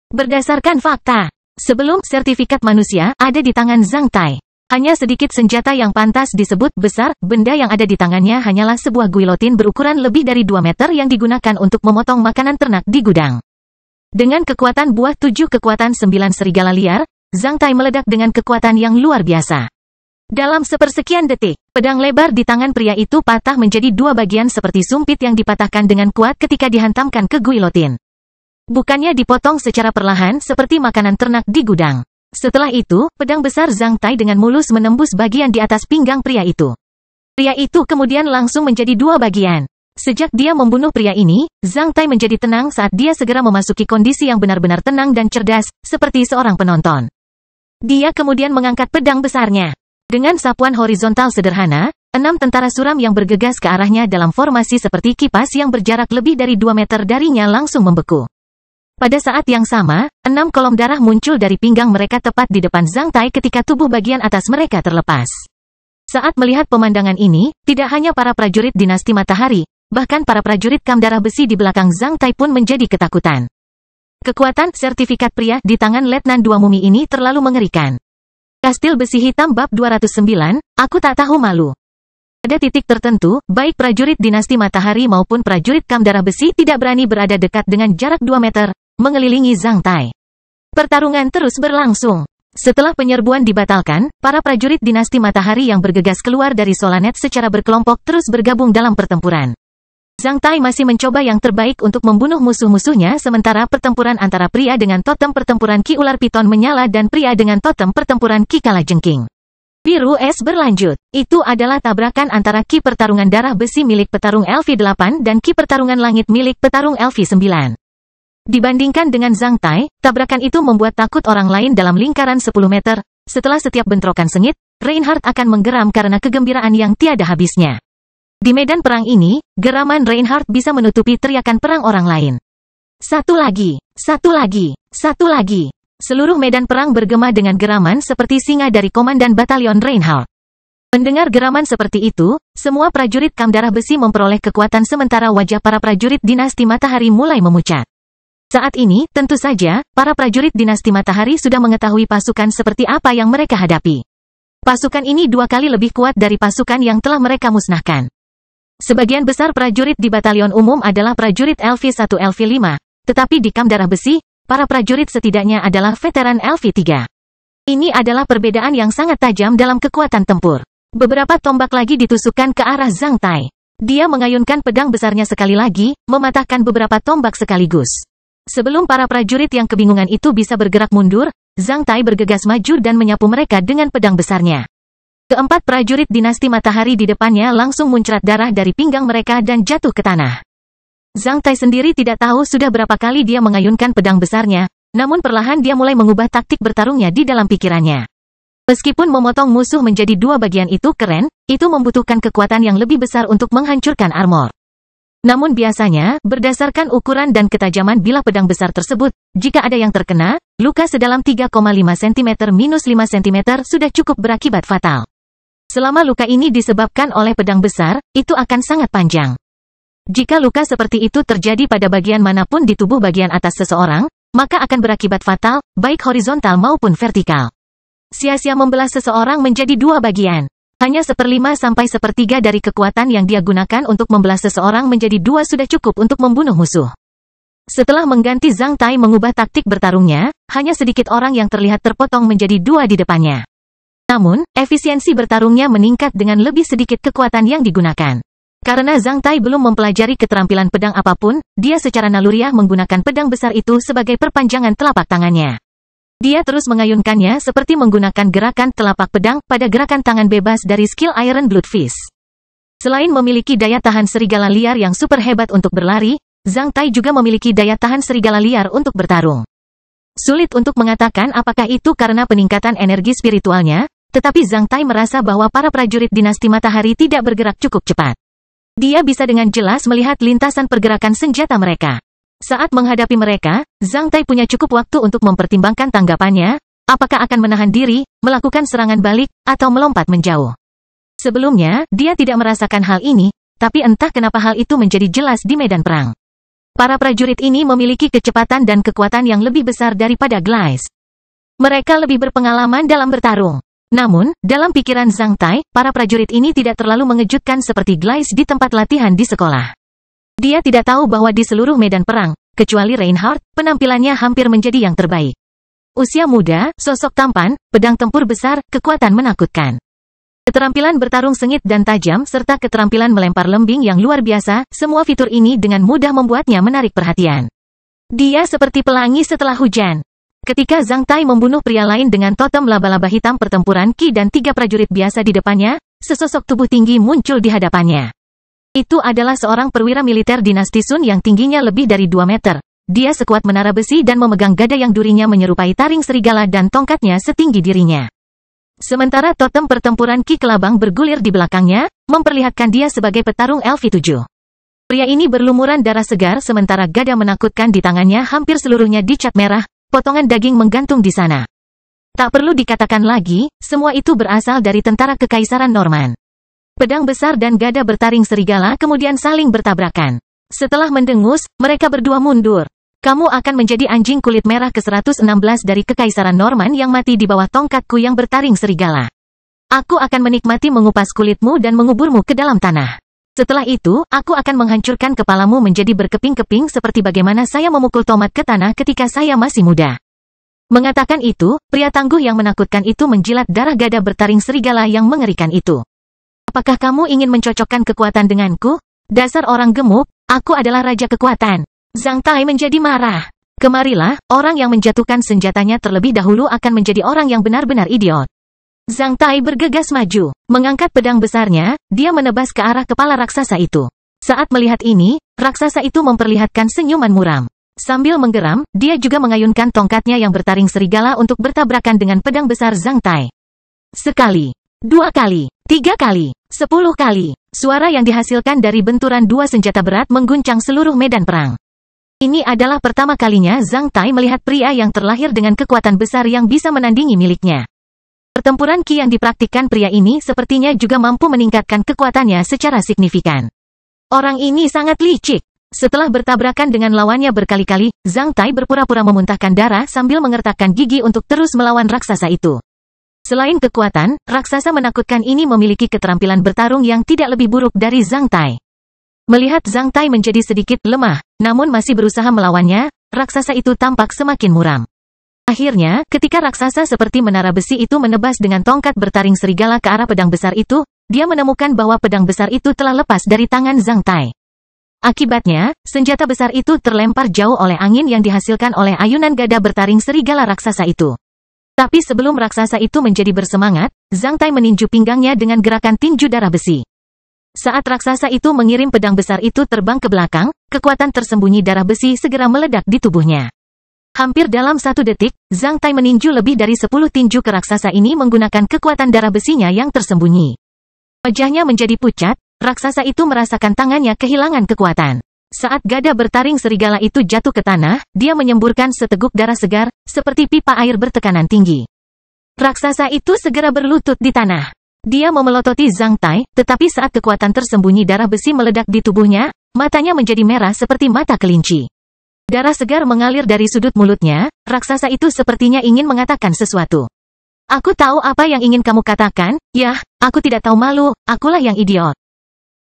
Berdasarkan fakta, sebelum sertifikat manusia ada di tangan Zhang Tai, hanya sedikit senjata yang pantas disebut besar, benda yang ada di tangannya hanyalah sebuah guillotine berukuran lebih dari 2 meter yang digunakan untuk memotong makanan ternak di gudang. Dengan kekuatan buah 7 kekuatan 9 serigala liar, Zhang Tai meledak dengan kekuatan yang luar biasa. Dalam sepersekian detik, pedang lebar di tangan pria itu patah menjadi 2 bagian seperti sumpit yang dipatahkan dengan kuat ketika dihantamkan ke guillotine. Bukannya dipotong secara perlahan seperti makanan ternak di gudang. Setelah itu, pedang besar Zhang Tai dengan mulus menembus bagian di atas pinggang pria itu. Pria itu kemudian langsung menjadi 2 bagian. Sejak dia membunuh pria ini, Zhang Tai menjadi tenang saat dia segera memasuki kondisi yang benar-benar tenang dan cerdas, seperti seorang penonton. Dia kemudian mengangkat pedang besarnya. Dengan sapuan horizontal sederhana, 6 tentara suram yang bergegas ke arahnya dalam formasi seperti kipas yang berjarak lebih dari 2 meter darinya langsung membeku. Pada saat yang sama, 6 kolom darah muncul dari pinggang mereka tepat di depan Zhang Tai ketika tubuh bagian atas mereka terlepas. Saat melihat pemandangan ini, tidak hanya para prajurit dinasti Matahari, bahkan para prajurit kam darah besi di belakang Zhang Tai pun menjadi ketakutan. Kekuatan sertifikat pria di tangan Letnan Dua Mumi ini terlalu mengerikan. Kastil Besi Hitam bab 209, aku tak tahu malu. Pada titik tertentu, baik prajurit dinasti Matahari maupun prajurit kam darah besi tidak berani berada dekat dengan jarak 2 meter, mengelilingi Zhang Tai. Pertarungan terus berlangsung. Setelah penyerbuan dibatalkan, para prajurit dinasti Matahari yang bergegas keluar dari Solanet secara berkelompok terus bergabung dalam pertempuran. Zhang Tai masih mencoba yang terbaik untuk membunuh musuh-musuhnya sementara pertempuran antara pria dengan totem pertempuran Ki Ular Piton menyala dan pria dengan totem pertempuran Ki Kalajengking Biru es berlanjut. Itu adalah tabrakan antara Ki Pertarungan Darah Besi milik petarung LV8 dan Ki Pertarungan Langit milik petarung LV9. Dibandingkan dengan Zhang Tai, tabrakan itu membuat takut orang lain dalam lingkaran 10 meter. Setelah setiap bentrokan sengit, Reinhardt akan menggeram karena kegembiraan yang tiada habisnya. Di medan perang ini, geraman Reinhardt bisa menutupi teriakan perang orang lain. Satu lagi, satu lagi, satu lagi. Seluruh medan perang bergema dengan geraman seperti singa dari komandan batalion Reinhardt. Mendengar geraman seperti itu, semua prajurit kam darah besi memperoleh kekuatan sementara wajah para prajurit dinasti Matahari mulai memucat. Saat ini, tentu saja, para prajurit dinasti Matahari sudah mengetahui pasukan seperti apa yang mereka hadapi. Pasukan ini 2 kali lebih kuat dari pasukan yang telah mereka musnahkan. Sebagian besar prajurit di batalion umum adalah prajurit LV1 LV5, tetapi di kam darah besi, para prajurit setidaknya adalah veteran LV3. Ini adalah perbedaan yang sangat tajam dalam kekuatan tempur. Beberapa tombak lagi ditusukkan ke arah Zhang Tai. Dia mengayunkan pedang besarnya sekali lagi, mematahkan beberapa tombak sekaligus. Sebelum para prajurit yang kebingungan itu bisa bergerak mundur, Zhang Tai bergegas maju dan menyapu mereka dengan pedang besarnya. Keempat prajurit dinasti Matahari di depannya langsung muncrat darah dari pinggang mereka dan jatuh ke tanah. Zhang Tai sendiri tidak tahu sudah berapa kali dia mengayunkan pedang besarnya, namun perlahan dia mulai mengubah taktik bertarungnya di dalam pikirannya. Meskipun memotong musuh menjadi 2 bagian itu keren, itu membutuhkan kekuatan yang lebih besar untuk menghancurkan armor. Namun biasanya, berdasarkan ukuran dan ketajaman bilah pedang besar tersebut, jika ada yang terkena, luka sedalam 3,5 cm minus 5 cm sudah cukup berakibat fatal. Selama luka ini disebabkan oleh pedang besar, itu akan sangat panjang. Jika luka seperti itu terjadi pada bagian manapun di tubuh bagian atas seseorang, maka akan berakibat fatal, baik horizontal maupun vertikal. Sia-sia membelah seseorang menjadi 2 bagian. Hanya 1/5 sampai 1/3 dari kekuatan yang dia gunakan untuk membelah seseorang menjadi 2 sudah cukup untuk membunuh musuh. Setelah mengganti Zhang Tai mengubah taktik bertarungnya, hanya sedikit orang yang terlihat terpotong menjadi 2 di depannya. Namun, efisiensi bertarungnya meningkat dengan lebih sedikit kekuatan yang digunakan. Karena Zhang Tai belum mempelajari keterampilan pedang apapun, dia secara naluriah menggunakan pedang besar itu sebagai perpanjangan telapak tangannya. Dia terus mengayunkannya seperti menggunakan gerakan telapak pedang pada gerakan tangan bebas dari skill Iron Blood Fist. Selain memiliki daya tahan serigala liar yang super hebat untuk berlari, Zhang Tai juga memiliki daya tahan serigala liar untuk bertarung. Sulit untuk mengatakan apakah itu karena peningkatan energi spiritualnya, tetapi Zhang Tai merasa bahwa para prajurit dinasti Matahari tidak bergerak cukup cepat. Dia bisa dengan jelas melihat lintasan pergerakan senjata mereka. Saat menghadapi mereka, Zhang Tai punya cukup waktu untuk mempertimbangkan tanggapannya, apakah akan menahan diri, melakukan serangan balik, atau melompat menjauh. Sebelumnya, dia tidak merasakan hal ini, tapi entah kenapa hal itu menjadi jelas di medan perang. Para prajurit ini memiliki kecepatan dan kekuatan yang lebih besar daripada Glice. Mereka lebih berpengalaman dalam bertarung. Namun, dalam pikiran Zhang Tai, para prajurit ini tidak terlalu mengejutkan seperti Glice di tempat latihan di sekolah. Dia tidak tahu bahwa di seluruh medan perang, kecuali Reinhardt, penampilannya hampir menjadi yang terbaik. Usia muda, sosok tampan, pedang tempur besar, kekuatan menakutkan. Keterampilan bertarung sengit dan tajam serta keterampilan melempar lembing yang luar biasa, semua fitur ini dengan mudah membuatnya menarik perhatian. Dia seperti pelangi setelah hujan. Ketika Zhang Tai membunuh pria lain dengan totem laba-laba hitam pertempuran Qi dan 3 prajurit biasa di depannya, sesosok tubuh tinggi muncul di hadapannya. Itu adalah seorang perwira militer dinasti Sun yang tingginya lebih dari 2 meter. Dia sekuat menara besi dan memegang gada yang durinya menyerupai taring serigala dan tongkatnya setinggi dirinya. Sementara totem pertempuran Ki Kelabang bergulir di belakangnya, memperlihatkan dia sebagai petarung LV7. Pria ini berlumuran darah segar sementara gada menakutkan di tangannya hampir seluruhnya dicat merah, potongan daging menggantung di sana. Tak perlu dikatakan lagi, semua itu berasal dari tentara Kekaisaran Norman. Pedang besar dan gada bertaring serigala kemudian saling bertabrakan. Setelah mendengus, mereka berdua mundur. Kamu akan menjadi anjing kulit merah ke-116 dari Kekaisaran Norman yang mati di bawah tongkatku yang bertaring serigala. Aku akan menikmati mengupas kulitmu dan menguburmu ke dalam tanah. Setelah itu, aku akan menghancurkan kepalamu menjadi berkeping-keping seperti bagaimana saya memukul tomat ke tanah ketika saya masih muda. Mengatakan itu, pria tangguh yang menakutkan itu menjilat darah gada bertaring serigala yang mengerikan itu. Apakah kamu ingin mencocokkan kekuatan denganku? Dasar orang gemuk, aku adalah raja kekuatan. Zhang Tai menjadi marah. Kemarilah, orang yang menjatuhkan senjatanya terlebih dahulu akan menjadi orang yang benar-benar idiot. Zhang Tai bergegas maju. Mengangkat pedang besarnya, dia menebas ke arah kepala raksasa itu. Saat melihat ini, raksasa itu memperlihatkan senyuman muram. Sambil menggeram, dia juga mengayunkan tongkatnya yang bertaring serigala untuk bertabrakan dengan pedang besar Zhang Tai. Sekali, 2 kali, 3 kali, 10 kali. Suara yang dihasilkan dari benturan dua senjata berat mengguncang seluruh medan perang. Ini adalah pertama kalinya Zhang Tai melihat pria yang terlahir dengan kekuatan besar yang bisa menandingi miliknya. Pertempuran Ki yang dipraktikkan pria ini sepertinya juga mampu meningkatkan kekuatannya secara signifikan. Orang ini sangat licik. Setelah bertabrakan dengan lawannya berkali-kali, Zhang Tai berpura-pura memuntahkan darah sambil mengertakkan gigi untuk terus melawan raksasa itu. Selain kekuatan, raksasa menakutkan ini memiliki keterampilan bertarung yang tidak lebih buruk dari Zhang Tai. Melihat Zhang Tai menjadi sedikit lemah, namun masih berusaha melawannya, raksasa itu tampak semakin muram. Akhirnya, ketika raksasa seperti menara besi itu menebas dengan tongkat bertaring serigala ke arah pedang besar itu, dia menemukan bahwa pedang besar itu telah lepas dari tangan Zhang Tai. Akibatnya, senjata besar itu terlempar jauh oleh angin yang dihasilkan oleh ayunan gada bertaring serigala raksasa itu. Tapi sebelum raksasa itu menjadi bersemangat, Zhang Tai meninju pinggangnya dengan gerakan tinju darah besi. Saat raksasa itu mengirim pedang besar itu terbang ke belakang, kekuatan tersembunyi darah besi segera meledak di tubuhnya. Hampir dalam 1 detik, Zhang Tai meninju lebih dari 10 tinju ke raksasa ini menggunakan kekuatan darah besinya yang tersembunyi. Wajahnya menjadi pucat, raksasa itu merasakan tangannya kehilangan kekuatan. Saat gada bertaring serigala itu jatuh ke tanah, dia menyemburkan seteguk darah segar, seperti pipa air bertekanan tinggi. Raksasa itu segera berlutut di tanah. Dia memelototi Zhang Tai, tetapi saat kekuatan tersembunyi darah besi meledak di tubuhnya, matanya menjadi merah seperti mata kelinci. Darah segar mengalir dari sudut mulutnya, raksasa itu sepertinya ingin mengatakan sesuatu. Aku tahu apa yang ingin kamu katakan, yah, aku tidak tahu malu, akulah yang idiot.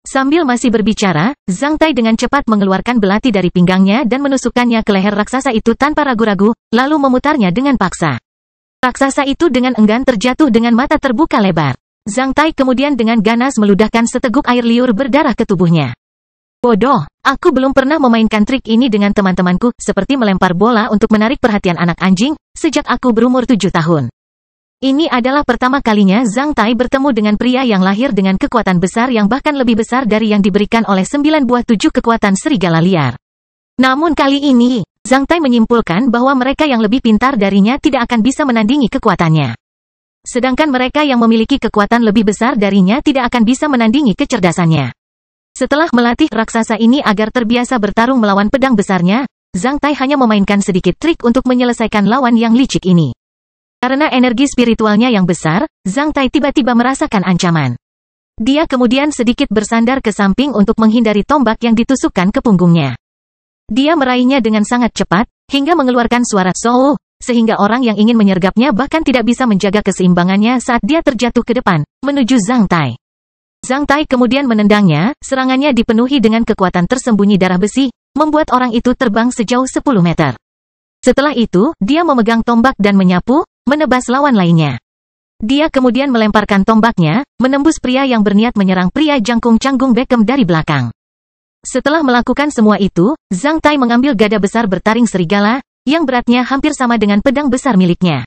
Sambil masih berbicara, Zhang Tai dengan cepat mengeluarkan belati dari pinggangnya dan menusukkannya ke leher raksasa itu tanpa ragu-ragu, lalu memutarnya dengan paksa. Raksasa itu dengan enggan terjatuh dengan mata terbuka lebar. Zhang Tai kemudian dengan ganas meludahkan seteguk air liur berdarah ke tubuhnya. Bodoh, aku belum pernah memainkan trik ini dengan teman-temanku, seperti melempar bola untuk menarik perhatian anak anjing, sejak aku berumur 7 tahun. Ini adalah pertama kalinya Zhang Tai bertemu dengan pria yang lahir dengan kekuatan besar yang bahkan lebih besar dari yang diberikan oleh 9 buah 7 kekuatan serigala liar. Namun kali ini, Zhang Tai menyimpulkan bahwa mereka yang lebih pintar darinya tidak akan bisa menandingi kekuatannya. Sedangkan mereka yang memiliki kekuatan lebih besar darinya tidak akan bisa menandingi kecerdasannya. Setelah melatih raksasa ini agar terbiasa bertarung melawan pedang besarnya, Zhang Tai hanya memainkan sedikit trik untuk menyelesaikan lawan yang licik ini. Karena energi spiritualnya yang besar, Zhang Tai tiba-tiba merasakan ancaman. Dia kemudian sedikit bersandar ke samping untuk menghindari tombak yang ditusukkan ke punggungnya. Dia meraihnya dengan sangat cepat, hingga mengeluarkan suara "Sou", sehingga orang yang ingin menyergapnya bahkan tidak bisa menjaga keseimbangannya saat dia terjatuh ke depan, menuju Zhang Tai. Zhang Tai kemudian menendangnya, serangannya dipenuhi dengan kekuatan tersembunyi darah besi, membuat orang itu terbang sejauh 10 meter. Setelah itu, dia memegang tombak dan menyapu, menebas lawan lainnya. Dia kemudian melemparkan tombaknya, menembus pria yang berniat menyerang pria jangkung canggung Beckham dari belakang. Setelah melakukan semua itu, Zhang Tai mengambil gada besar bertaring serigala, yang beratnya hampir sama dengan pedang besar miliknya.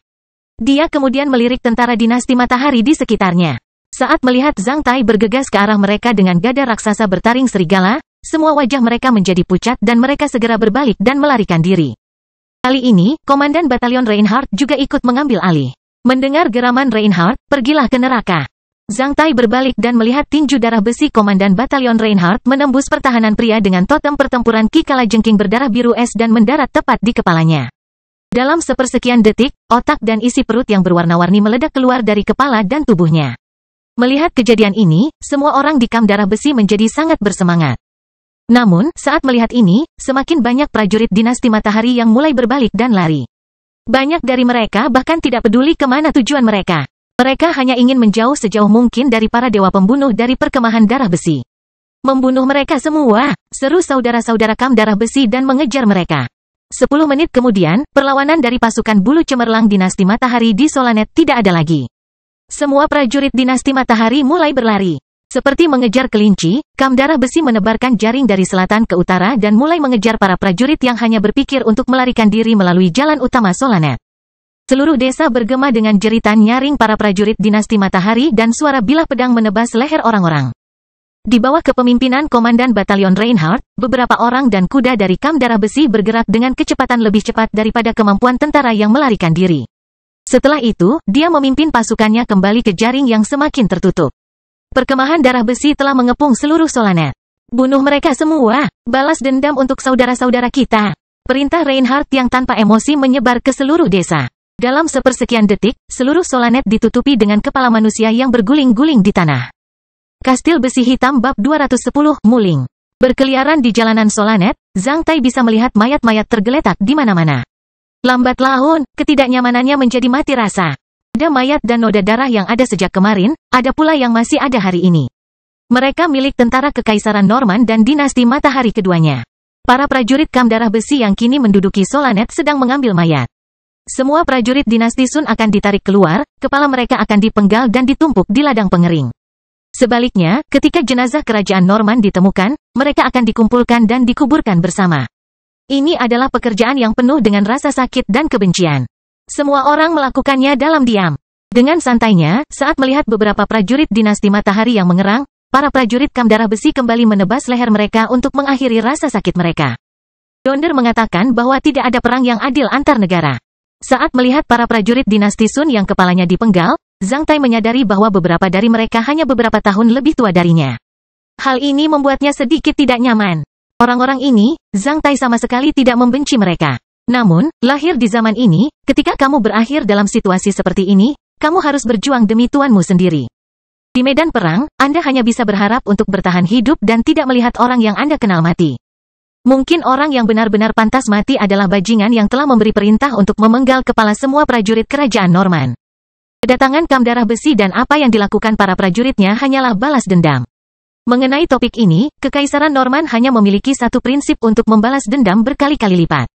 Dia kemudian melirik tentara dinasti matahari di sekitarnya. Saat melihat Zhang Tai bergegas ke arah mereka dengan gada raksasa bertaring serigala, semua wajah mereka menjadi pucat dan mereka segera berbalik dan melarikan diri. Kali ini, Komandan Batalion Reinhardt juga ikut mengambil alih. Mendengar geraman Reinhardt, pergilah ke neraka. Zhang Tai berbalik dan melihat tinju darah besi Komandan Batalion Reinhardt menembus pertahanan pria dengan totem pertempuran Ki Kalajengking berdarah biru es dan mendarat tepat di kepalanya. Dalam sepersekian detik, otak dan isi perut yang berwarna-warni meledak keluar dari kepala dan tubuhnya. Melihat kejadian ini, semua orang di kamp darah besi menjadi sangat bersemangat. Namun, saat melihat ini, semakin banyak prajurit dinasti Matahari yang mulai berbalik dan lari. Banyak dari mereka bahkan tidak peduli kemana tujuan mereka. Mereka hanya ingin menjauh sejauh mungkin dari para dewa pembunuh dari perkemahan darah besi. Membunuh mereka semua, seru saudara-saudara kamp darah besi dan mengejar mereka. 10 menit kemudian, perlawanan dari pasukan bulu cemerlang dinasti Matahari di Solanet tidak ada lagi. Semua prajurit dinasti Matahari mulai berlari. Seperti mengejar kelinci, kamp darah besi menebarkan jaring dari selatan ke utara dan mulai mengejar para prajurit yang hanya berpikir untuk melarikan diri melalui jalan utama Solanet. Seluruh desa bergema dengan jeritan nyaring para prajurit dinasti Matahari dan suara bilah pedang menebas leher orang-orang. Di bawah kepemimpinan Komandan Batalion Reinhardt, beberapa orang dan kuda dari kamp darah besi bergerak dengan kecepatan lebih cepat daripada kemampuan tentara yang melarikan diri. Setelah itu, dia memimpin pasukannya kembali ke jaring yang semakin tertutup. Perkemahan darah besi telah mengepung seluruh Solanet. Bunuh mereka semua, balas dendam untuk saudara-saudara kita. Perintah Reinhardt yang tanpa emosi menyebar ke seluruh desa. Dalam sepersekian detik, seluruh Solanet ditutupi dengan kepala manusia yang berguling-guling di tanah. Kastil Besi Hitam Bab 210, Muling. Berkeliaran di jalanan Solanet, Zhang Tai bisa melihat mayat-mayat tergeletak di mana-mana. Lambat laun, ketidaknyamanannya menjadi mati rasa. Ada mayat dan noda darah yang ada sejak kemarin, ada pula yang masih ada hari ini. Mereka milik tentara Kekaisaran Norman dan dinasti Matahari keduanya. Para prajurit kamp darah besi yang kini menduduki Solanet sedang mengambil mayat. Semua prajurit dinasti Sun akan ditarik keluar, kepala mereka akan dipenggal dan ditumpuk di ladang pengering. Sebaliknya, ketika jenazah kerajaan Norman ditemukan, mereka akan dikumpulkan dan dikuburkan bersama. Ini adalah pekerjaan yang penuh dengan rasa sakit dan kebencian. Semua orang melakukannya dalam diam. Dengan santainya, saat melihat beberapa prajurit dinasti Matahari yang mengerang, para prajurit kamp darah besi kembali menebas leher mereka untuk mengakhiri rasa sakit mereka. Donder mengatakan bahwa tidak ada perang yang adil antar negara. Saat melihat para prajurit dinasti Sun yang kepalanya dipenggal, Zhang Tai menyadari bahwa beberapa dari mereka hanya beberapa tahun lebih tua darinya. Hal ini membuatnya sedikit tidak nyaman. Orang-orang ini, Zhang Tai sama sekali tidak membenci mereka. Namun, lahir di zaman ini, ketika kamu berakhir dalam situasi seperti ini, kamu harus berjuang demi tuanmu sendiri. Di medan perang, Anda hanya bisa berharap untuk bertahan hidup dan tidak melihat orang yang Anda kenal mati. Mungkin orang yang benar-benar pantas mati adalah bajingan yang telah memberi perintah untuk memenggal kepala semua prajurit kerajaan Norman. Kedatangan kamp darah besi dan apa yang dilakukan para prajuritnya hanyalah balas dendam. Mengenai topik ini, Kekaisaran Norman hanya memiliki satu prinsip untuk membalas dendam berkali-kali lipat.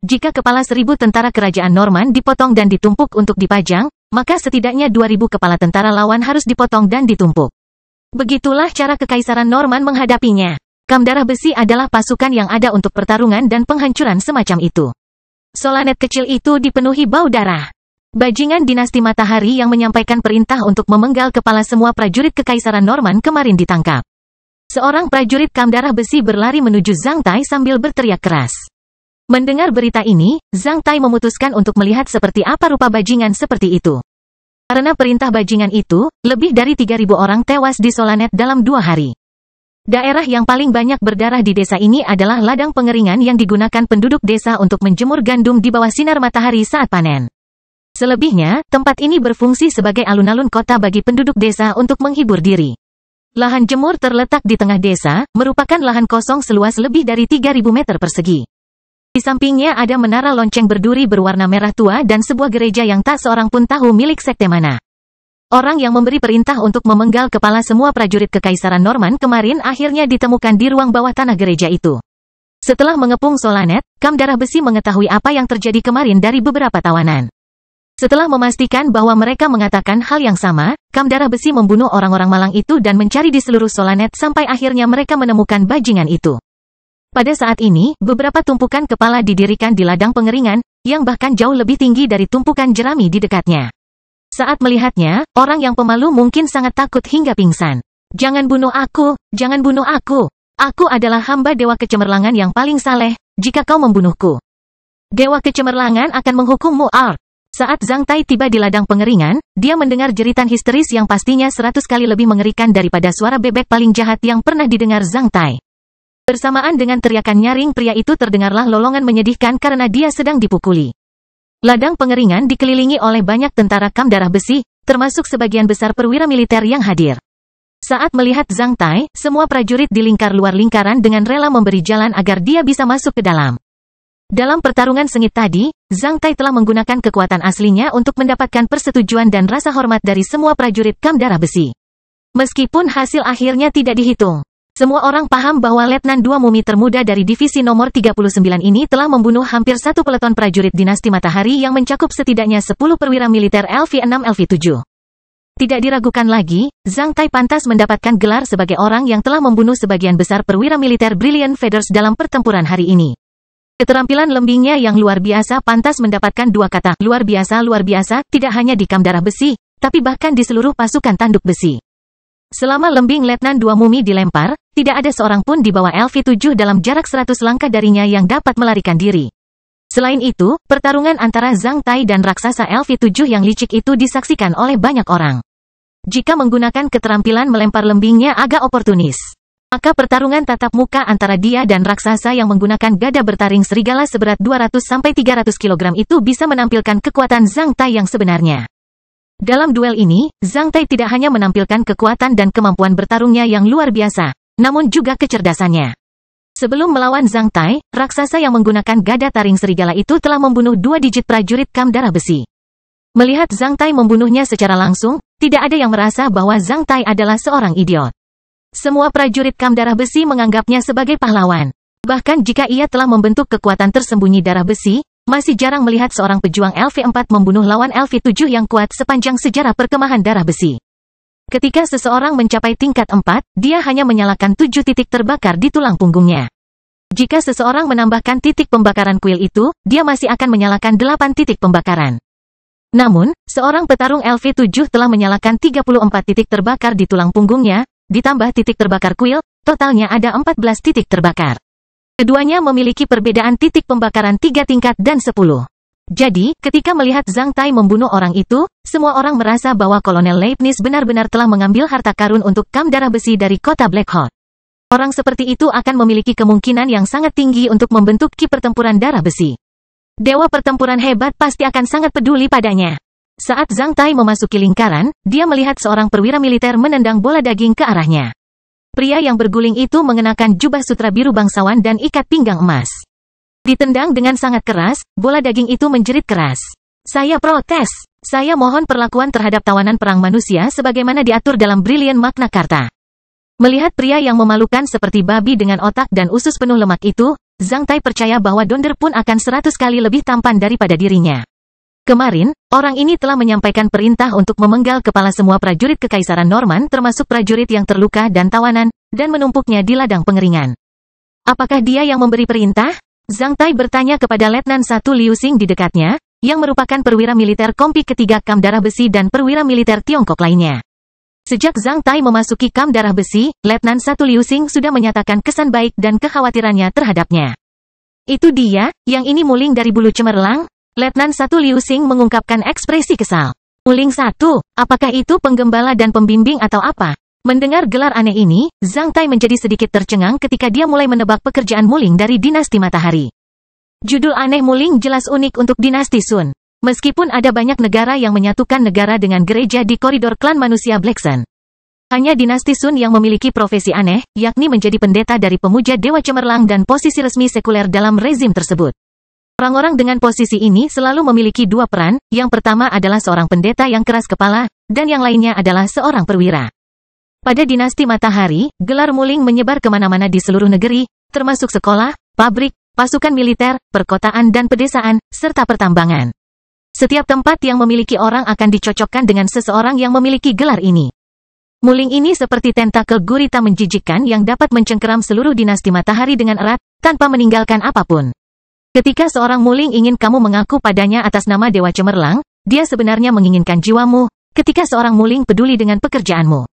Jika kepala 1000 tentara kerajaan Norman dipotong dan ditumpuk untuk dipajang, maka setidaknya 2000 kepala tentara lawan harus dipotong dan ditumpuk. Begitulah cara Kekaisaran Norman menghadapinya. Kamp darah besi adalah pasukan yang ada untuk pertarungan dan penghancuran semacam itu. Solanet kecil itu dipenuhi bau darah. Bajingan dinasti Matahari yang menyampaikan perintah untuk memenggal kepala semua prajurit Kekaisaran Norman kemarin ditangkap. Seorang prajurit kamp darah besi berlari menuju Zhang Tai sambil berteriak keras. Mendengar berita ini, Zhang Tai memutuskan untuk melihat seperti apa rupa bajingan seperti itu. Karena perintah bajingan itu, lebih dari 3000 orang tewas di Solanet dalam 2 hari. Daerah yang paling banyak berdarah di desa ini adalah ladang pengeringan yang digunakan penduduk desa untuk menjemur gandum di bawah sinar matahari saat panen. Selebihnya, tempat ini berfungsi sebagai alun-alun kota bagi penduduk desa untuk menghibur diri. Lahan jemur terletak di tengah desa, merupakan lahan kosong seluas lebih dari 3000 meter persegi. Di sampingnya ada menara lonceng berduri berwarna merah tua dan sebuah gereja yang tak seorang pun tahu milik sekte mana. Orang yang memberi perintah untuk memenggal kepala semua prajurit Kekaisaran Norman kemarin akhirnya ditemukan di ruang bawah tanah gereja itu. Setelah mengepung Solanet, kamp darah besi mengetahui apa yang terjadi kemarin dari beberapa tawanan. Setelah memastikan bahwa mereka mengatakan hal yang sama, kamp darah besi membunuh orang-orang malang itu dan mencari di seluruh Solanet sampai akhirnya mereka menemukan bajingan itu. Pada saat ini, beberapa tumpukan kepala didirikan di ladang pengeringan, yang bahkan jauh lebih tinggi dari tumpukan jerami di dekatnya. Saat melihatnya, orang yang pemalu mungkin sangat takut hingga pingsan. Jangan bunuh aku, jangan bunuh aku. Aku adalah hamba Dewa Kecemerlangan yang paling saleh, jika kau membunuhku. Dewa Kecemerlangan akan menghukummu, Art. Saat Zhang Tai tiba di ladang pengeringan, dia mendengar jeritan histeris yang pastinya 100 kali lebih mengerikan daripada suara bebek paling jahat yang pernah didengar Zhang Tai. Bersamaan dengan teriakan nyaring pria itu terdengarlah lolongan menyedihkan karena dia sedang dipukuli. Ladang pengeringan dikelilingi oleh banyak tentara kam darah besi, termasuk sebagian besar perwira militer yang hadir. Saat melihat Zhang Tai, semua prajurit di lingkar luar lingkaran dengan rela memberi jalan agar dia bisa masuk ke dalam. Dalam pertarungan sengit tadi, Zhang Tai telah menggunakan kekuatan aslinya untuk mendapatkan persetujuan dan rasa hormat dari semua prajurit kam darah besi. Meskipun hasil akhirnya tidak dihitung, semua orang paham bahwa Letnan 2 Mumi termuda dari divisi nomor 39 ini telah membunuh hampir satu peleton prajurit dinasti Matahari yang mencakup setidaknya 10 perwira militer LV-6-LV-7. Tidak diragukan lagi, Zhang Tai pantas mendapatkan gelar sebagai orang yang telah membunuh sebagian besar perwira militer Brilliant Feathers dalam pertempuran hari ini. Keterampilan lembingnya yang luar biasa pantas mendapatkan dua kata luar biasa tidak hanya di kam darah besi, tapi bahkan di seluruh pasukan tanduk besi. Selama lembing Letnan 2 Mumi dilempar, tidak ada seorang pun di bawah LV-7 dalam jarak 100 langkah darinya yang dapat melarikan diri. Selain itu, pertarungan antara Zhang Tai dan raksasa LV-7 yang licik itu disaksikan oleh banyak orang. Jika menggunakan keterampilan melempar lembingnya agak oportunis, maka pertarungan tatap muka antara dia dan raksasa yang menggunakan gada bertaring serigala seberat 200-300 kg itu bisa menampilkan kekuatan Zhang Tai yang sebenarnya. Dalam duel ini, Zhang Tai tidak hanya menampilkan kekuatan dan kemampuan bertarungnya yang luar biasa, namun juga kecerdasannya. Sebelum melawan Zhang Tai, raksasa yang menggunakan gada taring serigala itu telah membunuh 2 digit prajurit kam darah besi. Melihat Zhang Tai membunuhnya secara langsung, tidak ada yang merasa bahwa Zhang Tai adalah seorang idiot. Semua prajurit kam darah besi menganggapnya sebagai pahlawan. Bahkan jika ia telah membentuk kekuatan tersembunyi darah besi, masih jarang melihat seorang pejuang LV-4 membunuh lawan LV-7 yang kuat sepanjang sejarah perkemahan darah besi. Ketika seseorang mencapai tingkat 4, dia hanya menyalakan 7 titik terbakar di tulang punggungnya. Jika seseorang menambahkan titik pembakaran kuil itu, dia masih akan menyalakan 8 titik pembakaran. Namun, seorang petarung LV-7 telah menyalakan 34 titik terbakar di tulang punggungnya, ditambah titik terbakar kuil, totalnya ada 14 titik terbakar. Keduanya memiliki perbedaan titik pembakaran 3 tingkat dan 10. Jadi, ketika melihat Zhang Tai membunuh orang itu, semua orang merasa bahwa Kolonel Leibniz benar-benar telah mengambil harta karun untuk kam darah besi dari kota Blackhawk. Orang seperti itu akan memiliki kemungkinan yang sangat tinggi untuk membentuk ki pertempuran darah besi. Dewa pertempuran hebat pasti akan sangat peduli padanya. Saat Zhang Tai memasuki lingkaran, dia melihat seorang perwira militer menendang bola daging ke arahnya. Pria yang berguling itu mengenakan jubah sutra biru bangsawan dan ikat pinggang emas. Ditendang dengan sangat keras, bola daging itu menjerit keras. Saya protes. Saya mohon perlakuan terhadap tawanan perang manusia sebagaimana diatur dalam Brilliant Magna Carta. Melihat pria yang memalukan seperti babi dengan otak dan usus penuh lemak itu, Zhang Tai percaya bahwa Donder pun akan 100 kali lebih tampan daripada dirinya. Kemarin, orang ini telah menyampaikan perintah untuk memenggal kepala semua prajurit Kekaisaran Norman termasuk prajurit yang terluka dan tawanan, dan menumpuknya di ladang pengeringan. Apakah dia yang memberi perintah? Zhang Tai bertanya kepada Letnan 1 Liu Xing di dekatnya, yang merupakan perwira militer kompi ketiga kam darah besi dan perwira militer Tiongkok lainnya. Sejak Zhang Tai memasuki kam darah besi, Letnan 1 Liu Xing sudah menyatakan kesan baik dan kekhawatirannya terhadapnya. Itu dia, yang ini muling dari bulu cemerlang? Letnan 1 Liu Xing mengungkapkan ekspresi kesal. Muling 1, apakah itu penggembala dan pembimbing atau apa? Mendengar gelar aneh ini, Zhang Tai menjadi sedikit tercengang ketika dia mulai menebak pekerjaan muling dari dinasti Matahari. Judul aneh muling jelas unik untuk dinasti Sun. Meskipun ada banyak negara yang menyatukan negara dengan gereja di koridor klan manusia Black Sun, hanya dinasti Sun yang memiliki profesi aneh, yakni menjadi pendeta dari pemuja dewa cemerlang dan posisi resmi sekuler dalam rezim tersebut. Orang-orang dengan posisi ini selalu memiliki 2 peran, yang pertama adalah seorang pendeta yang keras kepala, dan yang lainnya adalah seorang perwira. Pada dinasti Matahari, gelar muling menyebar kemana-mana di seluruh negeri, termasuk sekolah, pabrik, pasukan militer, perkotaan dan pedesaan, serta pertambangan. Setiap tempat yang memiliki orang akan dicocokkan dengan seseorang yang memiliki gelar ini. Muling ini seperti tentakel gurita menjijikkan yang dapat mencengkeram seluruh dinasti Matahari dengan erat, tanpa meninggalkan apapun. Ketika seorang muling ingin kamu mengaku padanya atas nama Dewa Cemerlang, dia sebenarnya menginginkan jiwamu. Ketika seorang muling peduli dengan pekerjaanmu,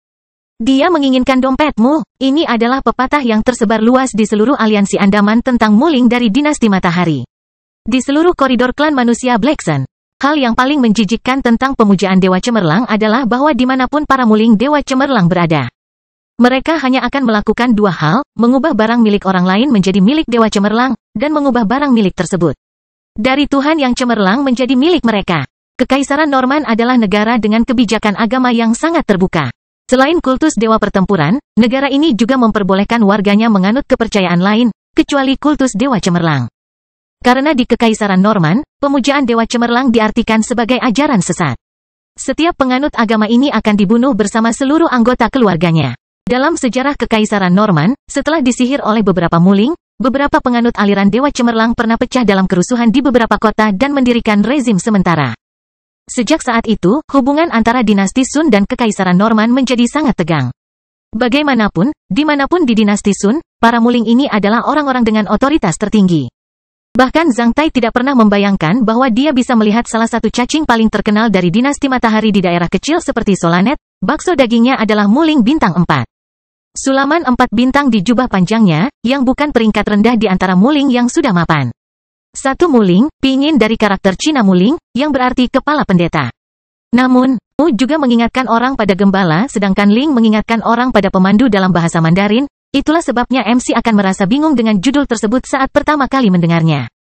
dia menginginkan dompetmu. Ini adalah pepatah yang tersebar luas di seluruh aliansi Andaman tentang muling dari dinasti Matahari. Di seluruh koridor klan manusia Black Sun, Hal yang paling menjijikkan tentang pemujaan Dewa Cemerlang adalah bahwa dimanapun para muling Dewa Cemerlang berada, mereka hanya akan melakukan dua hal, mengubah barang milik orang lain menjadi milik Dewa Cemerlang, dan mengubah barang milik tersebut dari Tuhan yang cemerlang menjadi milik mereka. Kekaisaran Norman adalah negara dengan kebijakan agama yang sangat terbuka. Selain kultus dewa pertempuran, negara ini juga memperbolehkan warganya menganut kepercayaan lain, kecuali kultus Dewa Cemerlang. Karena di Kekaisaran Norman, pemujaan Dewa Cemerlang diartikan sebagai ajaran sesat. Setiap penganut agama ini akan dibunuh bersama seluruh anggota keluarganya. Dalam sejarah Kekaisaran Norman, setelah disihir oleh beberapa muling, beberapa penganut aliran Dewa Cemerlang pernah pecah dalam kerusuhan di beberapa kota dan mendirikan rezim sementara. Sejak saat itu, hubungan antara dinasti Sun dan Kekaisaran Norman menjadi sangat tegang. Bagaimanapun, dimanapun di dinasti Sun, para muling ini adalah orang-orang dengan otoritas tertinggi. Bahkan Zhang Tai tidak pernah membayangkan bahwa dia bisa melihat salah satu cacing paling terkenal dari dinasti matahari di daerah kecil seperti Solanet, bakso dagingnya adalah muling bintang 4. Sulaman 4 bintang di jubah panjangnya, yang bukan peringkat rendah di antara muling yang sudah mapan. Satu muling, pinyin dari karakter Cina muling, yang berarti kepala pendeta. Namun, Mu juga mengingatkan orang pada gembala sedangkan Ling mengingatkan orang pada pemandu dalam bahasa Mandarin. Itulah sebabnya MC akan merasa bingung dengan judul tersebut saat pertama kali mendengarnya.